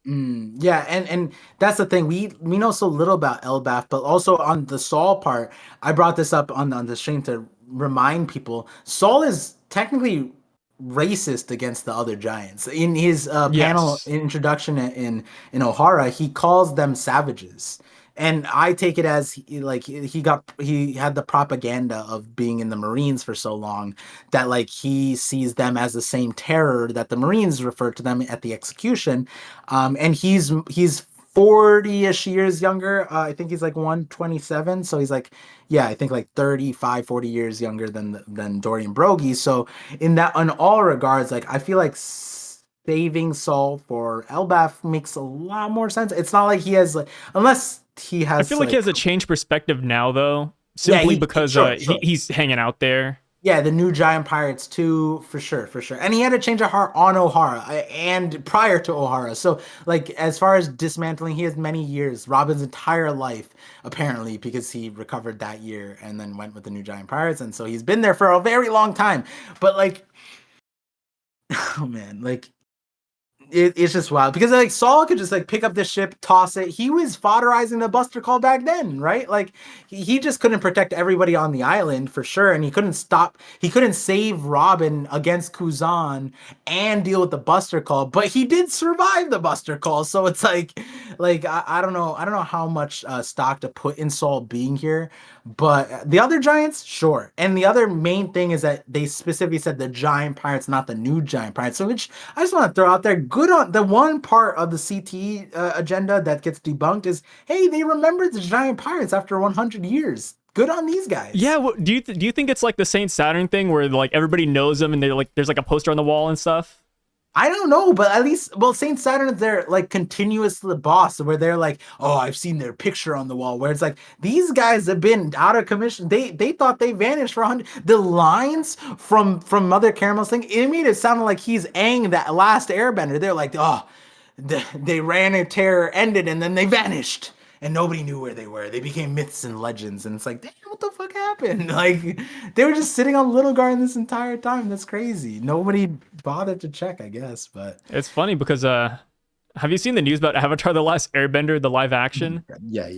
Yeah, and that's the thing. We know so little about Elbaf, but also on the Saul part, I brought this up on the stream to remind people. Saul is technically racist against the other giants. In his panel Yes. introduction in Ohara, he calls them savages. And I take it as he had the propaganda of being in the Marines for so long that like he sees them as the same terror that the Marines referred to them at the execution. And he's 40-ish years younger. I think he's like 127. So he's like, yeah, I think like 35, 40 years younger than Dorian Broggie. So in all regards, like I feel like saving Saul for Elbaf makes a lot more sense. It's not like he has like, unless he I has feel like he like, has a changed perspective now though, yeah, simply because sure, sure. he's hanging out there. Yeah, the new Giant Pirates too, for sure, for sure. And he had a change of heart on O'Hara and prior to O'Hara. So, like, as far as dismantling, he has many years, Robin's entire life, apparently, because he recovered that year and then went with the new Giant Pirates. And so he's been there for a very long time. But, like, oh man, like, it's just wild because like Saul could just like pick up the ship, toss it. He was fodderizing the Buster Call back then, right? Like he just couldn't protect everybody on the island for sure, and he couldn't stop. He couldn't save Robin against Kuzan and deal with the Buster Call, but he did survive the Buster Call. So it's like I don't know, I don't know how much stock to put in Saul being here, but the other giants, sure. And the other main thing is that they specifically said the giant pirates, not the new giant pirates. So which I just want to throw out there. Good on the one part of the CT agenda that gets debunked is, hey, they remembered the giant pirates after 100 years. Good on these guys. Yeah, do you think it's like the Saint Saturn thing where like everybody knows them and they're like there's like a poster on the wall and stuff? I don't know, but at least, well, Saint Saturn is their like continuous the boss, where they're like, oh, I've seen their picture on the wall. Where it's like these guys have been out of commission. They thought they vanished for 100. The lines from Mother Caramel's thing, it made it sound like he's Aang, that last Airbender. They're like, oh, they ran a terror, ended, and then they vanished. And nobody knew where they were. They became myths and legends. And it's like, damn, what the fuck happened? Like, they were just sitting on Little Garden this entire time. That's crazy. Nobody bothered to check, I guess. But It's funny because have you seen the news about Avatar: The Last Airbender, the live action? yeah.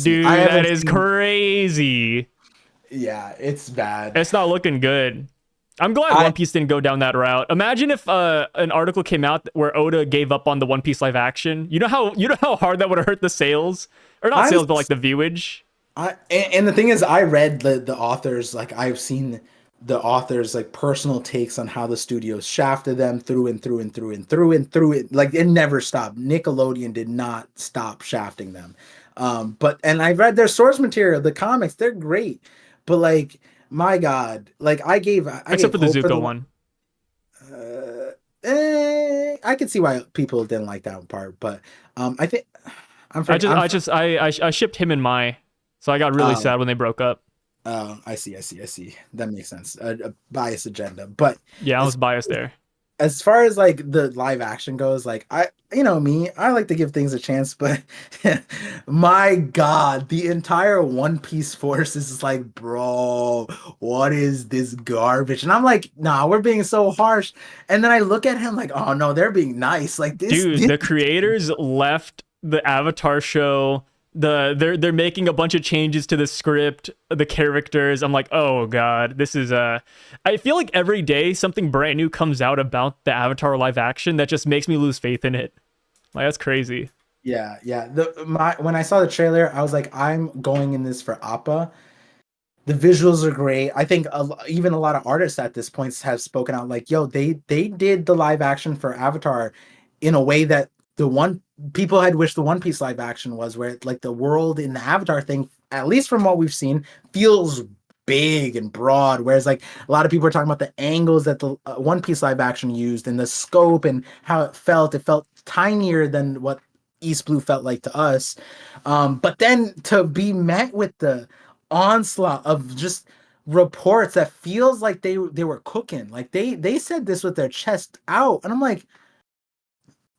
Dude, that is crazy. Yeah, it's bad. It's not looking good. I'm glad One Piece didn't go down that route. Imagine if an article came out where Oda gave up on the One Piece live action. You know how hard that would have hurt the sales, or not sales, but like the viewage. And the thing is, I read the authors, like I've seen the authors like personal takes on how the studios shafted them through and through and through and through and through it. Like it never stopped. Nickelodeon did not stop shafting them. And I read their source material, the comics, they're great, but like. My God, like Except for the Zuko one. I can see why people didn't like that part, but I think I shipped him and Mai, so I got really sad when they broke up. I see. That makes sense. A biased agenda, but yeah, I was biased there. As far as like the live action goes, like you know me, I like to give things a chance, but my God, the entire One Piece force is like, bro, what is this garbage? And I'm like, nah, we're being so harsh. And then I look at him like, oh no, they're being nice. Like this, dude, the creators left the Avatar show. They're making a bunch of changes to the script, the characters. I'm like, oh god, this is I feel like every day something brand new comes out about the Avatar live action that just makes me lose faith in it. Like that's crazy. Yeah. When I saw the trailer, I was like, I'm going in this for Appa. The visuals are great. I think even a lot of artists at this point have spoken out like, yo, they did the live action for Avatar in a way that the one people had wished the One Piece live action was, where like the world in the Avatar thing, at least from what we've seen, feels big and broad. Whereas like a lot of people are talking about the angles that the One Piece live action used and the scope and how it felt. It felt tinier than what East Blue felt like to us. But then to be met with the onslaught of just reports that feels like they were cooking, like they said this with their chest out, and I'm like,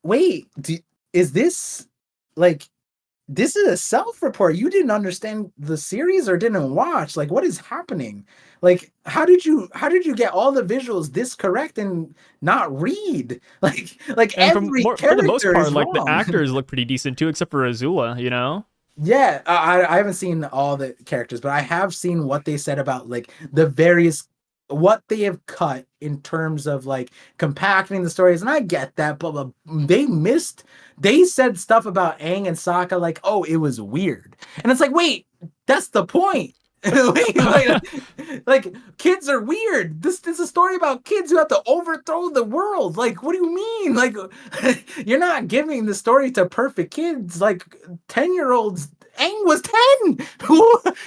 wait, is this like, this is a self-report? You didn't understand the series or didn't watch? Like, what is happening? Like, how did you get all the visuals this correct and not read? Like And from every more, for the most character part, is like the wrong. actors look pretty decent too, except for Azula, you know? Yeah, I haven't seen all the characters, but I have seen what they said about like the various, what they have cut in terms of like compacting the stories, and I get that, but they said stuff about Aang and Sokka like, oh, it was weird, and it's like, wait, that's the point. Like kids are weird. This is a story about kids who have to overthrow the world. Like, what do you mean? Like, you're not giving the story to perfect kids. Like 10-year-olds. Aang was 10.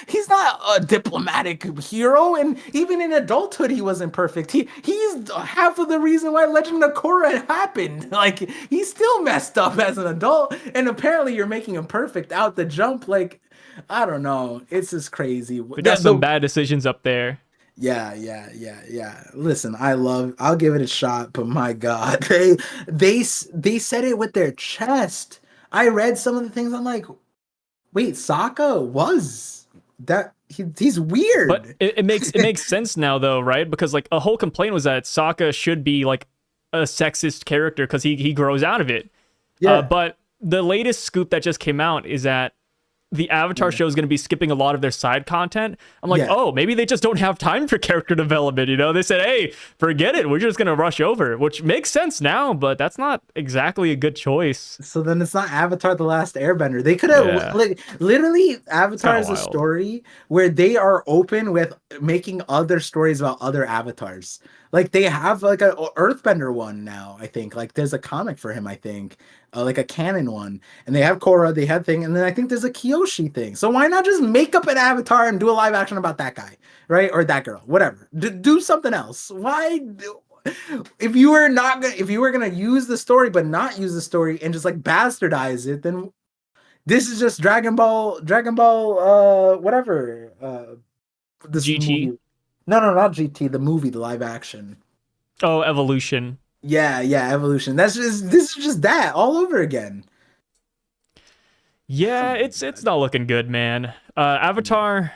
He's not a diplomatic hero, and even in adulthood, he wasn't perfect. He's half of the reason why Legend of Korra happened. Like, he's still messed up as an adult, and apparently you're making him perfect out the jump. Like, I don't know. It's just crazy. We got some bad decisions up there. Yeah. Listen, I'll give it a shot, but my God, they said it with their chest. I read some of the things. I'm like, wait, Sokka was that he's weird. But it makes sense now though, right? Because like a whole complaint was that Sokka should be like a sexist character because he grows out of it. Yeah. But the latest scoop that just came out is that the Avatar show is going to be skipping a lot of their side content. I'm like, oh, maybe they just don't have time for character development. You know, they said, hey, forget it. We're just going to rush over, which makes sense now, but that's not exactly a good choice. So then it's not Avatar: The Last Airbender. They could have like literally Avatar is a story where they are open with making other stories about other avatars. Like they have like a Earthbender one now, I think. Like there's a comic for him, I think. Like a canon one, and they have Korra, they had thing, and then I think there's a Kyoshi thing. So why not just make up an avatar and do a live action about that guy, right, or that girl, whatever? Do something else. If you were gonna use the story but not use the story and just like bastardize it, then this is just Dragon Ball, whatever. This GT? movie. No, not GT. The movie, the live action. Oh, Evolution. Yeah, Evolution. This is just that all over again. Yeah, it's not looking good, man. Avatar,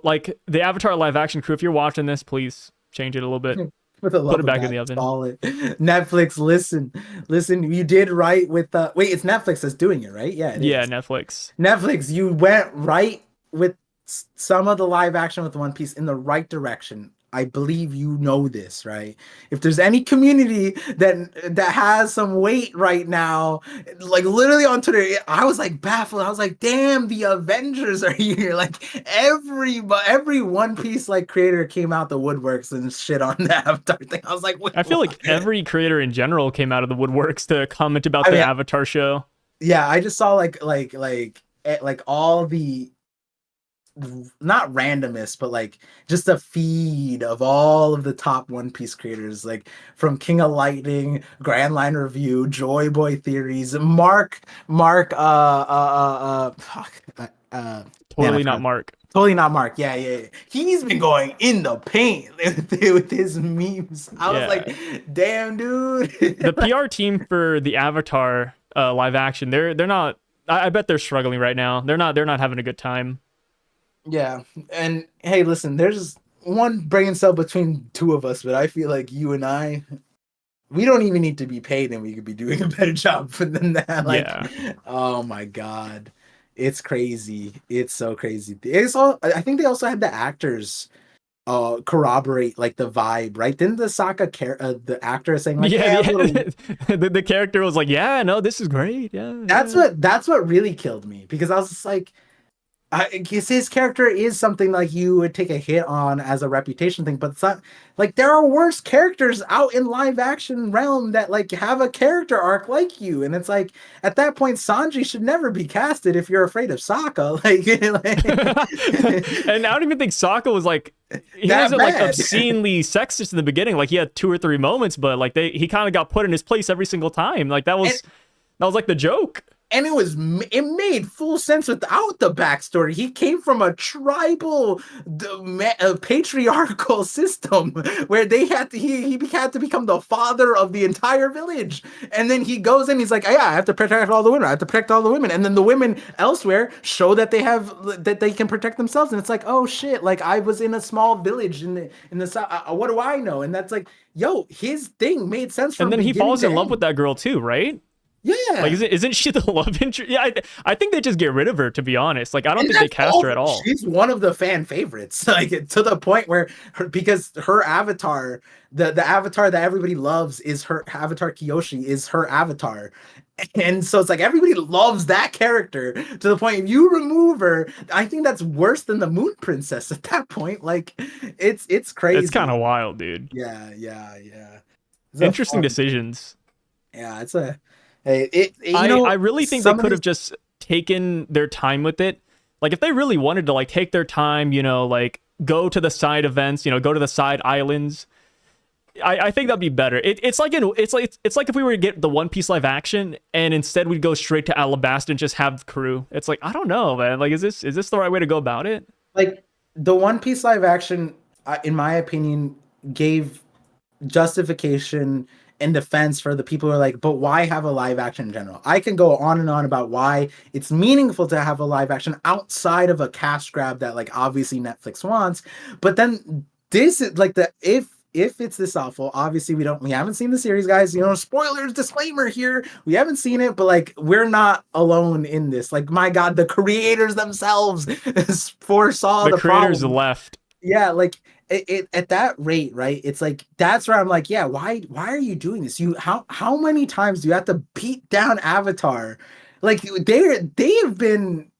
like the Avatar live action crew, if you're watching this, please change it a little bit. Put it back in the oven. Netflix, listen, you did right with wait, it's Netflix that's doing it, right? Yeah, yeah, is. Netflix, you went right with some of the live action with One Piece in the right direction. I believe you know this, right? If there's any community that has some weight right now, like literally on Twitter, I was like baffled. I was like, damn, the Avengers are here. Like every One Piece like creator came out the woodworks and shit on the Avatar thing. I was like, I feel like every creator in general came out of the woodworks to comment about the Avatar show. Yeah, I just saw like all the, not randomest, but like just a feed of all of the top One Piece creators, like from King of Lightning, Grand Line Review, Joy Boy Theories, Mark, Totally not Mark. Totally not Mark. Yeah. He's been going in the paint with his memes. I was like, damn, dude. The PR team for the Avatar live action, they're not. I bet they're struggling right now. They're not having a good time. Yeah, and hey, listen, there's one brain cell between two of us, but I feel like you and I, we don't even need to be paid, and we could be doing a better job than that. Like, oh my God, it's crazy. It's so crazy. I think they also had the actors corroborate like the vibe, right? Didn't the Sokka the actor saying like, the character was like, yeah, no, this is great. Yeah, that's what really killed me, because I was just like, I guess his character is something like you would take a hit on as a reputation thing, but it's not like there are worse characters out in live action realm that like have a character arc like you, and it's like at that point Sanji should never be casted if you're afraid of Sokka. And I don't even think Sokka was like he that wasn't like bad. obscenely sexist in the beginning. Like he had 2 or 3 moments, but like he kind of got put in his place every single time. Like that was like the joke. And it made full sense without the backstory. He came from a tribal, patriarchal system where they had to he had to become the father of the entire village. And then he goes in, he's like, oh, yeah, I have to protect all the women. I have to protect all the women. And then the women elsewhere show that they can protect themselves. And it's like, oh shit, like I was in a small village in the south. What do I know? And that's like, yo, his thing made sense from And then he falls in love end. with that girl too, right? Yeah. Like, isn't she the love interest? Yeah, I think they just get rid of her, to be honest. Like, I don't think they cast her at all. She's one of the fan favorites, like to the point where because her avatar, the avatar that everybody loves is her avatar. Kiyoshi is her avatar, and so it's like everybody loves that character to the point if you remove her, I think that's worse than the Moon Princess at that point. Like, it's crazy. It's kind of wild, dude. Yeah. Interesting decisions. Yeah, it's a. I really think they could have just taken their time with it. Like if they really wanted to like take their time, like go to the side events, go to the side islands. I think that'd be better. It's like if we were to get the One Piece live action and instead we'd go straight to Alabasta and just have the crew. It's like I don't know, man. Like is this the right way to go about it? Like the One Piece live action, in my opinion, gave justification in defense for the people who are like, but why have a live action in general? I can go on and on about why it's meaningful to have a live action outside of a cash grab that like obviously Netflix wants. But then this is like if it's this awful, obviously we haven't seen the series, guys. Spoilers, disclaimer here. We haven't seen it, but like we're not alone in this. Like my God, the creators themselves foresaw the creators problem. left. Yeah, like it at that rate, right? It's like that's where I'm like, yeah, why are you doing this? How many times do you have to beat down Avatar? Like they have been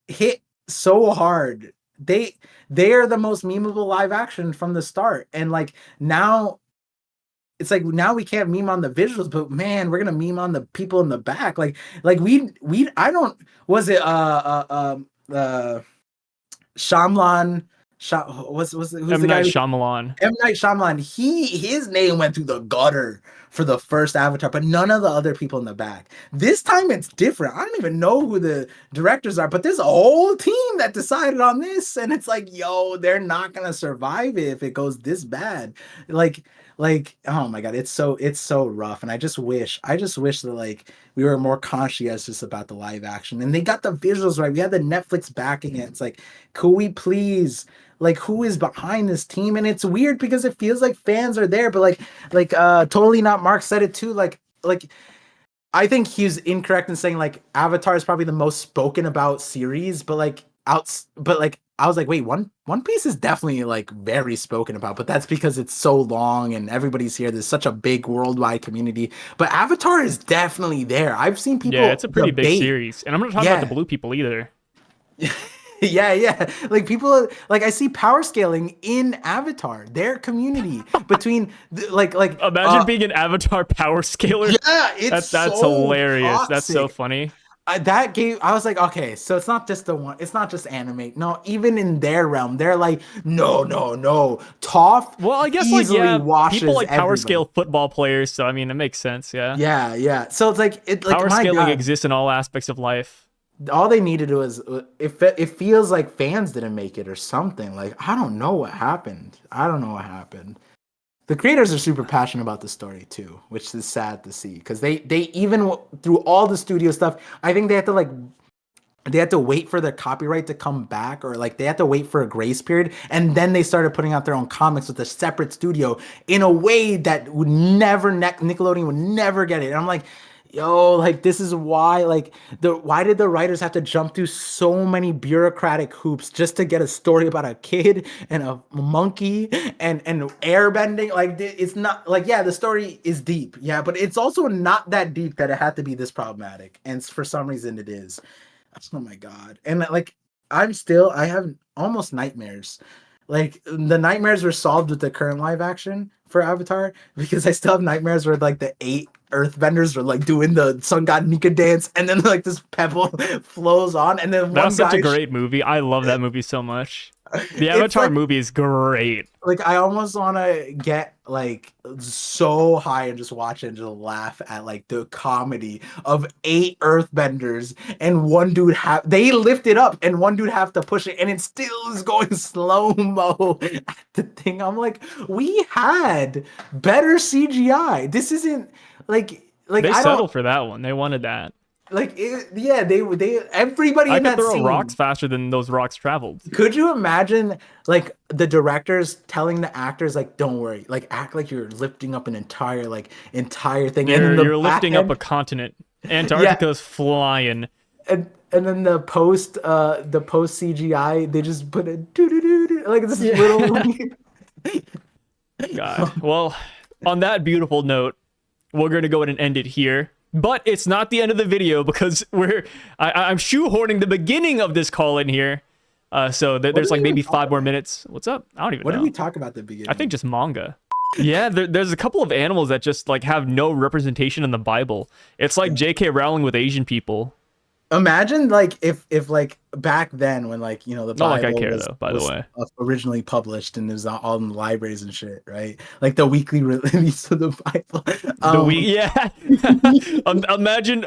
hit so hard. They are the most memeable live action from the start. And like now it's like now we can't meme on the visuals, but man, we're gonna meme on the people in the back. Like we I don't was it Shyamalan. Who's the guy? Shyamalan. M. Night Shyamalan. His name went through the gutter for the first Avatar, but none of the other people in the back. This time it's different. I don't even know who the directors are, but there's a whole team that decided on this, and it's like, yo, they're not gonna survive it if it goes this bad. Like, oh my God, it's so rough, and I just wish that like we were more conscientious about the live action, and they got the visuals right. We had the Netflix backing it. It's like, could we please? Like who is behind this team? And it's weird because it feels like fans are there, but like Totally Not Mark said it too. Like I think he's incorrect in saying like Avatar is probably the most spoken about series, but like I was like, wait, One Piece is definitely like very spoken about, but that's because it's so long and everybody's here. There's such a big worldwide community, but Avatar is definitely there. I've seen people. Yeah, it's a pretty big series, and I'm not talking about the blue people either. Yeah. Like people like I see power scaling in Avatar, their community between like imagine being an Avatar power scaler. Yeah, it's that's so hilarious. toxic. That's so funny. That game, I was like, okay, so it's not just it's not just anime. No, even in their realm, they're like, no. Toph. Well, I guess like people like power scale football players. So I mean, it makes sense. Yeah. Yeah. So it's like power scaling exists in all aspects of life. All they needed to do is it feels like fans didn't make it or something. Like I don't know what happened. The creators are super passionate about the story too, which is sad to see because they even through all the studio stuff, I think they had to wait for their copyright to come back, or like they had to wait for a grace period, and then they started putting out their own comics with a separate studio in a way that would never Nickelodeon would never get it. And I'm like, yo, like this is why why did the writers have to jump through so many bureaucratic hoops just to get a story about a kid and a monkey and airbending? Like it's not like, yeah, the story is deep, yeah, but it's also not that deep that it had to be this problematic, and for some reason it is. Oh my God. And like I have almost nightmares. Like the nightmares were solved with the current live action for Avatar because I still have nightmares where like the 8 earthbenders were like doing the sun god Nika dance and then like this pebble flows on and then That one was such guy a great movie. I love that movie so much. The it's Avatar like movie is great. I almost want to get like so high and just watch it and just laugh at like the comedy of 8 earthbenders and one dude they lift it up and one dude have to push it and it still is going slow mo at the thing. I'm like, we had better CGI. This isn't like They I settled don't for that one. They wanted that. like it, yeah, they everybody I in could that throw scene. rocks faster than those rocks traveled. Could you imagine like the directors telling the actors like, "Don't worry, like act like you're lifting up an entire thing," and then You're lifting up a continent. Antarctica's flying. and then the post CGI they just put a doo like this little. God. Well, on that beautiful note, we're going to go ahead and end it here. But it's not the end of the video because I'm shoehorning the beginning of this call in here. So there's like maybe 5 more minutes. What's up? I don't even know. What did we talk about at the beginning? I think just manga. Yeah, there's a couple of animals that just like have no representation in the Bible. It's like J.K. Rowling with Asian people. Imagine like if like back then when like the Not Bible like I care though, by the way. originally published and it was all in libraries and shit, right? Like the weekly release of the Bible. Imagine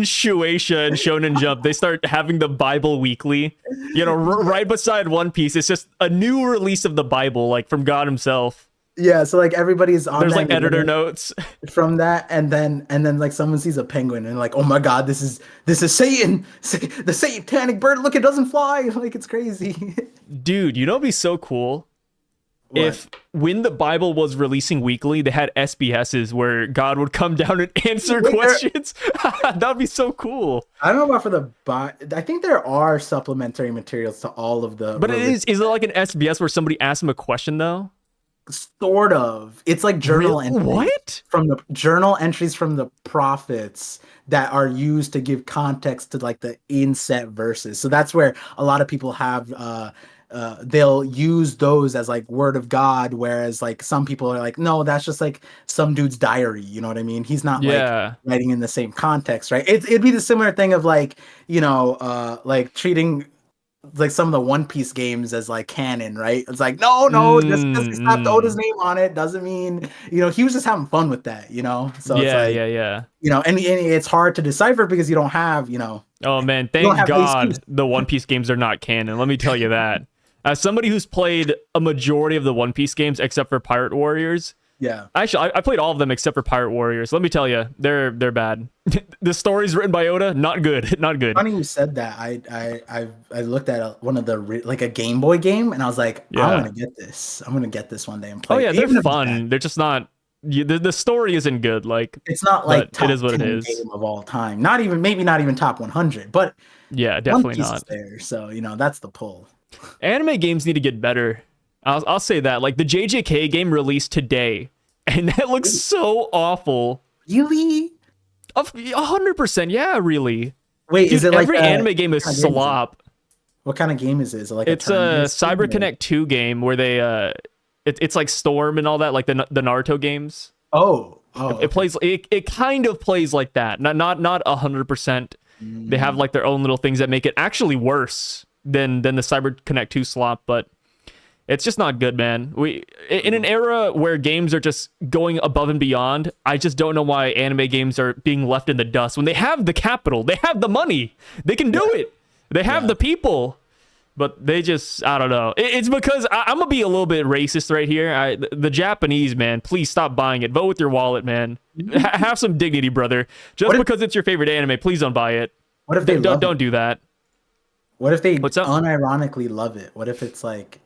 Shueisha and Shonen Jump. They start having the Bible weekly. Right beside One Piece, it's just a new release of the Bible, like from God himself. Yeah, so like everybody's on. There's like editor notes from that, and then like someone sees a penguin and like, oh my god, this is Satan, the satanic bird. Look, it doesn't fly. Like it's crazy. Dude, it'd be so cool if when the Bible was releasing weekly, they had SBSs where God would come down and answer questions. That'd be so cool. I don't know about for the I think there are supplementary materials to all of the. But is it like an SBS where somebody asks him a question though? Sort of. It's like journal entries. What? From the journal entries from the prophets that are used to give context to like the inset verses. So that's where a lot of people have they'll use those as like word of God, whereas like some people are like, no, that's just like some dude's diary. You know what I mean? He's not like writing in the same context, right? It'd be the similar thing of like, like treating like some of the One Piece games as like canon, right? It's like, no, just because he slapped Oda's name on it doesn't mean, he was just having fun with that, So it's like, and it's hard to decipher because you don't have, Oh man, thank God the One Piece games are not canon. Let me tell you that. As somebody who's played a majority of the One Piece games except for Pirate Warriors. Yeah. Actually, I played all of them except for Pirate Warriors. Let me tell you, they're bad. The stories written by Oda, not good, not good. Funny you said that. I looked at one of the like a Game Boy game, and I was like, I'm gonna get this. I'm gonna get this one day and play. Oh yeah, they're fun. They're just not. The story isn't good. Like it's not like top it is what 10 it is. Game of all time. Maybe not even top 100. But yeah, definitely not. There, so that's the pull. Anime games need to get better. I'll say that. Like the JJK game released today, and that looks so awful. Really? 100%. Yeah, really. Wait, dude, is it like every anime game is slop? What kind of game is it? Is it like it's a CyberConnect 2 game where they it's like Storm and all that, like the Naruto games. Oh, it plays. It kind of plays like that. Not 100%. They have like their own little things that make it actually worse than the CyberConnect 2 slop, but it's just not good, man. We in an era where games are just going above and beyond, I just don't know why anime games are being left in the dust when they have the capital, they have the money, they can do it, they have the people, but they just, I don't know. It's because I'm gonna be a little bit racist right here. The Japanese, man, please stop buying it. Vote with your wallet, man. Have some dignity, brother. Just because it's your favorite anime, please don't buy it. What if they don't do that? What if they unironically love it? What if it's like?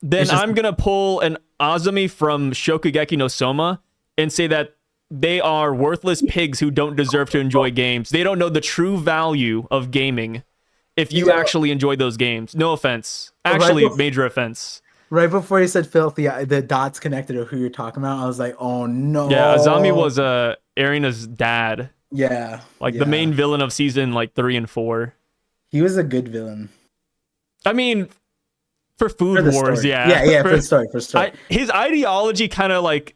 Then I'm going to pull an Azumi from Shokugeki no Soma and say that they are worthless pigs who don't deserve to enjoy games. They don't know the true value of gaming if you actually enjoy those games. No offense. Actually, major offense. Right before you said filthy, the dots connected to who you're talking about. I was like, oh no. Yeah, Azami was Erina's dad. Yeah. The main villain of season 3 and 4. He was a good villain. I mean, for For Food the Wars, story. yeah. Yeah, yeah, for For the story, for the story. his ideology kind of like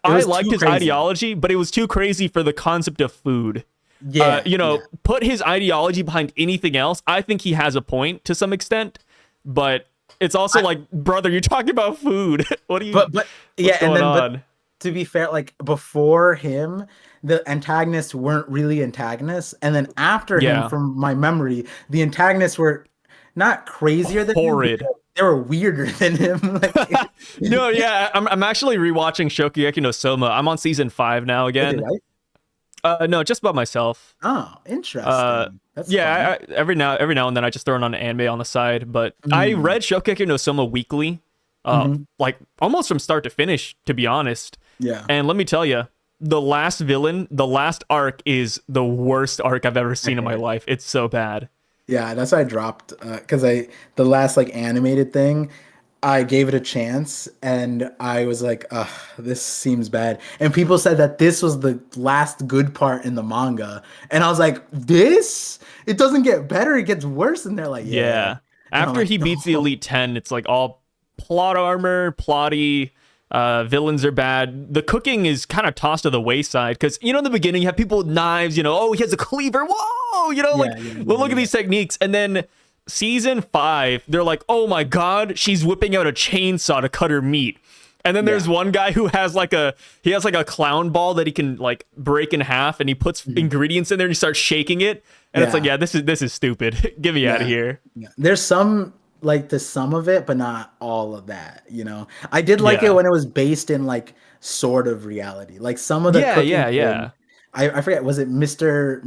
It I was liked too his crazy. ideology, but it was too crazy for the concept of food. Yeah, yeah. Put his ideology behind anything else. I think he has a point to some extent, but it's also I, like, brother, you're talking about food. but What's yeah, and going then but on? to be fair, like before him, the antagonists weren't really antagonists, and then after him, Yeah, from my memory, the antagonists were not crazier than him, but horrid. they were weirder than him. Like, No, yeah, I'm actually rewatching Shokugeki no Soma. I'm on season 5 now with your again. wife? No, just about myself. Oh, Uh, interesting. That's yeah, fun. every now and then I just throw on an anime on the side. But I Mm, read Shokugeki no Soma weekly, hmm. like almost from start to finish, to be honest. Yeah. And let me tell you, the last villain, the last arc is the worst arc I've ever seen in my life. It's so bad. Yeah, that's why I dropped because the last like animated thing, I gave it a chance and I was like, ugh, this seems bad. And people said that this was the last good part in the manga. And I was like, this? It doesn't get better, it gets worse. And they're like, yeah. Yeah. And I'm After like, he beats the no. Elite 10, it's like all plot armor, plotty. Villains are bad. The cooking is kind of tossed to the wayside because, in the beginning, you have people with knives, oh, he has a cleaver. Whoa, like, Yeah, yeah, well, yeah, look at yeah. these techniques. And then season 5, they're like, oh my God, she's whipping out a chainsaw to cut her meat. And then there's Yeah. one guy who has like a clown ball that he can like break in half, and he puts ingredients in there and he starts shaking it. And it's like, Yeah. yeah, this is stupid. Get me out of Yeah. here. Yeah. There's some like the some of it, but not all of that. I did like it Yeah. when it was based in like sort of reality. Like some of the Yeah, cooking yeah, thing. yeah. I forget, was it Mr.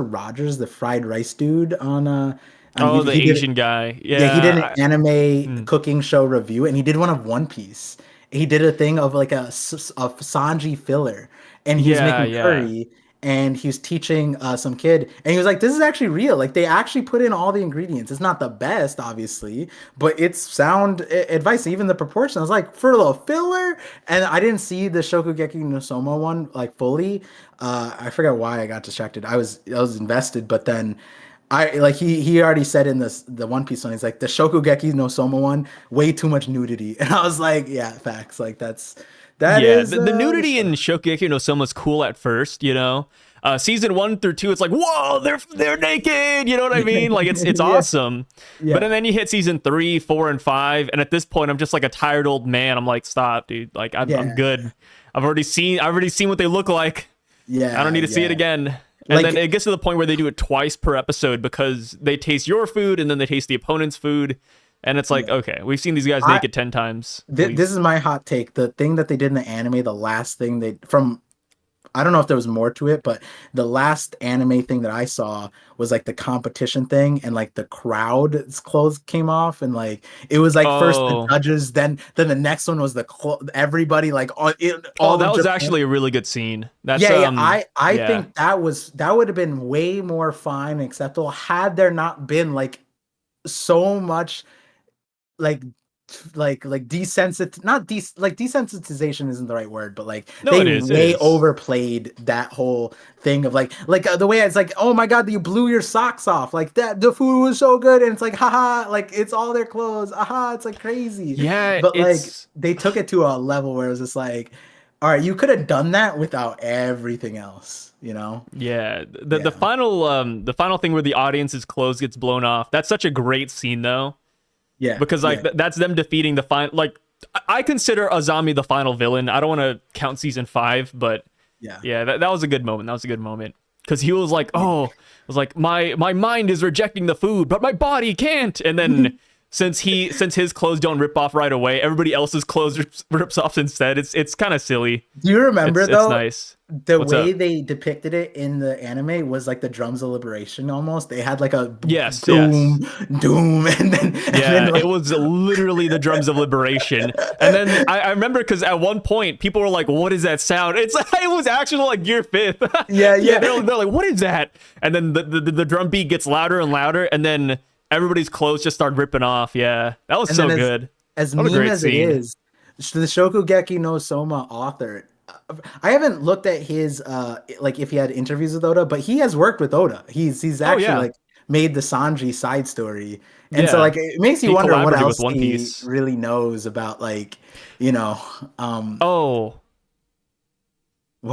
Rogers, the fried rice dude on Oh, YouTube? the He did Asian guy. yeah, he did an Yeah. anime Hmm. cooking show review, and he did one of One Piece. He did a thing of like a Sanji filler, and he was Yeah, making yeah. curry, and he was teaching some kid, and he was like, "This is actually real. Like they actually put in all the ingredients. It's not the best, obviously, but it's sound advice. Even the proportion." I was like, "For the filler," and I didn't see the Shokugeki no Soma one like fully. I forgot why I got distracted. I was invested, but then. I like he already said in the One Piece one, he's like the Shokugeki no Soma one, way too much nudity. And I was like, yeah, facts. Like that Yeah, is the the nudity in stuff. Shokugeki no Soma's cool at first. Season 1 through 2, it's like, whoa, they're naked. You know what I mean? Like it's Yeah, awesome. But yeah, then you hit season 3, 4, and 5, and at this point, I'm just like a tired old man. I'm like, stop, dude. Like I'm yeah, good. I've already seen what they look like. I don't yeah, need to see it yeah. again. And then Like it gets to the point where they do it twice per episode because they taste your food and then they taste the opponent's food. And it's like, yeah. okay, we've seen these guys I naked 10 times. this Please. is my hot take. The thing that they did in the anime, the last thing they from I don't know if there was more to it, but the last anime thing that I saw was like the competition thing, and like the crowd's clothes came off, and like it was like first the Oh, judges, then the next one was everybody like oh, all that of was Japan. actually a really good scene. That's Yeah, yeah. I yeah. think that would have been way more fine and acceptable had there not been like so much like desensit not des like desensitization isn't the right word, but like No, they it is. It way is. overplayed that whole thing of the way it's like, oh my god, you blew your socks off, like that the food was so good, and it's like haha, like it's all their clothes, aha, it's like crazy. Yeah, But like it's they took it to a level where it was just like, all right, you could have done that without everything else. yeah. The Yeah, final thing where the audience's clothes gets blown off. That's such a great scene though. yeah, Because like yeah, that's them defeating the final. Like I consider Azami the final villain. I don't want to count season 5, but yeah, yeah, that was a good moment. That was a good moment because he was like, oh, it was like my mind is rejecting the food, but my body can't. And then since his clothes don't rip off right away, everybody else's clothes rips off instead. It's kind of silly. Do you remember It's though? nice. The What's way up? they depicted it in the anime was like the drums of liberation almost. They had like a Yes, doom, yes. doom, and then Yeah, it like was literally the drums of liberation. And then I remember because at one point people were like, "What is that sound?" It's like it was actually like Gear Fifth. yeah, Yeah, yeah, they're like, "What is that?" And then the drum beat gets louder and louder, and then everybody's clothes just start ripping off. Yeah, that was and so then good. as What a mean great as it scene. is, the Shokugeki no Soma author. I haven't looked at his like if he had interviews with Oda, but he has worked with Oda. He's Oh actually yeah, like made the Sanji side story. And so Yeah, like it makes you he wonder what collaborated with else One he Piece. really knows about like, you know, um Oh,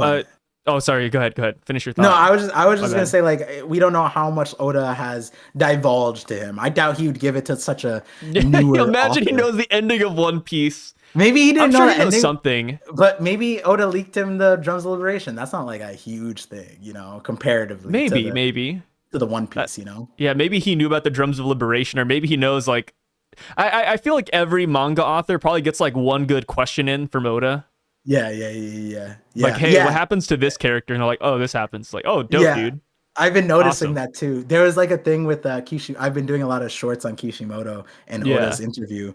uh, what? oh, sorry. Go ahead. Finish your No, thought. I was My just gonna bad. say like we don't know how much Oda has divulged to him. I doubt he would give it to such a newer Imagine he author. knows the ending of One Piece. Maybe he I'm didn't know sure he the knows ending, something. but maybe Oda leaked him the Drums of Liberation. That's not like a huge thing, comparatively Maybe. to the One That, Piece. yeah, maybe he knew about the Drums of Liberation, or maybe he knows like I feel like every manga author probably gets like one good question in from Oda. Like, hey, what Yeah. happens to this character? And they're like, oh, this happens. Like, oh, dope, Yeah. dude. I've been noticing Awesome. that too. There was like a thing with Kishi. I've been doing a lot of shorts on Kishimoto and Yeah. Oda's interview.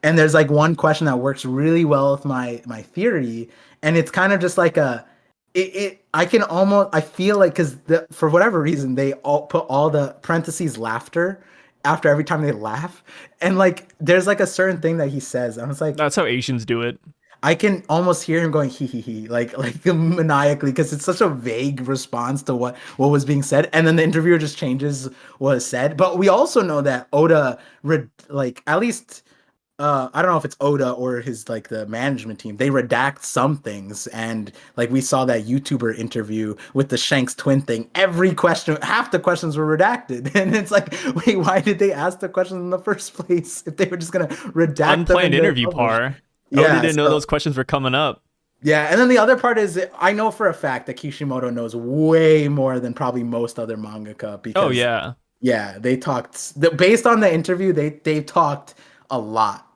And there's like one question that works really well with my theory. And it's kind of just like I can almost, I feel like, because for whatever reason, they all put all the parentheses laughter after every time they laugh. And like, there's like a certain thing that he says. I was like, That's how Asians do it. I can almost hear him going hee, like maniacally, because it's such a vague response to what was being said, and then the interviewer just changes what is said. But we also know that Oda, like at least, I don't know if it's Oda or his like the management team, they redact some things, and like we saw that YouTuber interview with the Shanks twin thing. Every question, half the questions were redacted, and it's like, wait, why did they ask the questions in the first place if they were just gonna redact them Unplanned and they're interview published? par. Oda Yeah, didn't know so those questions were coming up. yeah, and then the other part is that I know for a fact that Kishimoto knows way more than probably most other mangaka Oh because yeah. yeah, based on the interview they talked a lot.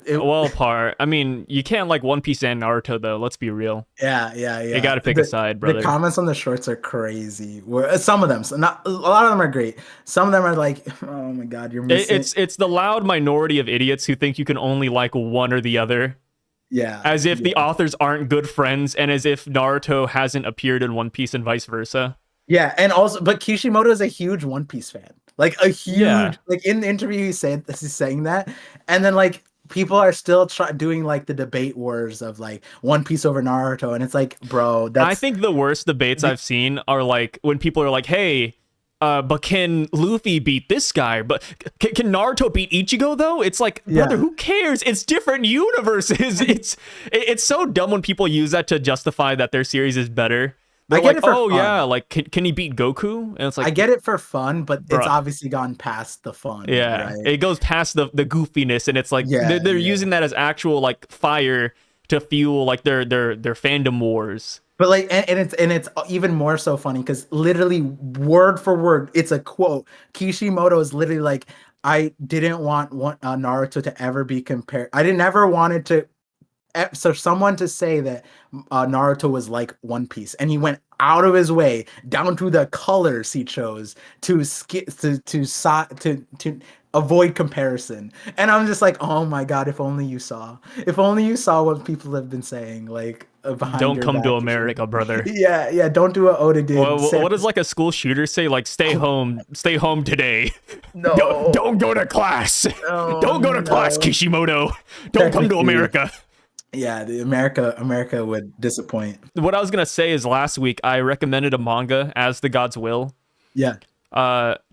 Well, par. I mean, you can't like One Piece and Naruto though. Let's be real. You Yeah. got to pick a side, The brother. comments on the shorts are crazy. Where some of them, so not a lot of them are great. Some of them are like, oh my god, you're missing. It's the loud minority of idiots who think you can only like one or the other, Yeah, as if yeah. the authors aren't good friends, and as if Naruto hasn't appeared in One Piece and vice versa. Yeah, and also, but Kishimoto is a huge One Piece fan. Like a Yeah, huge, like in the interview, he's saying that, and then like people are still doing like the debate wars of like One Piece over Naruto, and it's like, bro, I that's think the worst debates the, I've seen are like when people are like, "Hey, but can Luffy beat this guy? But can Naruto beat Ichigo though?" It's like, brother, yeah. who cares? It's different universes. It's so dumb when people use that to justify that their series is better. I They're get like, it for "Oh yeah, fun. like can he beat Goku?" And it's I like, get it for fun, but it's bruh. obviously gone past the fun, Yeah, right? it goes past the goofiness, and it's like Yeah, they're yeah. using that as actual like fire to fuel like their fandom wars. But like, and it's even more so funny because literally word for word, it's a quote. Kishimoto is literally like, I didn't want Naruto to ever be compared. I didn't ever wanted to so someone to say that Naruto was like One Piece, and he went out of his way down to the colors he chose to to avoid comparison. And I'm just like, oh my god, if only you saw what people have been saying, like behind Don't your come to back. America, brother. Yeah, don't do what Oda did. What does like a school shooter say? Like, stay home today. No, Don't go to class. oh Don't go to class, no. Kishimoto. Don't come to Technically, America. yeah, the America would disappoint. What I was gonna say is last week I recommended a manga, As the Gods Will. Yeah,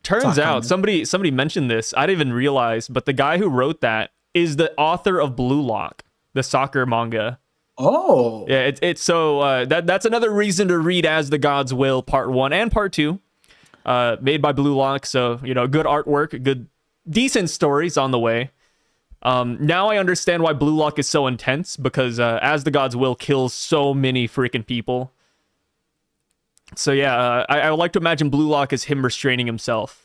Turns sock out comment. somebody mentioned this. I didn't even realize, but the guy who wrote that is the author of Blue Lock, the soccer manga. Oh, Yeah, it's so that's another reason to read As the Gods Will Part 1 and Part 2. Made by Blue Lock, so good artwork, good decent stories on the way. Now I understand why Blue Lock is so intense, because As the Gods Will kills so many freaking people. So yeah, I would like to imagine Blue Lock as him restraining himself